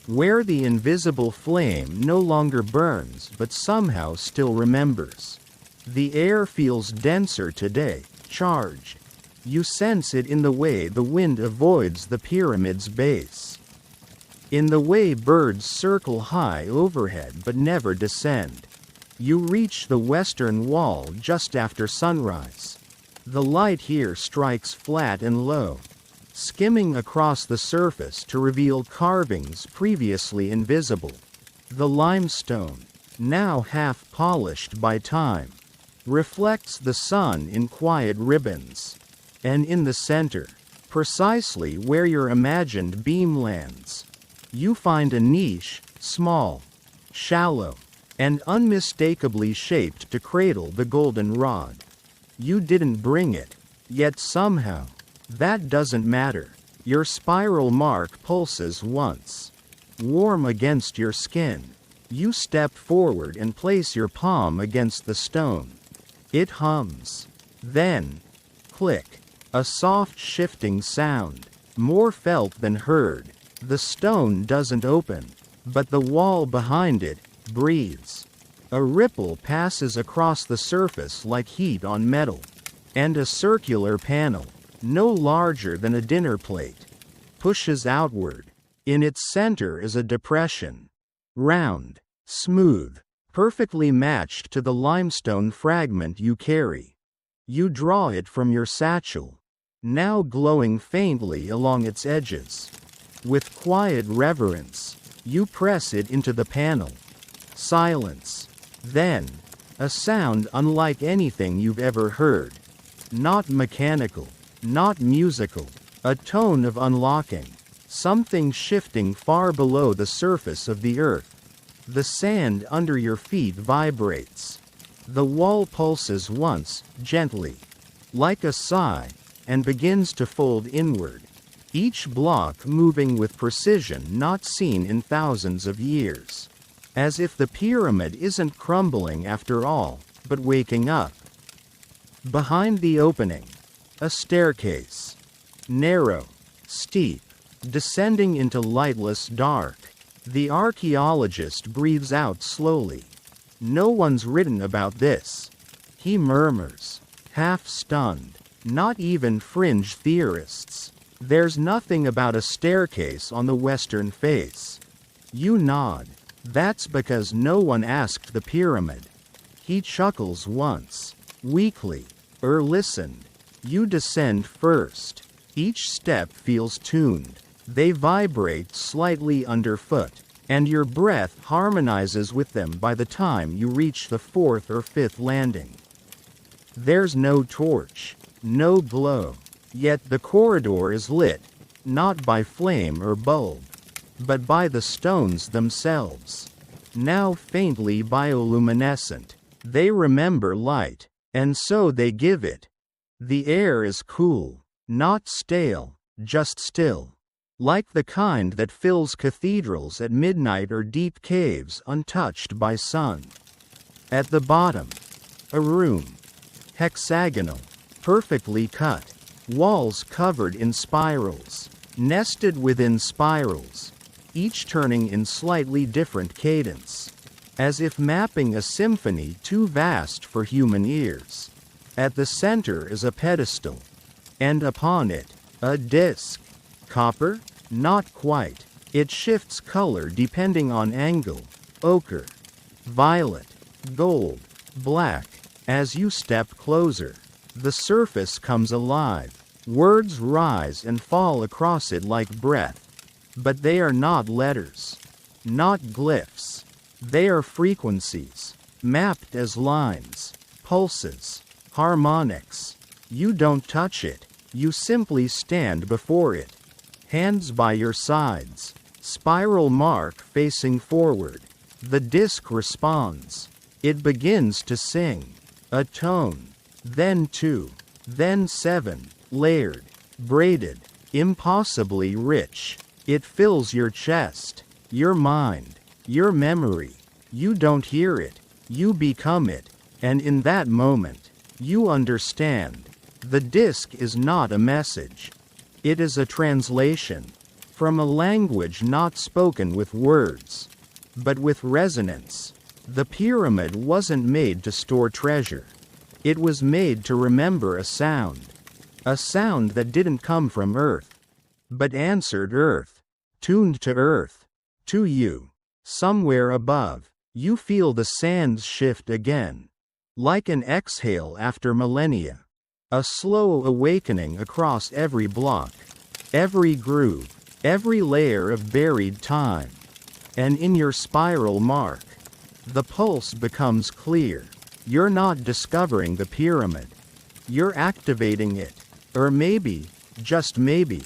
where the invisible flame no longer burns but somehow still remembers. The air feels denser today, charged. You sense it in the way the wind avoids the pyramid's base, in the way birds circle high overhead but never descend. You reach the western wall just after sunrise. The light here strikes flat and low, skimming across the surface to reveal carvings previously invisible. The limestone, now half polished by time, reflects the sun in quiet ribbons. And in the center, precisely where your imagined beam lands, you find a niche, small, shallow, and unmistakably shaped to cradle the goldenrod. You didn't bring it, yet somehow, that doesn't matter. Your spiral mark pulses once. Warm against your skin. You step forward and place your palm against the stone. It hums. Then, click. A soft shifting sound, more felt than heard. The stone doesn't open, but the wall behind it breathes. A ripple passes across the surface like heat on metal. And a circular panel, no larger than a dinner plate, pushes outward. In its center is a depression. Round, smooth, perfectly matched to the limestone fragment you carry. You draw it from your satchel, now glowing faintly along its edges. With quiet reverence, you press it into the panel. Silence. Then, a sound unlike anything you've ever heard. Not mechanical, not musical, a tone of unlocking. Something shifting far below the surface of the earth. The sand under your feet vibrates. The wall pulses once, gently, like a sigh, and begins to fold inward. Each block moving with precision not seen in thousands of years. As if the pyramid isn't crumbling after all, but waking up. Behind the opening, a staircase. Narrow, steep, descending into lightless dark. The archaeologist breathes out slowly. No one's written about this. He murmurs, half stunned. Not even fringe theorists. There's nothing about a staircase on the western face. You nod. That's because no one asked the pyramid. He chuckles once. Weakly. Listened. You descend first. Each step feels tuned. They vibrate slightly underfoot, and your breath harmonizes with them by the time you reach the fourth or fifth landing. There's no torch, no glow, yet the corridor is lit, not by flame or bulb, but by the stones themselves. Now faintly bioluminescent, they remember light, and so they give it. The air is cool, not stale, just still. Like the kind that fills cathedrals at midnight or deep caves untouched by sun. At the bottom, a room. Hexagonal, perfectly cut. Walls covered in spirals, nested within spirals, each turning in slightly different cadence. As if mapping a symphony too vast for human ears. At the center is a pedestal. And upon it, a disc. Copper? Not quite. It shifts color depending on angle. Ochre, violet, gold, black. As you step closer, the surface comes alive. Words rise and fall across it like breath. But they are not letters. Not glyphs. They are frequencies, mapped as lines, pulses, harmonics. You don't touch it. You simply stand before it. Hands by your sides, spiral mark facing forward. The disc responds. It begins to sing. A tone. Then two. Then seven. Layered. Braided. Impossibly rich. It fills your chest. Your mind. Your memory. You don't hear it. You become it. And in that moment, you understand. The disc is not a message. It is a translation. From a language not spoken with words, but with resonance. The pyramid wasn't made to store treasure. It was made to remember a sound. A sound that didn't come from Earth, but answered Earth. Tuned to Earth. To you. Somewhere above, you feel the sands shift again. Like an exhale after millennia. A slow awakening across every block. Every groove. Every layer of buried time. And in your spiral mark, the pulse becomes clear. You're not discovering the pyramid. You're activating it. Or maybe, just maybe,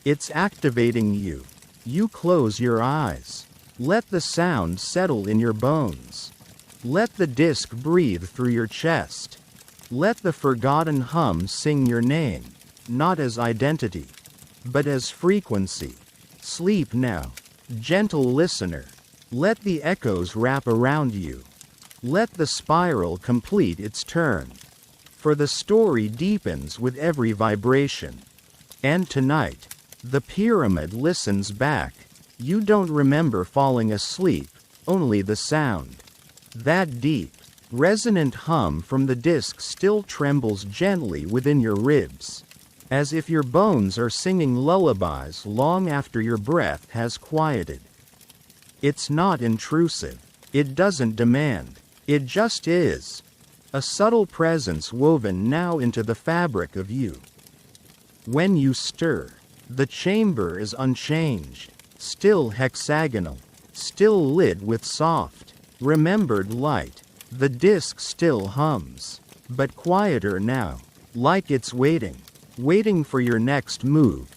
it's activating you. You close your eyes. Let the sound settle in your bones. Let the disc breathe through your chest. Let the forgotten hum sing your name, not as identity, but as frequency. Sleep now, gentle listener. Let the echoes wrap around you. Let the spiral complete its turn. For the story deepens with every vibration. And tonight, the pyramid listens back. You don't remember falling asleep, only the sound. That deep, resonant hum from the disc still trembles gently within your ribs, as if your bones are singing lullabies long after your breath has quieted. It's not intrusive. It doesn't demand. It just is. A subtle presence woven now into the fabric of you. When you stir, the chamber is unchanged, still hexagonal, still lit with soft, remembered light. The disc still hums, but quieter now, like it's waiting for your next move,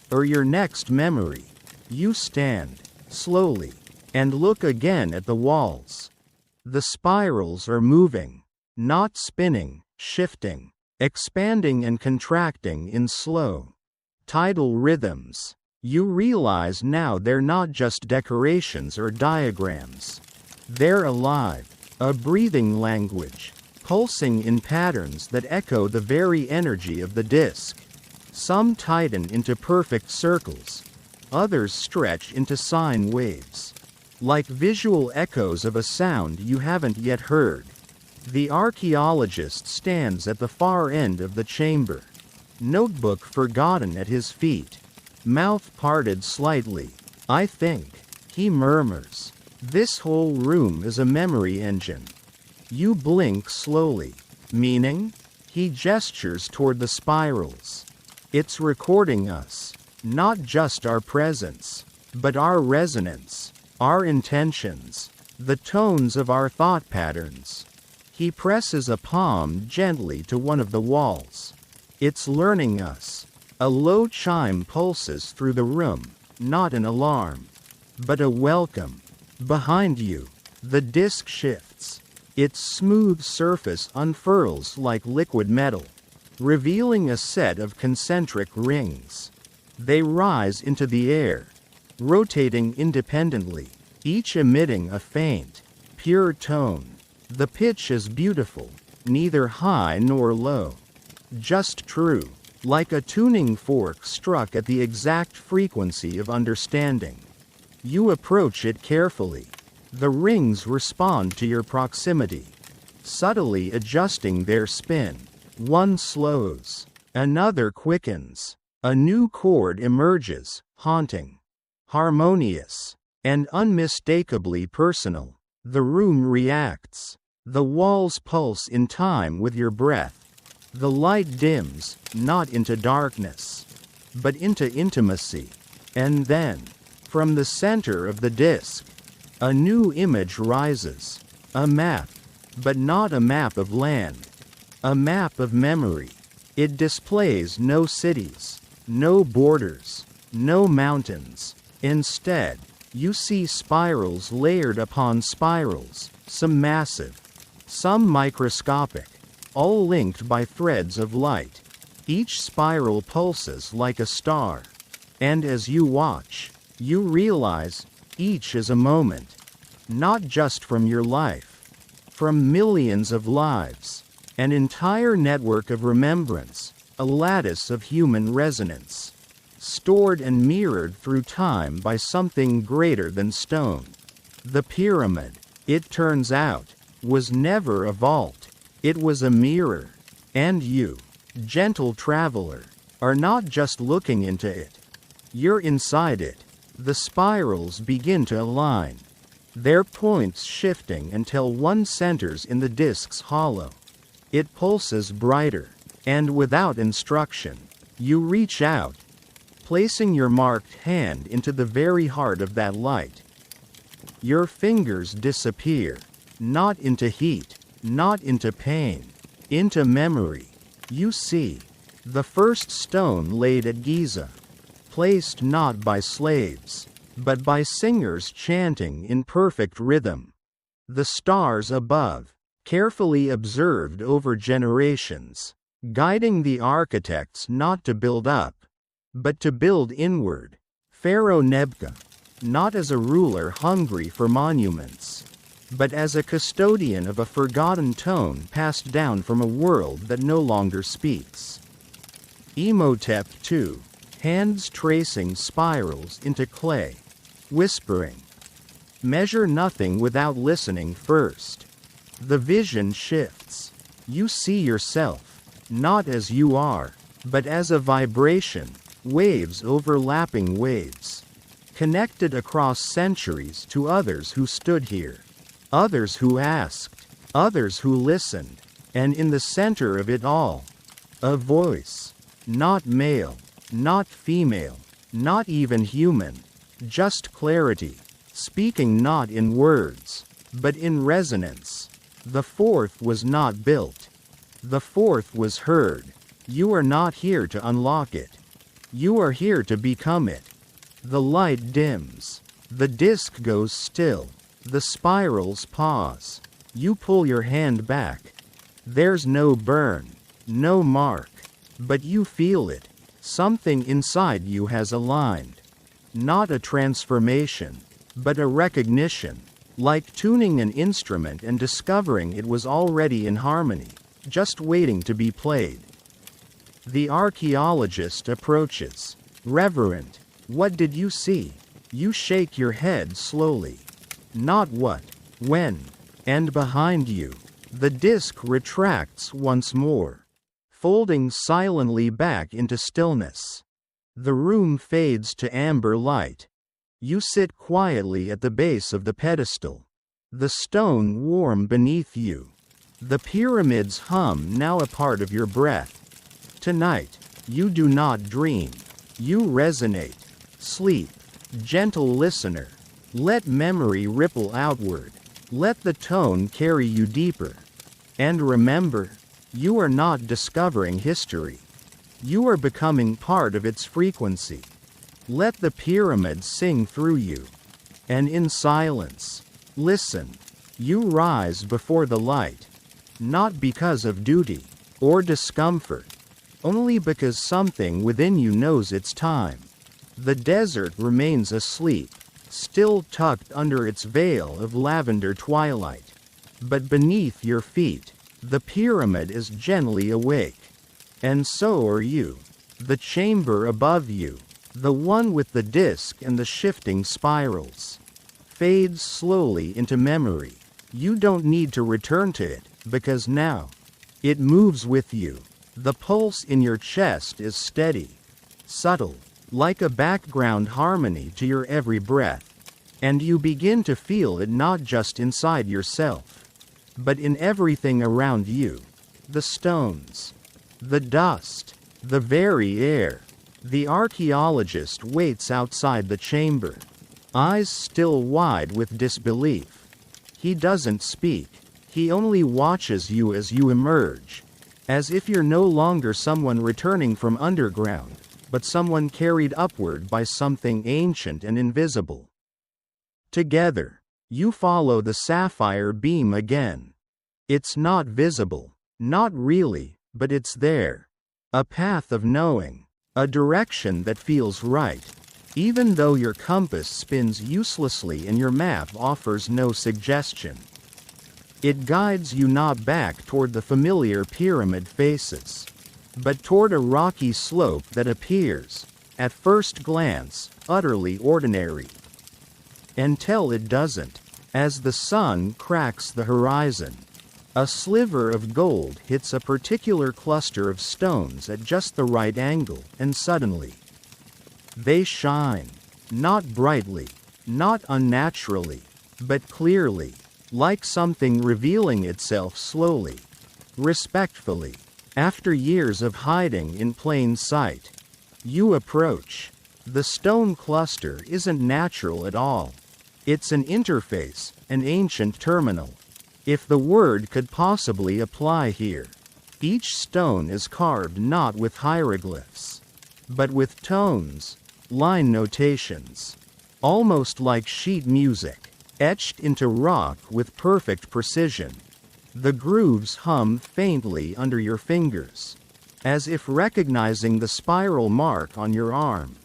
or your next memory. You stand, slowly, and look again at the walls. The spirals are moving, not spinning, shifting, expanding and contracting in slow, tidal rhythms. You realize now they're not just decorations or diagrams. They're alive, a breathing language, pulsing in patterns that echo the very energy of the disc. Some tighten into perfect circles, others stretch into sine waves, like visual echoes of a sound you haven't yet heard. The archaeologist stands at the far end of the chamber, notebook forgotten at his feet, mouth parted slightly. I think, he murmurs. This whole room is a memory engine. You blink slowly. Meaning? He gestures toward the spirals. It's recording us. Not just our presence, but our resonance, our intentions, the tones of our thought patterns. He presses a palm gently to one of the walls. It's learning us. A low chime pulses through the room, not an alarm, but a welcome. Behind you, the disc shifts. Its smooth surface unfurls like liquid metal, revealing a set of concentric rings. They rise into the air, rotating independently, each emitting a faint, pure tone. The pitch is beautiful, neither high nor low, just true, like a tuning fork struck at the exact frequency of understanding. You approach it carefully. The rings respond to your proximity, subtly adjusting their spin. One slows, another quickens. A new chord emerges, haunting, harmonious, and unmistakably personal. The room reacts. The walls pulse in time with your breath. The light dims, not into darkness, but into intimacy. And then, from the center of the disc, a new image rises. A map, but not a map of land. A map of memory. It displays no cities, no borders, no mountains. Instead, you see spirals layered upon spirals, some massive, some microscopic, all linked by threads of light. Each spiral pulses like a star. And as you watch, you realize, each is a moment. Not just from your life. From millions of lives. An entire network of remembrance, a lattice of human resonance. Stored and mirrored through time by something greater than stone. The pyramid, it turns out, was never a vault. It was a mirror. And you, gentle traveler, are not just looking into it. You're inside it. The spirals begin to align, their points shifting until one centers in the disc's hollow. It pulses brighter, and without instruction, you reach out, placing your marked hand into the very heart of that light. Your fingers disappear, not into heat, not into pain, into memory. You see, the first stone laid at Giza, placed not by slaves, but by singers chanting in perfect rhythm. The stars above, carefully observed over generations, guiding the architects not to build up, but to build inward. Pharaoh Nebka, not as a ruler hungry for monuments, but as a custodian of a forgotten tone passed down from a world that no longer speaks. Imhotep II, hands tracing spirals into clay, whispering, "Measure nothing without listening first." The vision shifts. You see yourself, not as you are, but as a vibration, waves overlapping waves, connected across centuries to others who stood here, others who asked, others who listened, and in the center of it all, a voice, not male, not female, not even human, just clarity, speaking not in words, but in resonance. The fourth was not built. The fourth was heard. You are not here to unlock it. You are here to become it. The light dims. The disk goes still. The spirals pause. You pull your hand back. There's no burn, no mark, but you feel it. Something inside you has aligned. Not a transformation, but a recognition. Like tuning an instrument and discovering it was already in harmony, just waiting to be played. The archaeologist approaches. Reverent, what did you see? You shake your head slowly. Not what, when, and behind you, the disc retracts once more, folding silently back into stillness. The room fades to amber light. You sit quietly at the base of the pedestal. The stone warm beneath you. The pyramid's hum now a part of your breath. Tonight, you do not dream. You resonate. Sleep, gentle listener. Let memory ripple outward. Let the tone carry you deeper. And remember, you are not discovering history. You are becoming part of its frequency. Let the pyramid sing through you. And in silence, listen. You rise before the light. Not because of duty or discomfort, only because something within you knows it's time. The desert remains asleep, still tucked under its veil of lavender twilight. But beneath your feet, the pyramid is gently awake. And so are you. The chamber above you, the one with the disk and the shifting spirals, fades slowly into memory. You don't need to return to it, because now, it moves with you. The pulse in your chest is steady, subtle, like a background harmony to your every breath. And you begin to feel it not just inside yourself, but in everything around you. The stones, the dust, the very air. The archaeologist waits outside the chamber, eyes still wide with disbelief. He doesn't speak. He only watches you as you emerge, as if you're no longer someone returning from underground, but someone carried upward by something ancient and invisible. Together, you follow the sapphire beam again. It's not visible, not really, but it's there. A path of knowing. A direction that feels right, even though your compass spins uselessly and your map offers no suggestion. It guides you not back toward the familiar pyramid faces, but toward a rocky slope that appears, at first glance, utterly ordinary. Until it doesn't. As the sun cracks the horizon, a sliver of gold hits a particular cluster of stones at just the right angle, and suddenly, they shine. Not brightly, not unnaturally, but clearly, like something revealing itself slowly, respectfully. After years of hiding in plain sight, you approach. The stone cluster isn't natural at all. It's an interface, an ancient terminal. If the word could possibly apply here. Each stone is carved not with hieroglyphs, but with tones, line notations, almost like sheet music. etched into rock with perfect precision. The grooves hum faintly under your fingers, as if recognizing the spiral mark on your arm.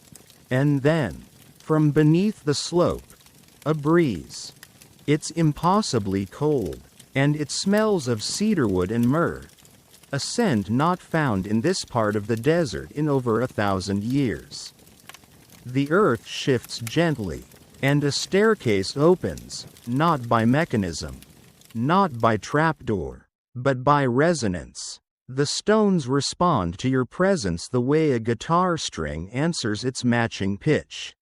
And then, from beneath the slope, a breeze. It's impossibly cold, and it smells of cedarwood and myrrh, a scent not found in this part of the desert in over 1,000 years. The earth shifts gently, and a staircase opens, not by mechanism, not by trapdoor, but by resonance. The stones respond to your presence the way a guitar string answers its matching pitch.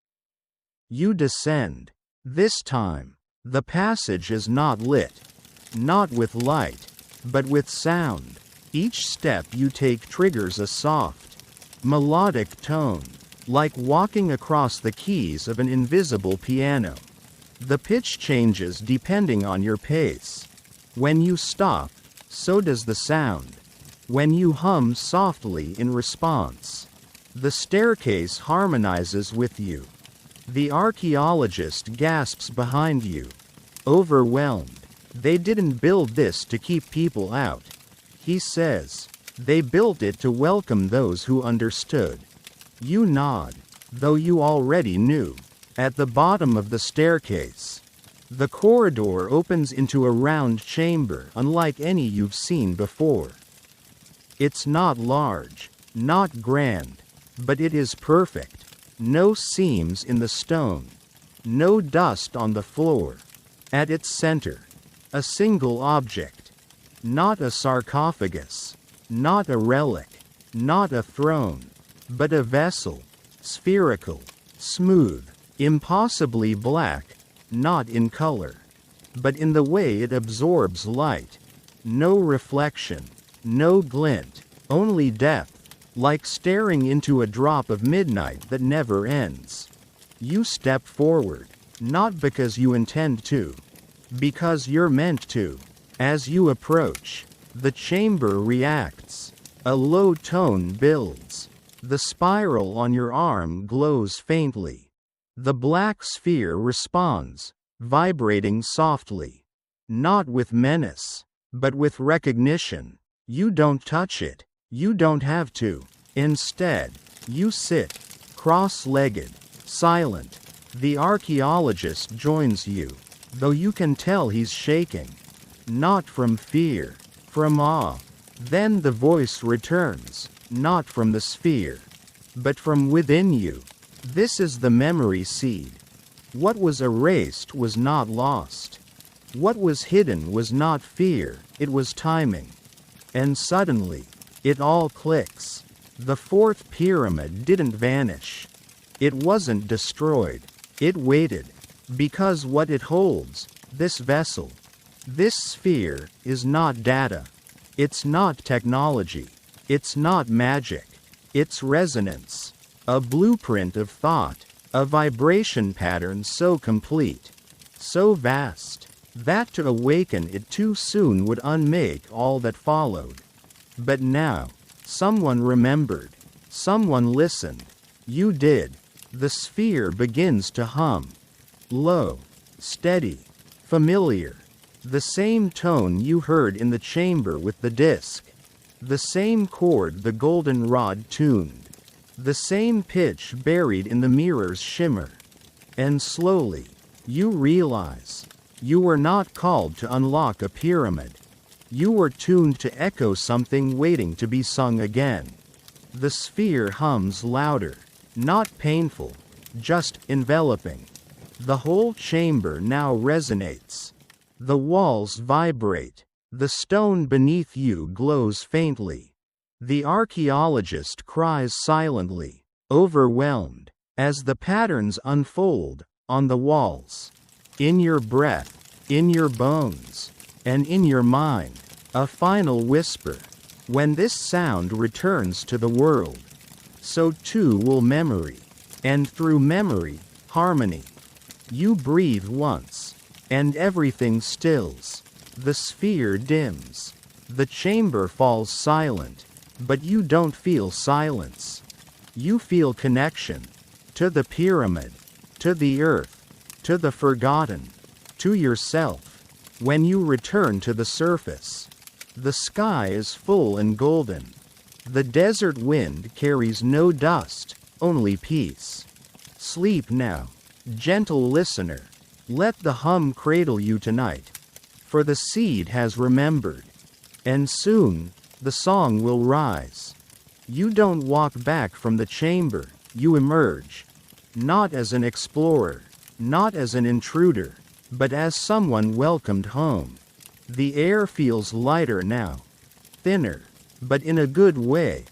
You descend. This time, the passage is not lit, not with light, but with sound. Each step you take triggers a soft, melodic tone, like walking across the keys of an invisible piano. The pitch changes depending on your pace. When you stop, so does the sound. When you hum softly in response, the staircase harmonizes with you. The archaeologist gasps behind you, overwhelmed. They didn't build this to keep people out, he says. They built it to welcome those who understood. You nod, though you already knew. At the bottom of the staircase, the corridor opens into a round chamber unlike any you've seen before. It's not large, not grand, but it is perfect. No seams in the stone, no dust on the floor. At its center, a single object. Not a sarcophagus, not a relic, not a throne, but a vessel, spherical, smooth, impossibly black, not in color, but in the way it absorbs light. No reflection, no glint, only depth, like staring into a drop of midnight that never ends. You step forward, not because you intend to, because you're meant to. As you approach, the chamber reacts. A low tone builds. The spiral on your arm glows faintly. The black sphere responds, vibrating softly. Not with menace, but with recognition. You don't touch it. You don't have to. Instead, you sit, cross-legged, silent. The archaeologist joins you, though you can tell he's shaking. Not from fear, from awe. Then the voice returns, not from the sphere, but from within you. This is the memory seed. What was erased was not lost. What was hidden was not fear, it was timing. And suddenly, it all clicks. The fourth pyramid didn't vanish. It wasn't destroyed. It waited. Because what it holds, this vessel, this sphere, is not data. It's not technology. It's not magic. It's resonance. A blueprint of thought. A vibration pattern so complete, so vast, that to awaken it too soon would unmake all that followed. But now, someone remembered. Someone listened. You did. The sphere begins to hum. Low, steady, familiar. The same tone you heard in the chamber with the disc. The same chord the goldenrod tuned. The same pitch buried in the mirror's shimmer. And slowly, you realize, you were not called to unlock a pyramid. You were tuned to echo something waiting to be sung again. The sphere hums louder, not painful, just enveloping. The whole chamber now resonates. The walls vibrate. The stone beneath you glows faintly. The archaeologist cries silently, overwhelmed, as the patterns unfold, on the walls. In your breath, in your bones, and in your mind, a final whisper. When this sound returns to the world, so too will memory, and through memory, harmony. You breathe once, and everything stills. The sphere dims. The chamber falls silent. But you don't feel silence. You feel connection. To the pyramid. To the earth. To the forgotten. to yourself. When you return to the surface, the sky is full and golden. The desert wind carries no dust, only peace. Sleep now, gentle listener. Let the hum cradle you tonight. For the seed has remembered. And soon, the song will rise. You don't walk back from the chamber, you emerge. Not as an explorer, not as an intruder, but as someone welcomed home. The air feels lighter now. Thinner, but in a good way.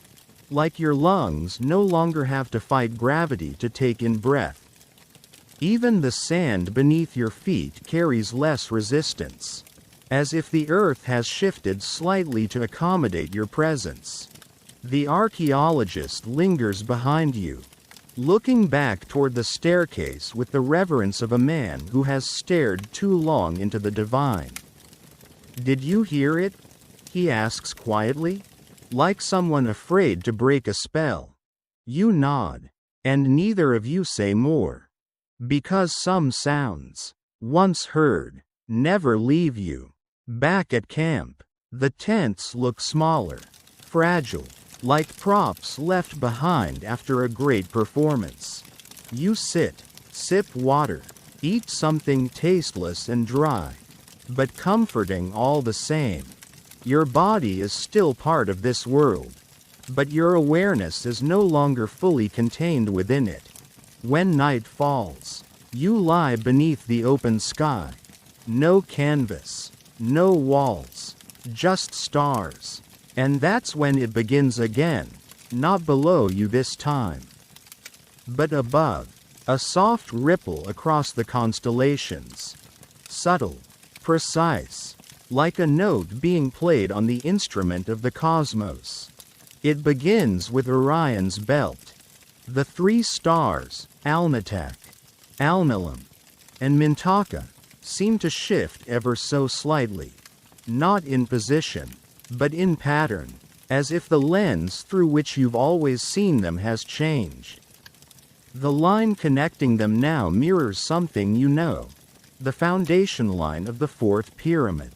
Like your lungs no longer have to fight gravity to take in breath. Even the sand beneath your feet carries less resistance. As if the earth has shifted slightly to accommodate your presence. The archaeologist lingers behind you, looking back toward the staircase with the reverence of a man who has stared too long into the divine. Did you hear it? He asks quietly, like someone afraid to break a spell. You nod, and neither of you say more. Because some sounds, once heard, never leave you. Back at camp, the tents look smaller, fragile, like props left behind after a great performance. You sit, sip water, eat something tasteless and dry, but comforting all the same. Your body is still part of this world, but your awareness is no longer fully contained within it. When night falls, you lie beneath the open sky. No canvas, no walls, just stars. And that's when it begins again, not below you this time, but above, a soft ripple across the constellations. Subtle, precise, like a note being played on the instrument of the cosmos. It begins with Orion's belt. The three stars, Alnitak, Alnilam, and Mintaka, seem to shift ever so slightly, not in position, but in pattern, as if the lens through which you've always seen them has changed. The line connecting them now mirrors something you know, the foundation line of the fourth pyramid.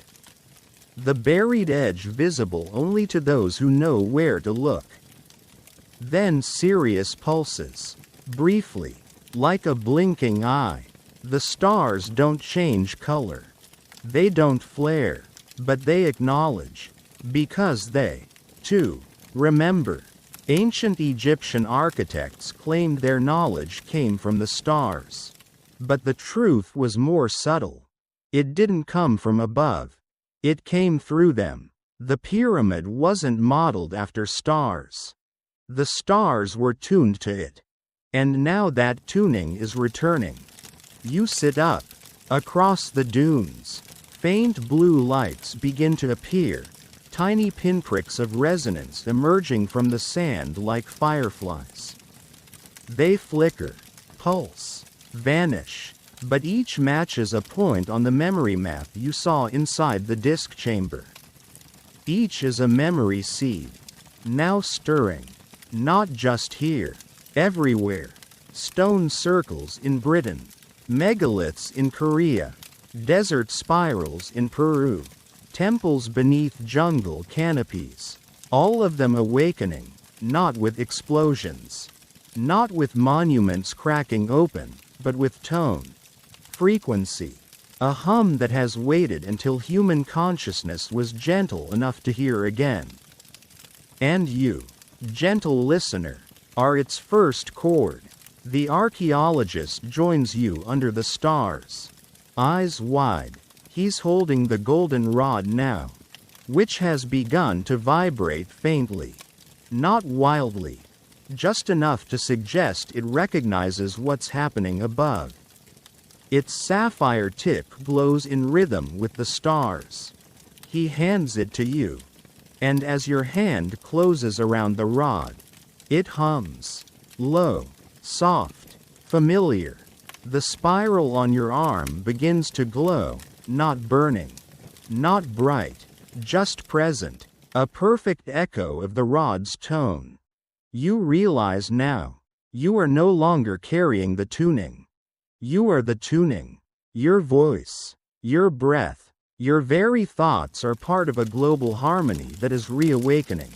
The buried edge visible only to those who know where to look. Then Sirius pulses, briefly, like a blinking eye. The stars don't change color. They don't flare, but they acknowledge. Because they, too, remember. Ancient Egyptian architects claimed their knowledge came from the stars. But the truth was more subtle. It didn't come from above. It came through them. The pyramid wasn't modeled after stars. The stars were tuned to it. And now that tuning is returning. You sit up. Across the dunes, faint blue lights begin to appear. Tiny pinpricks of resonance emerging from the sand like fireflies. They flicker, pulse, vanish, but each matches a point on the memory map you saw inside the disk chamber. Each is a memory seed, now stirring, not just here, everywhere. Stone circles in Britain, megaliths in Korea, desert spirals in Peru. Temples beneath jungle canopies, all of them awakening, not with explosions, not with monuments cracking open, but with tone, frequency, a hum that has waited until human consciousness was gentle enough to hear again. And you, gentle listener, are its first chord. The archaeologist joins you under the stars, eyes wide. He's holding the golden rod now, which has begun to vibrate faintly, not wildly, just enough to suggest it recognizes what's happening above. Its sapphire tip glows in rhythm with the stars. He hands it to you, and as your hand closes around the rod, it hums, low, soft, familiar. The spiral on your arm begins to glow. Not burning, not bright, just present, a perfect echo of the rod's tone. You realize now, you are no longer carrying the tuning. You are the tuning. Your voice, Your breath, your very thoughts are part of a global harmony that is reawakening.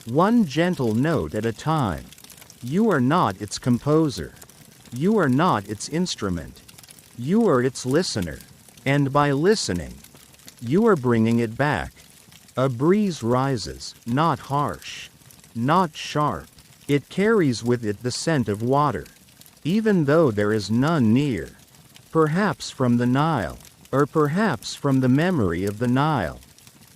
One gentle note at a time. You are not its composer. You are not its instrument. You are its listener. And by listening, you are bringing it back. A breeze rises, not harsh, not sharp. It carries with it the scent of water, even though there is none near. Perhaps from the Nile, or perhaps from the memory of the Nile.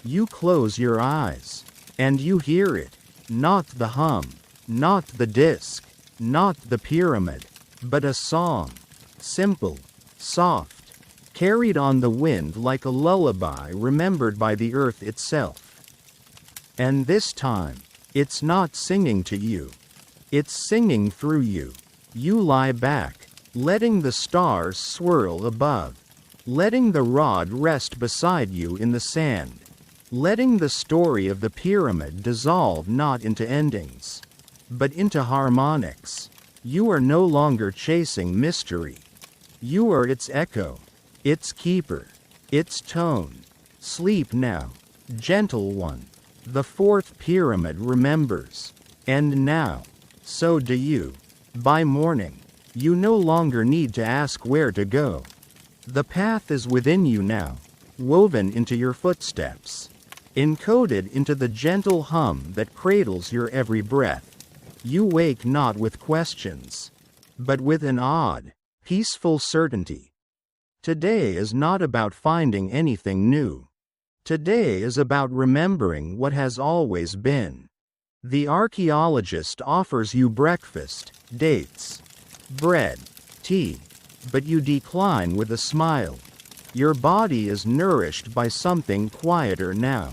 You close your eyes, and you hear it, not the hum, not the disc, not the pyramid, but a song, simple, soft, carried on the wind like a lullaby remembered by the earth itself. And this time, it's not singing to you. It's singing through you. You lie back, letting the stars swirl above, letting the rod rest beside you in the sand, letting the story of the pyramid dissolve not into endings, but into harmonics. You are no longer chasing mystery. You are its echo, its keeper, its tone. Sleep now, gentle one. The fourth pyramid remembers. And now, so do you. By morning, you no longer need to ask where to go. The path is within you now, woven into your footsteps, encoded into the gentle hum that cradles your every breath. You wake not with questions, but with an odd, peaceful certainty. Today is not about finding anything new. Today is about remembering what has always been. The archaeologist offers you breakfast, dates, bread, tea, but you decline with a smile. Your body is nourished by something quieter now.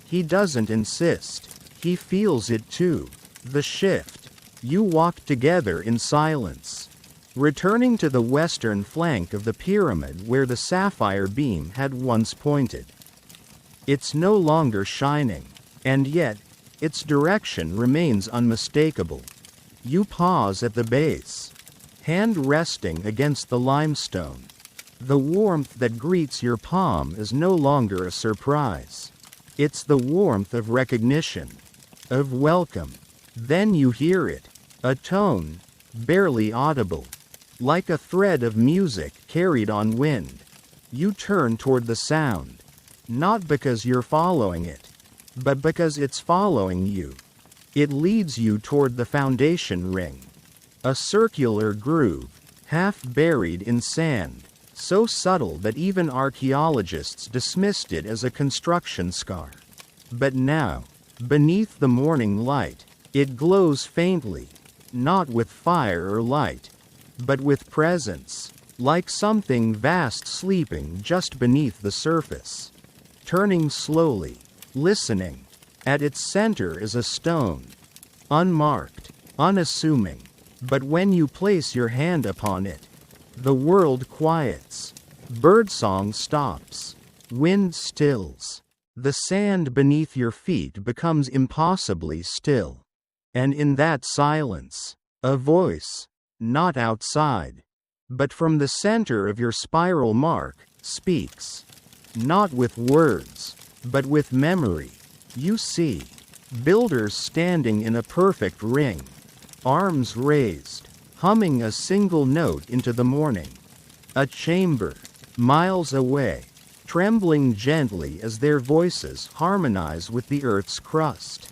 He doesn't insist. He feels it too. The shift. You walk together in silence, returning to the western flank of the pyramid where the sapphire beam had once pointed. It's no longer shining, and yet, its direction remains unmistakable. You pause at the base, hand resting against the limestone. The warmth that greets your palm is no longer a surprise. It's the warmth of recognition, of welcome. Then you hear it, a tone, barely audible, like a thread of music carried on wind. You turn toward the sound, not because you're following it, but because it's following you. It leads you toward the foundation ring, a circular groove, half buried in sand, so subtle that even archaeologists dismissed it as a construction scar. But now, beneath the morning light, it glows faintly, not with fire or light, but with presence, like something vast sleeping just beneath the surface. Turning slowly, listening, at its center is a stone, unmarked, unassuming, but when you place your hand upon it, the world quiets, birdsong stops, wind stills, the sand beneath your feet becomes impossibly still. And in that silence, a voice, not outside, but from the center of your spiral mark, speaks. Not with words, but with memory. You see, builders standing in a perfect ring, arms raised, humming a single note into the morning. A chamber, miles away, trembling gently as their voices harmonize with the earth's crust.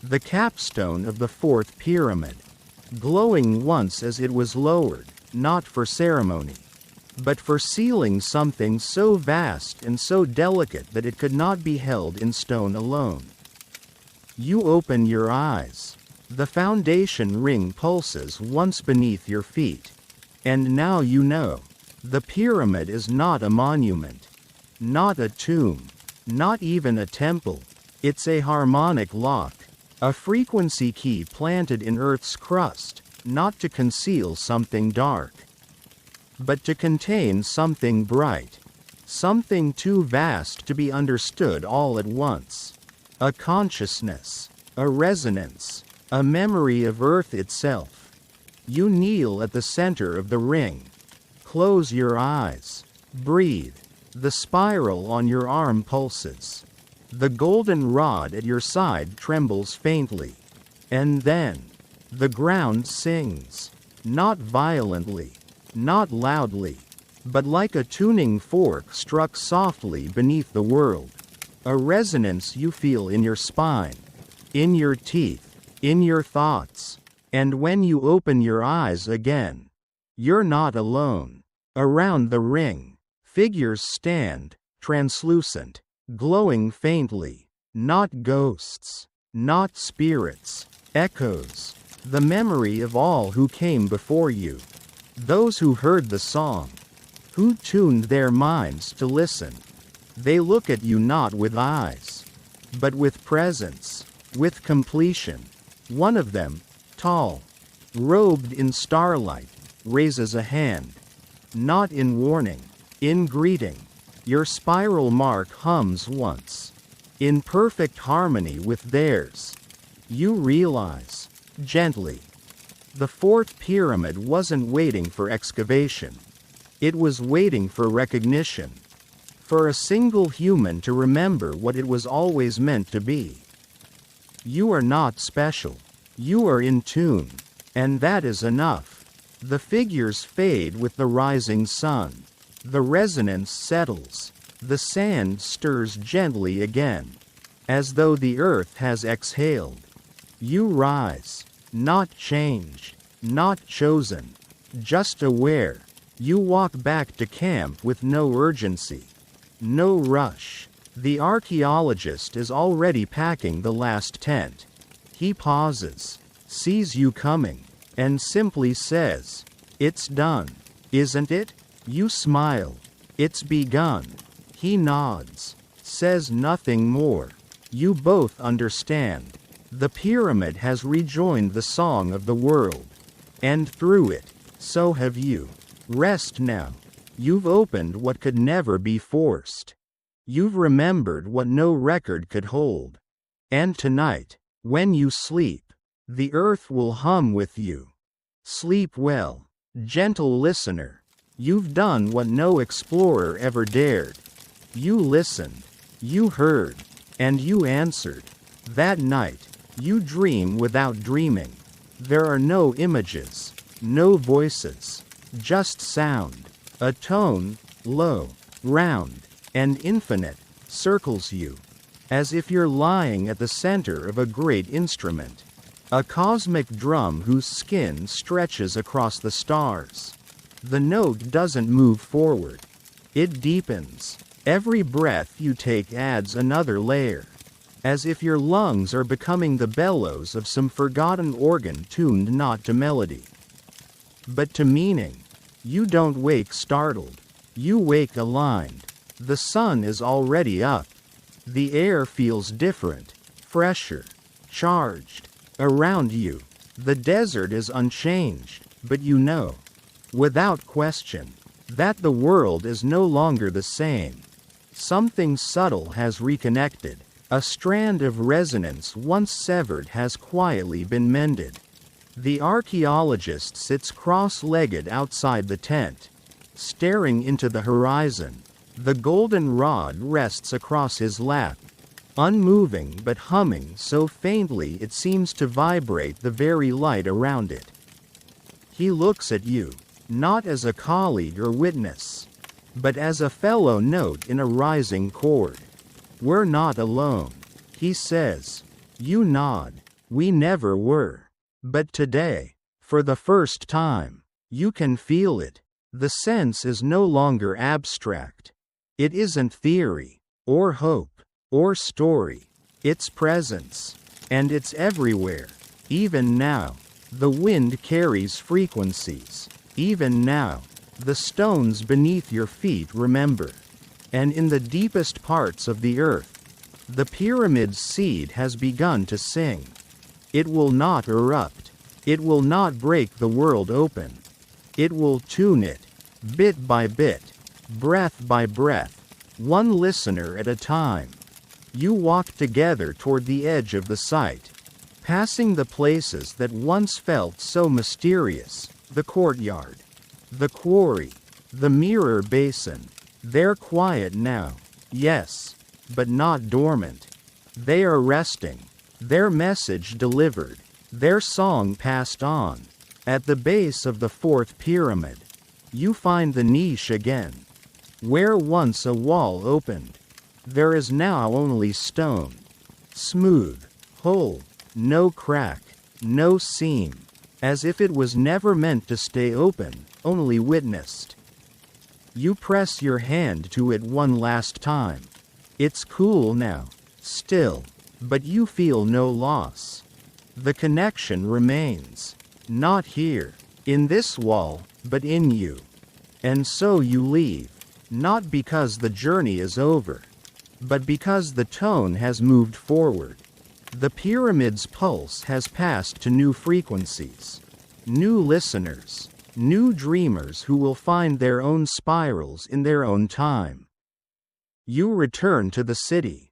The capstone of the fourth pyramid, glowing once as it was lowered, not for ceremony, but for sealing something so vast and so delicate that it could not be held in stone alone. You open your eyes. The foundation ring pulses once beneath your feet. And now you know, the pyramid is not a monument, not a tomb, not even a temple. It's a harmonic lock, a frequency key planted in Earth's crust, not to conceal something dark, but to contain something bright, something too vast to be understood all at once. A consciousness, a resonance, a memory of Earth itself. You kneel at the center of the ring. Close your eyes. Breathe. The spiral on your arm pulses. The golden rod at your side trembles faintly. And then, the ground sings. Not violently, not loudly, but like a tuning fork struck softly beneath the world. A resonance you feel in your spine, in your teeth, in your thoughts. And when you open your eyes again, you're not alone. Around the ring, figures stand, translucent, glowing faintly. Not ghosts, not spirits, echoes. The memory of all who came before you. Those who heard the song, who tuned their minds to listen. They look at you not with eyes, but with presence, with completion. One of them, tall, robed in starlight, raises a hand. Not in warning, in greeting. Your spiral mark hums once, in perfect harmony with theirs. You realize, gently, the fourth pyramid wasn't waiting for excavation. It was waiting for recognition. For a single human to remember what it was always meant to be. You are not special. You are in tune. And that is enough. The figures fade with the rising sun. The resonance settles. The sand stirs gently again, as though the earth has exhaled. You rise, not changed, not chosen, just aware. You walk back to camp with no urgency, no rush. The archaeologist is already packing the last tent. He pauses, sees you coming, and simply says, "It's done, isn't it?" You smile. "It's begun." He nods, says nothing more. You both understand. The pyramid has rejoined the song of the world. And through it, so have you. Rest now. You've opened what could never be forced. You've remembered what no record could hold. And tonight, when you sleep, the earth will hum with you. Sleep well, gentle listener. You've done what no explorer ever dared. You listened, you heard, and you answered. That night, you dream without dreaming. There are no images, no voices, just sound. A tone, low, round, and infinite, circles you, as if you're lying at the center of a great instrument. A cosmic drum whose skin stretches across the stars. The note doesn't move forward. It deepens. Every breath you take adds another layer, as if your lungs are becoming the bellows of some forgotten organ tuned not to melody, but to meaning. You don't wake startled. You wake aligned. The sun is already up. The air feels different, fresher, charged. Around you, the desert is unchanged, but you know, without question, that the world is no longer the same. Something subtle has reconnected. A strand of resonance once severed has quietly been mended. The archaeologist sits cross-legged outside the tent, staring into the horizon. The golden rod rests across his lap, unmoving but humming so faintly it seems to vibrate the very light around it. He looks at you, not as a colleague or witness, but as a fellow note in a rising chord. "We're not alone," he says. You nod. "We never were. But today, for the first time, you can feel it. The sense is no longer abstract. It isn't theory, or hope, or story. It's presence. And it's everywhere. Even now, the wind carries frequencies. Even now, the stones beneath your feet remember. And in the deepest parts of the earth, the pyramid's seed has begun to sing. It will not erupt. It will not break the world open. It will tune it, bit by bit, breath by breath, one listener at a time. You walk together toward the edge of the site, passing the places that once felt so mysterious, the courtyard, the quarry, the mirror basin, They're quiet now, yes, but not dormant. They are resting, their message delivered, their song passed on. At the base of the fourth pyramid, you find the niche again. Where once a wall opened, there is now only stone. Smooth, whole, no crack, no seam, as if it was never meant to stay open, only witnessed. You press your hand to it one last time. It's cool now, still, but you feel no loss. The connection remains. Not here, in this wall, but in you. And so you leave, not because the journey is over, but because the tone has moved forward. The pyramid's pulse has passed to new frequencies, new listeners, new dreamers who will find their own spirals in their own time. You return to the city.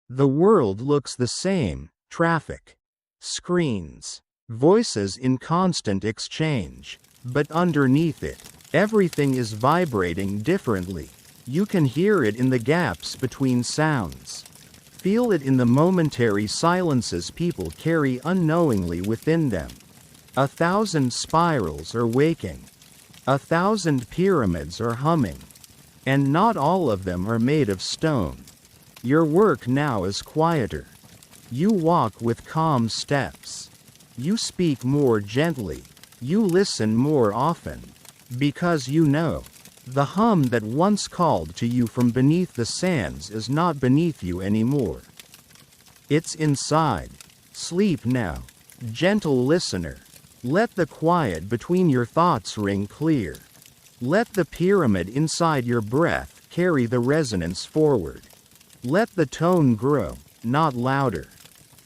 The world looks the same: traffic, screens, voices in constant exchange, but underneath it, everything is vibrating differently. You can hear it in the gaps between sounds. Feel it in the momentary silences people carry unknowingly within them. 1,000 spirals are waking. 1,000 pyramids are humming. And not all of them are made of stone. Your work now is quieter. You walk with calm steps. You speak more gently. You listen more often. Because you know, the hum that once called to you from beneath the sands is not beneath you anymore. It's inside. Sleep now, gentle listener. Let the quiet between your thoughts ring clear. Let the pyramid inside your breath carry the resonance forward. Let the tone grow, not louder,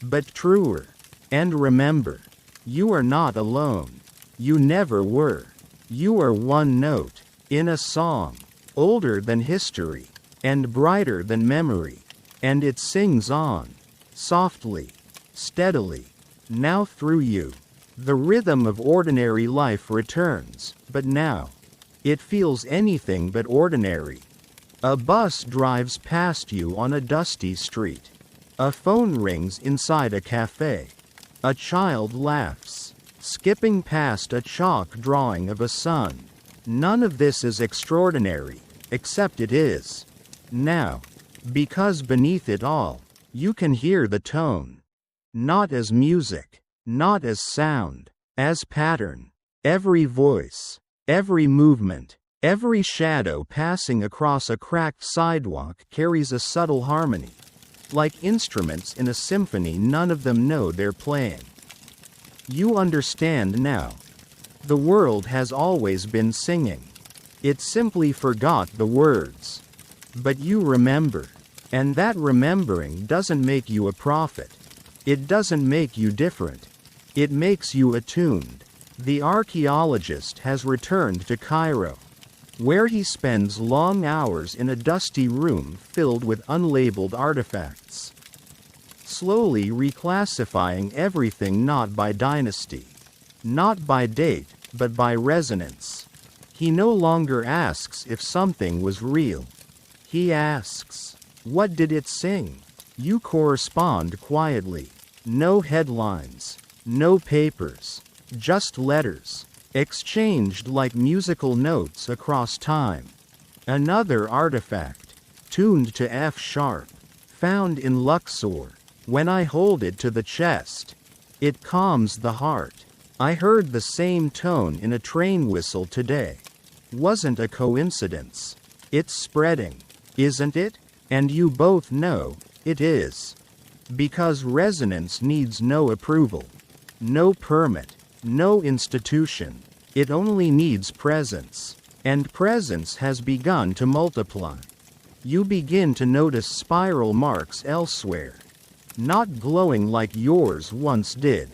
but truer. And remember, you are not alone. You never were. You are one note in a song, older than history, and brighter than memory. And it sings on, softly, steadily, now through you. The rhythm of ordinary life returns, but now, it feels anything but ordinary. A bus drives past you on a dusty street. A phone rings inside a cafe. A child laughs, skipping past a chalk drawing of a sun. None of this is extraordinary, except it is. Now, because beneath it all, you can hear the tone. Not as music, not as sound, as pattern. Every voice, every movement, every shadow passing across a cracked sidewalk carries a subtle harmony. Like instruments in a symphony, none of them know they're playing. You understand now. The world has always been singing. It simply forgot the words. But you remember. And that remembering doesn't make you a prophet. It doesn't make you different. It makes you attuned. The archaeologist has returned to Cairo, where he spends long hours in a dusty room filled with unlabeled artifacts, slowly reclassifying everything not by dynasty, not by date, but by resonance. He no longer asks if something was real. He asks, what did it sing? You correspond quietly. No headlines, no papers, just letters, exchanged like musical notes across time. Another artifact, tuned to F sharp, found in Luxor. When I hold it to the chest, it calms the heart. I heard the same tone in a train whistle today. Wasn't a coincidence. It's spreading, isn't it? And you both know, it is. Because resonance needs no approval, no permit, no institution. It only needs presence. And presence has begun to multiply. You begin to notice spiral marks elsewhere. Not glowing like yours once did,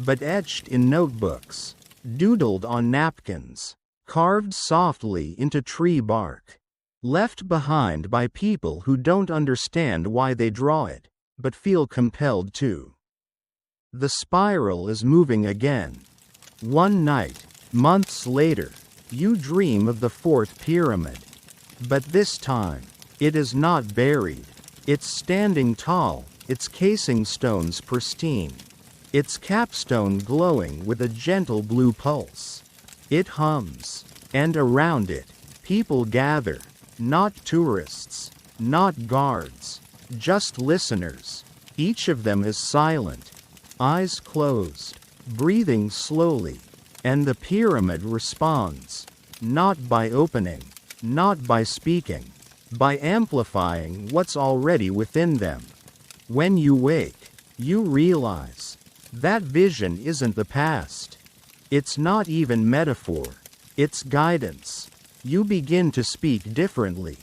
but etched in notebooks, doodled on napkins, carved softly into tree bark, left behind by people who don't understand why they draw it, but feel compelled to. The spiral is moving again. One night, months later, you dream of the fourth pyramid. But this time, it is not buried. It's standing tall, its casing stones pristine, its capstone glowing with a gentle blue pulse. It hums, and around it, people gather, not tourists, not guards, just listeners. Each of them is silent, eyes closed, breathing slowly, and the pyramid responds, not by opening, not by speaking, by amplifying what's already within them. When you wake, you realize that vision isn't the past. It's not even metaphor, it's guidance. You begin to speak differently,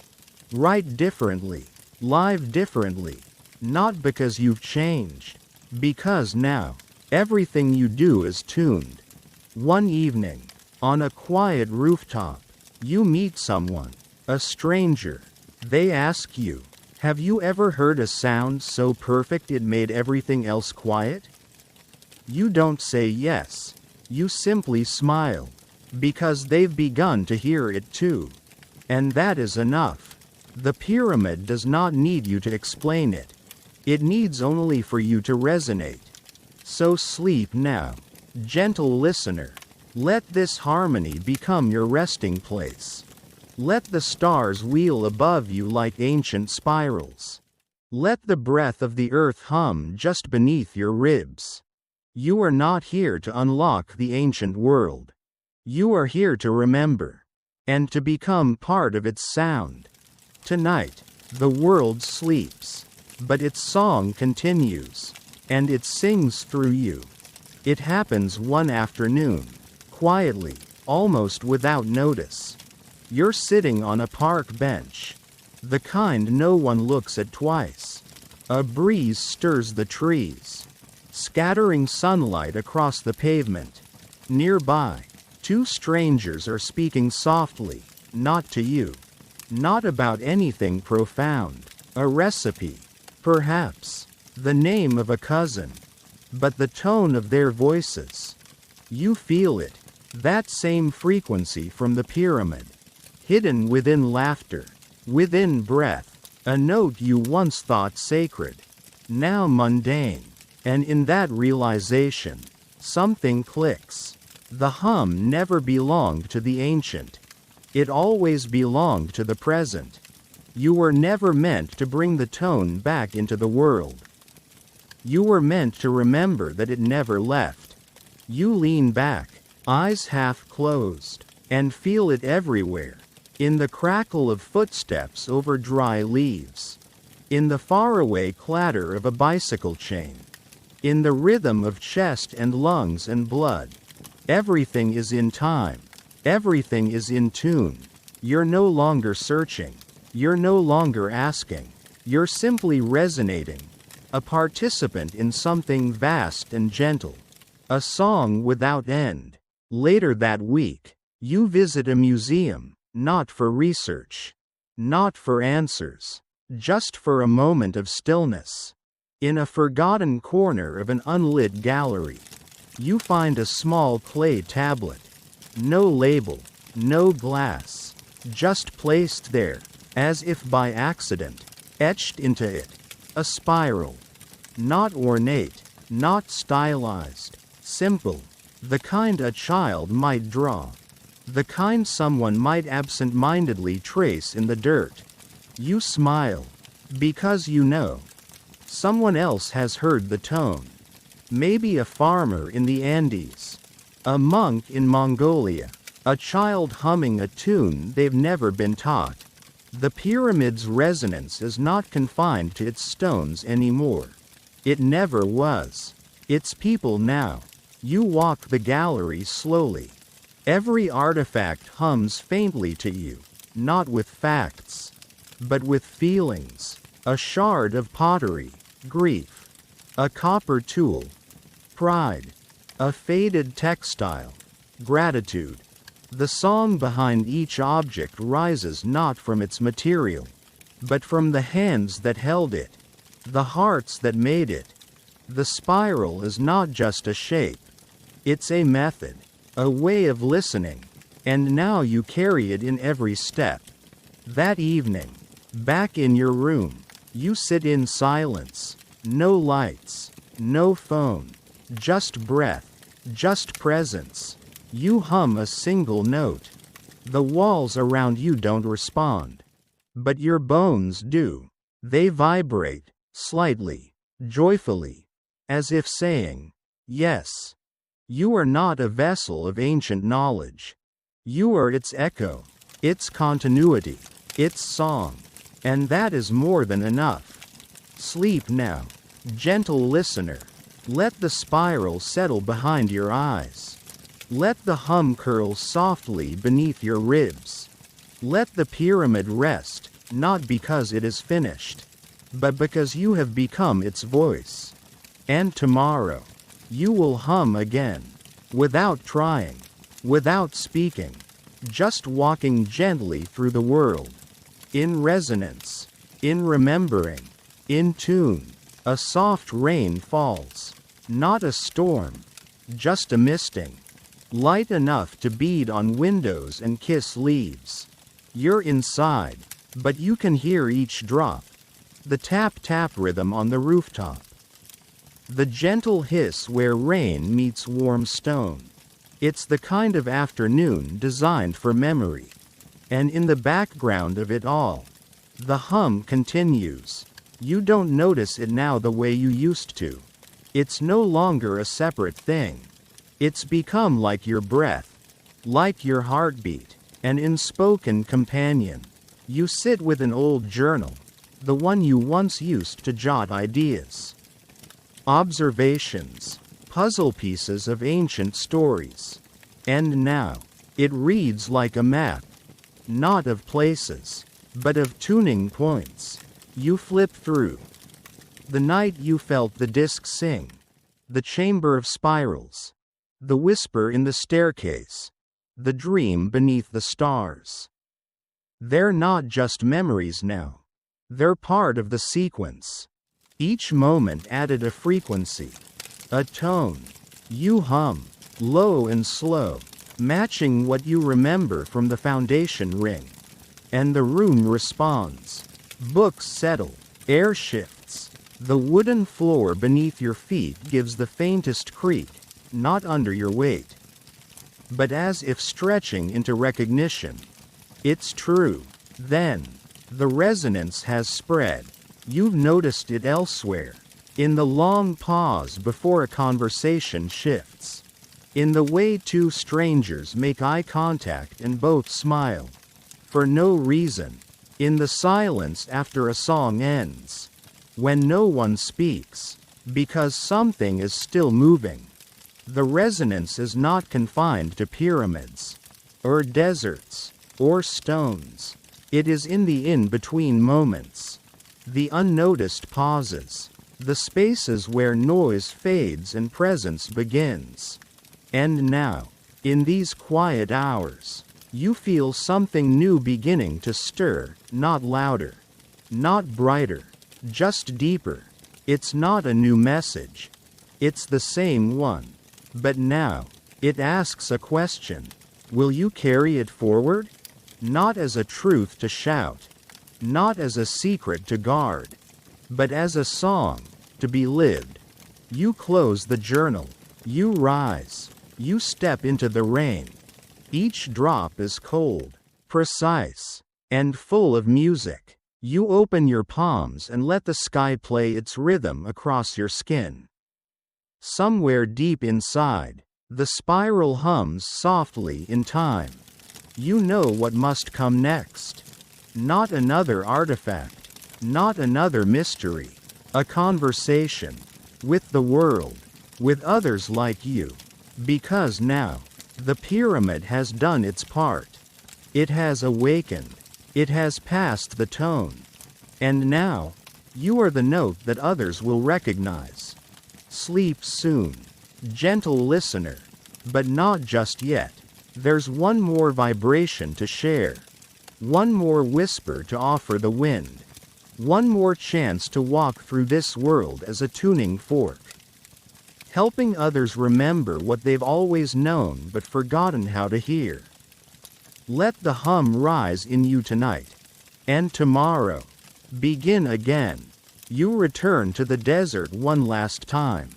write differently, live differently, not because you've changed, because now, everything you do is tuned. One evening, on a quiet rooftop, you meet someone, a stranger. They ask you, have you ever heard a sound so perfect it made everything else quiet? You don't say yes, you simply smile, because they've begun to hear it too. And that is enough. The pyramid does not need you to explain it. It needs only for you to resonate. So sleep now, gentle listener. Let this harmony become your resting place. Let the stars wheel above you like ancient spirals. Let the breath of the earth hum just beneath your ribs. You are not here to unlock the ancient world. You are here to remember, and to become part of its sound. Tonight, the world sleeps, but its song continues, and it sings through you. It happens one afternoon, quietly, almost without notice. You're sitting on a park bench, the kind no one looks at twice. A breeze stirs the trees, scattering sunlight across the pavement. Nearby, two strangers are speaking softly, not to you, not about anything profound, a recipe, perhaps, the name of a cousin, but the tone of their voices. You feel it, that same frequency from the pyramid, hidden within laughter, within breath, a note you once thought sacred, now mundane, and in that realization, something clicks. The hum never belonged to the ancient. It always belonged to the present. You were never meant to bring the tone back into the world. You were meant to remember that it never left. You lean back, eyes half closed, and feel it everywhere. In the crackle of footsteps over dry leaves. In the faraway clatter of a bicycle chain. In the rhythm of chest and lungs and blood. Everything is in time. Everything is in tune. You're no longer searching. You're no longer asking. You're simply resonating. A participant in something vast and gentle. A song without end. Later that week, you visit a museum. Not for research. Not for answers. Just for a moment of stillness. In a forgotten corner of an unlit gallery, you find a small clay tablet. No label, no glass. Just placed there, as if by accident, etched into it. A spiral. Not ornate, not stylized. Simple. The kind a child might draw. The kind someone might absent-mindedly trace in the dirt. You smile, because you know. Someone else has heard the tone. Maybe a farmer in the Andes. A monk in Mongolia. A child humming a tune they've never been taught. The pyramid's resonance is not confined to its stones anymore. It never was. It's people now. You walk the gallery slowly. Every artifact hums faintly to you, not with facts, but with feelings. A shard of pottery, grief. A copper tool, pride. A faded textile, gratitude. The song behind each object rises not from its material, but from the hands that held it, the hearts that made it. The spiral is not just a shape, it's a method. A way of listening, and now you carry it in every step. That evening, back in your room, you sit in silence. No lights, no phone, just breath, just presence. You hum a single note. The walls around you don't respond. But your bones do. They vibrate, slightly, joyfully, as if saying, yes. You are not a vessel of ancient knowledge. You are its echo, its continuity, its song. And that is more than enough. Sleep now, gentle listener. Let the spiral settle behind your eyes. Let the hum curl softly beneath your ribs. Let the pyramid rest, not because it is finished, but because you have become its voice. And tomorrow, you will hum again, without trying, without speaking, just walking gently through the world. In resonance, in remembering, in tune. A soft rain falls, not a storm, just a misting, light enough to bead on windows and kiss leaves. You're inside, but you can hear each drop, the tap-tap rhythm on the rooftop, the gentle hiss where rain meets warm stone. It's the kind of afternoon designed for memory. And in the background of it all, the hum continues. You don't notice it now the way you used to. It's no longer a separate thing. It's become like your breath, like your heartbeat, an unspoken companion. You sit with an old journal, the one you once used to jot ideas, observations, puzzle pieces of ancient stories. And now, it reads like a map, not of places, but of tuning points. You flip through. The night you felt the disc sing, the chamber of spirals, the whisper in the staircase, the dream beneath the stars. They're not just memories now. They're part of the sequence. Each moment added a frequency, a tone. You hum, low and slow, matching what you remember from the foundation ring. And the room responds. Books settle, air shifts. The wooden floor beneath your feet gives the faintest creak, not under your weight, but as if stretching into recognition. It's true. Then, the resonance has spread. You've noticed it elsewhere. In the long pause before a conversation shifts. In the way two strangers make eye contact and both smile. For no reason. In the silence after a song ends. When no one speaks. Because something is still moving. The resonance is not confined to pyramids, or deserts, or stones. It is in the in-between moments. The unnoticed pauses. The spaces where noise fades and presence begins. And now, in these quiet hours, you feel something new beginning to stir, not louder, not brighter, just deeper. It's not a new message. It's the same one. But now, it asks a question. Will you carry it forward? Not as a truth to shout, not as a secret to guard, but as a song to be lived. You close the journal. You rise. You step into the rain. Each drop is cold, precise, and full of music. You open your palms and let the sky play its rhythm across your skin. Somewhere deep inside, the spiral hums softly in time. You know what must come next. Not another artifact, not another mystery. A conversation with the world, with others like you. Because now, the pyramid has done its part. It has awakened. It has passed the tone. And now, you are the note that others will recognize. Sleep soon, gentle listener. But not just yet. There's one more vibration to share. One more whisper to offer the wind. One more chance to walk through this world as a tuning fork. Helping others remember what they've always known but forgotten how to hear. Let the hum rise in you tonight. And tomorrow, begin again. You return to the desert one last time.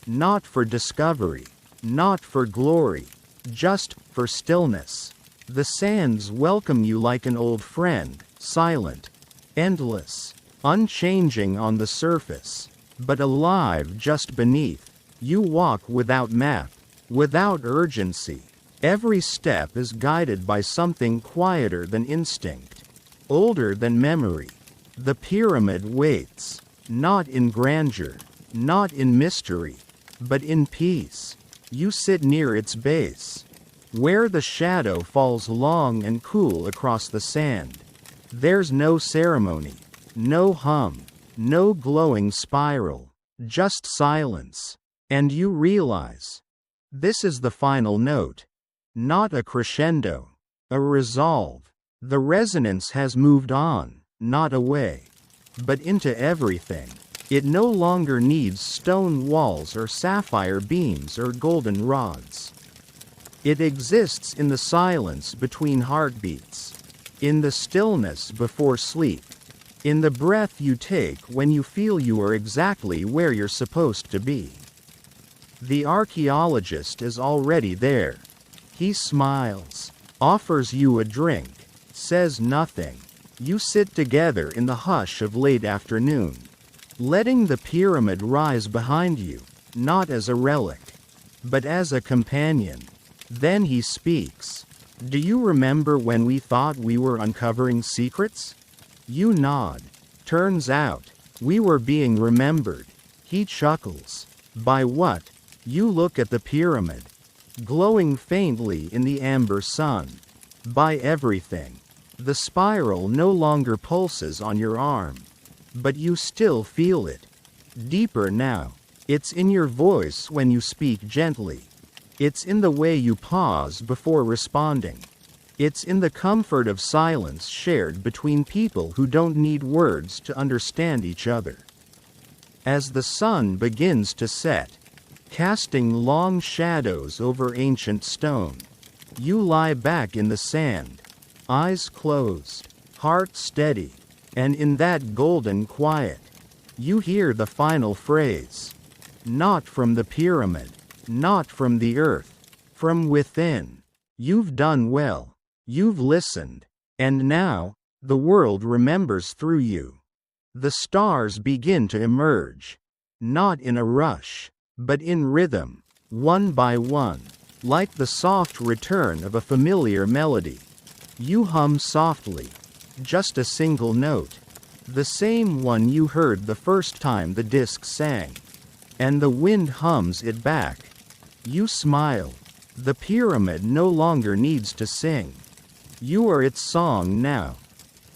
Not for discovery, not for glory, just for stillness. The sands welcome you like an old friend, silent, endless, unchanging on the surface, but alive just beneath. You walk without map, without urgency. Every step is guided by something quieter than instinct, older than memory. The pyramid waits, not in grandeur, not in mystery, but in peace. You sit near its base, where the shadow falls long and cool across the sand. There's no ceremony, no hum, no glowing spiral, just silence. And you realize, this is the final note. Not a crescendo, a resolve. The resonance has moved on, not away, but into everything. It no longer needs stone walls or sapphire beams or golden rods. It exists in the silence between heartbeats, in the stillness before sleep, in the breath you take when you feel you are exactly where you're supposed to be. The archaeologist is already there. He smiles, offers you a drink, says nothing. You sit together in the hush of late afternoon, letting the pyramid rise behind you, not as a relic, but as a companion. Then he speaks. Do you remember when we thought we were uncovering secrets? You nod. Turns out, we were being remembered. He chuckles. By what? You look at the pyramid, glowing faintly in the amber sun. By everything. The spiral no longer pulses on your arm, but you still feel it. Deeper now. It's in your voice when you speak gently. It's in the way you pause before responding. It's in the comfort of silence shared between people who don't need words to understand each other. As the sun begins to set, casting long shadows over ancient stone, you lie back in the sand, eyes closed, heart steady, and in that golden quiet, you hear the final phrase. Not from the pyramid, not from the earth, from within. You've done well, you've listened, and now, the world remembers through you. The stars begin to emerge, not in a rush, but in rhythm, one by one, like the soft return of a familiar melody. You hum softly, just a single note, the same one you heard the first time the disc sang, and the wind hums it back. You smile. The pyramid no longer needs to sing. You are its song now.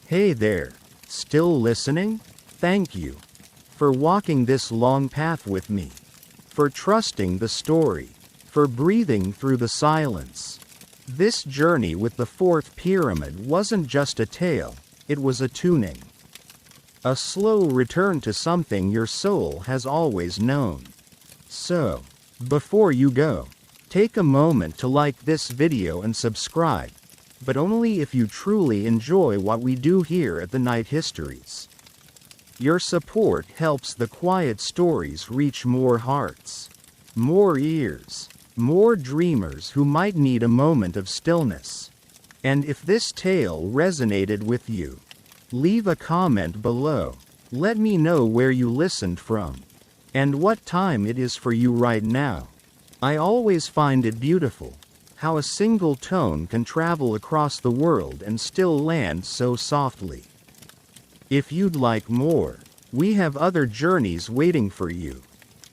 Hey there, still listening? Thank you for walking this long path with me, for trusting the story, for breathing through the silence. This journey with the fourth pyramid wasn't just a tale, it was a tuning. A slow return to something your soul has always known. So, before you go, take a moment to like this video and subscribe, but only if you truly enjoy what we do here at the Night Histories. Your support helps the quiet stories reach more hearts, more ears, more dreamers who might need a moment of stillness. And if this tale resonated with you, leave a comment below. Let me know where you listened from, and what time it is for you right now. I always find it beautiful, how a single tone can travel across the world and still land so softly. If you'd like more, we have other journeys waiting for you.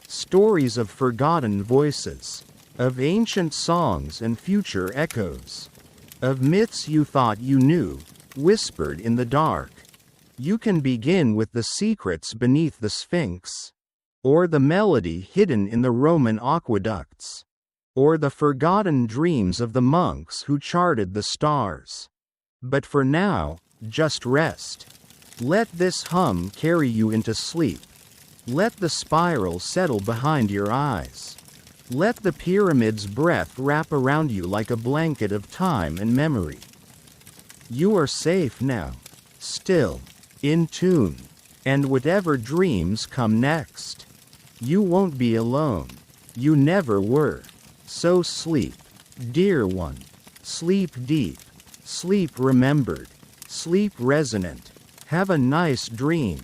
Stories of forgotten voices, of ancient songs and future echoes, of myths you thought you knew, whispered in the dark. You can begin with the secrets beneath the Sphinx, or the melody hidden in the Roman aqueducts, or the forgotten dreams of the monks who charted the stars. But for now, just rest. Let this hum carry you into sleep. Let the spiral settle behind your eyes. Let the pyramid's breath wrap around you like a blanket of time and memory. You are safe now. still, in tune, and whatever dreams come next. You won't be alone. You never were. So sleep, dear one. Sleep deep. Sleep remembered. Sleep resonant. Have a nice dream.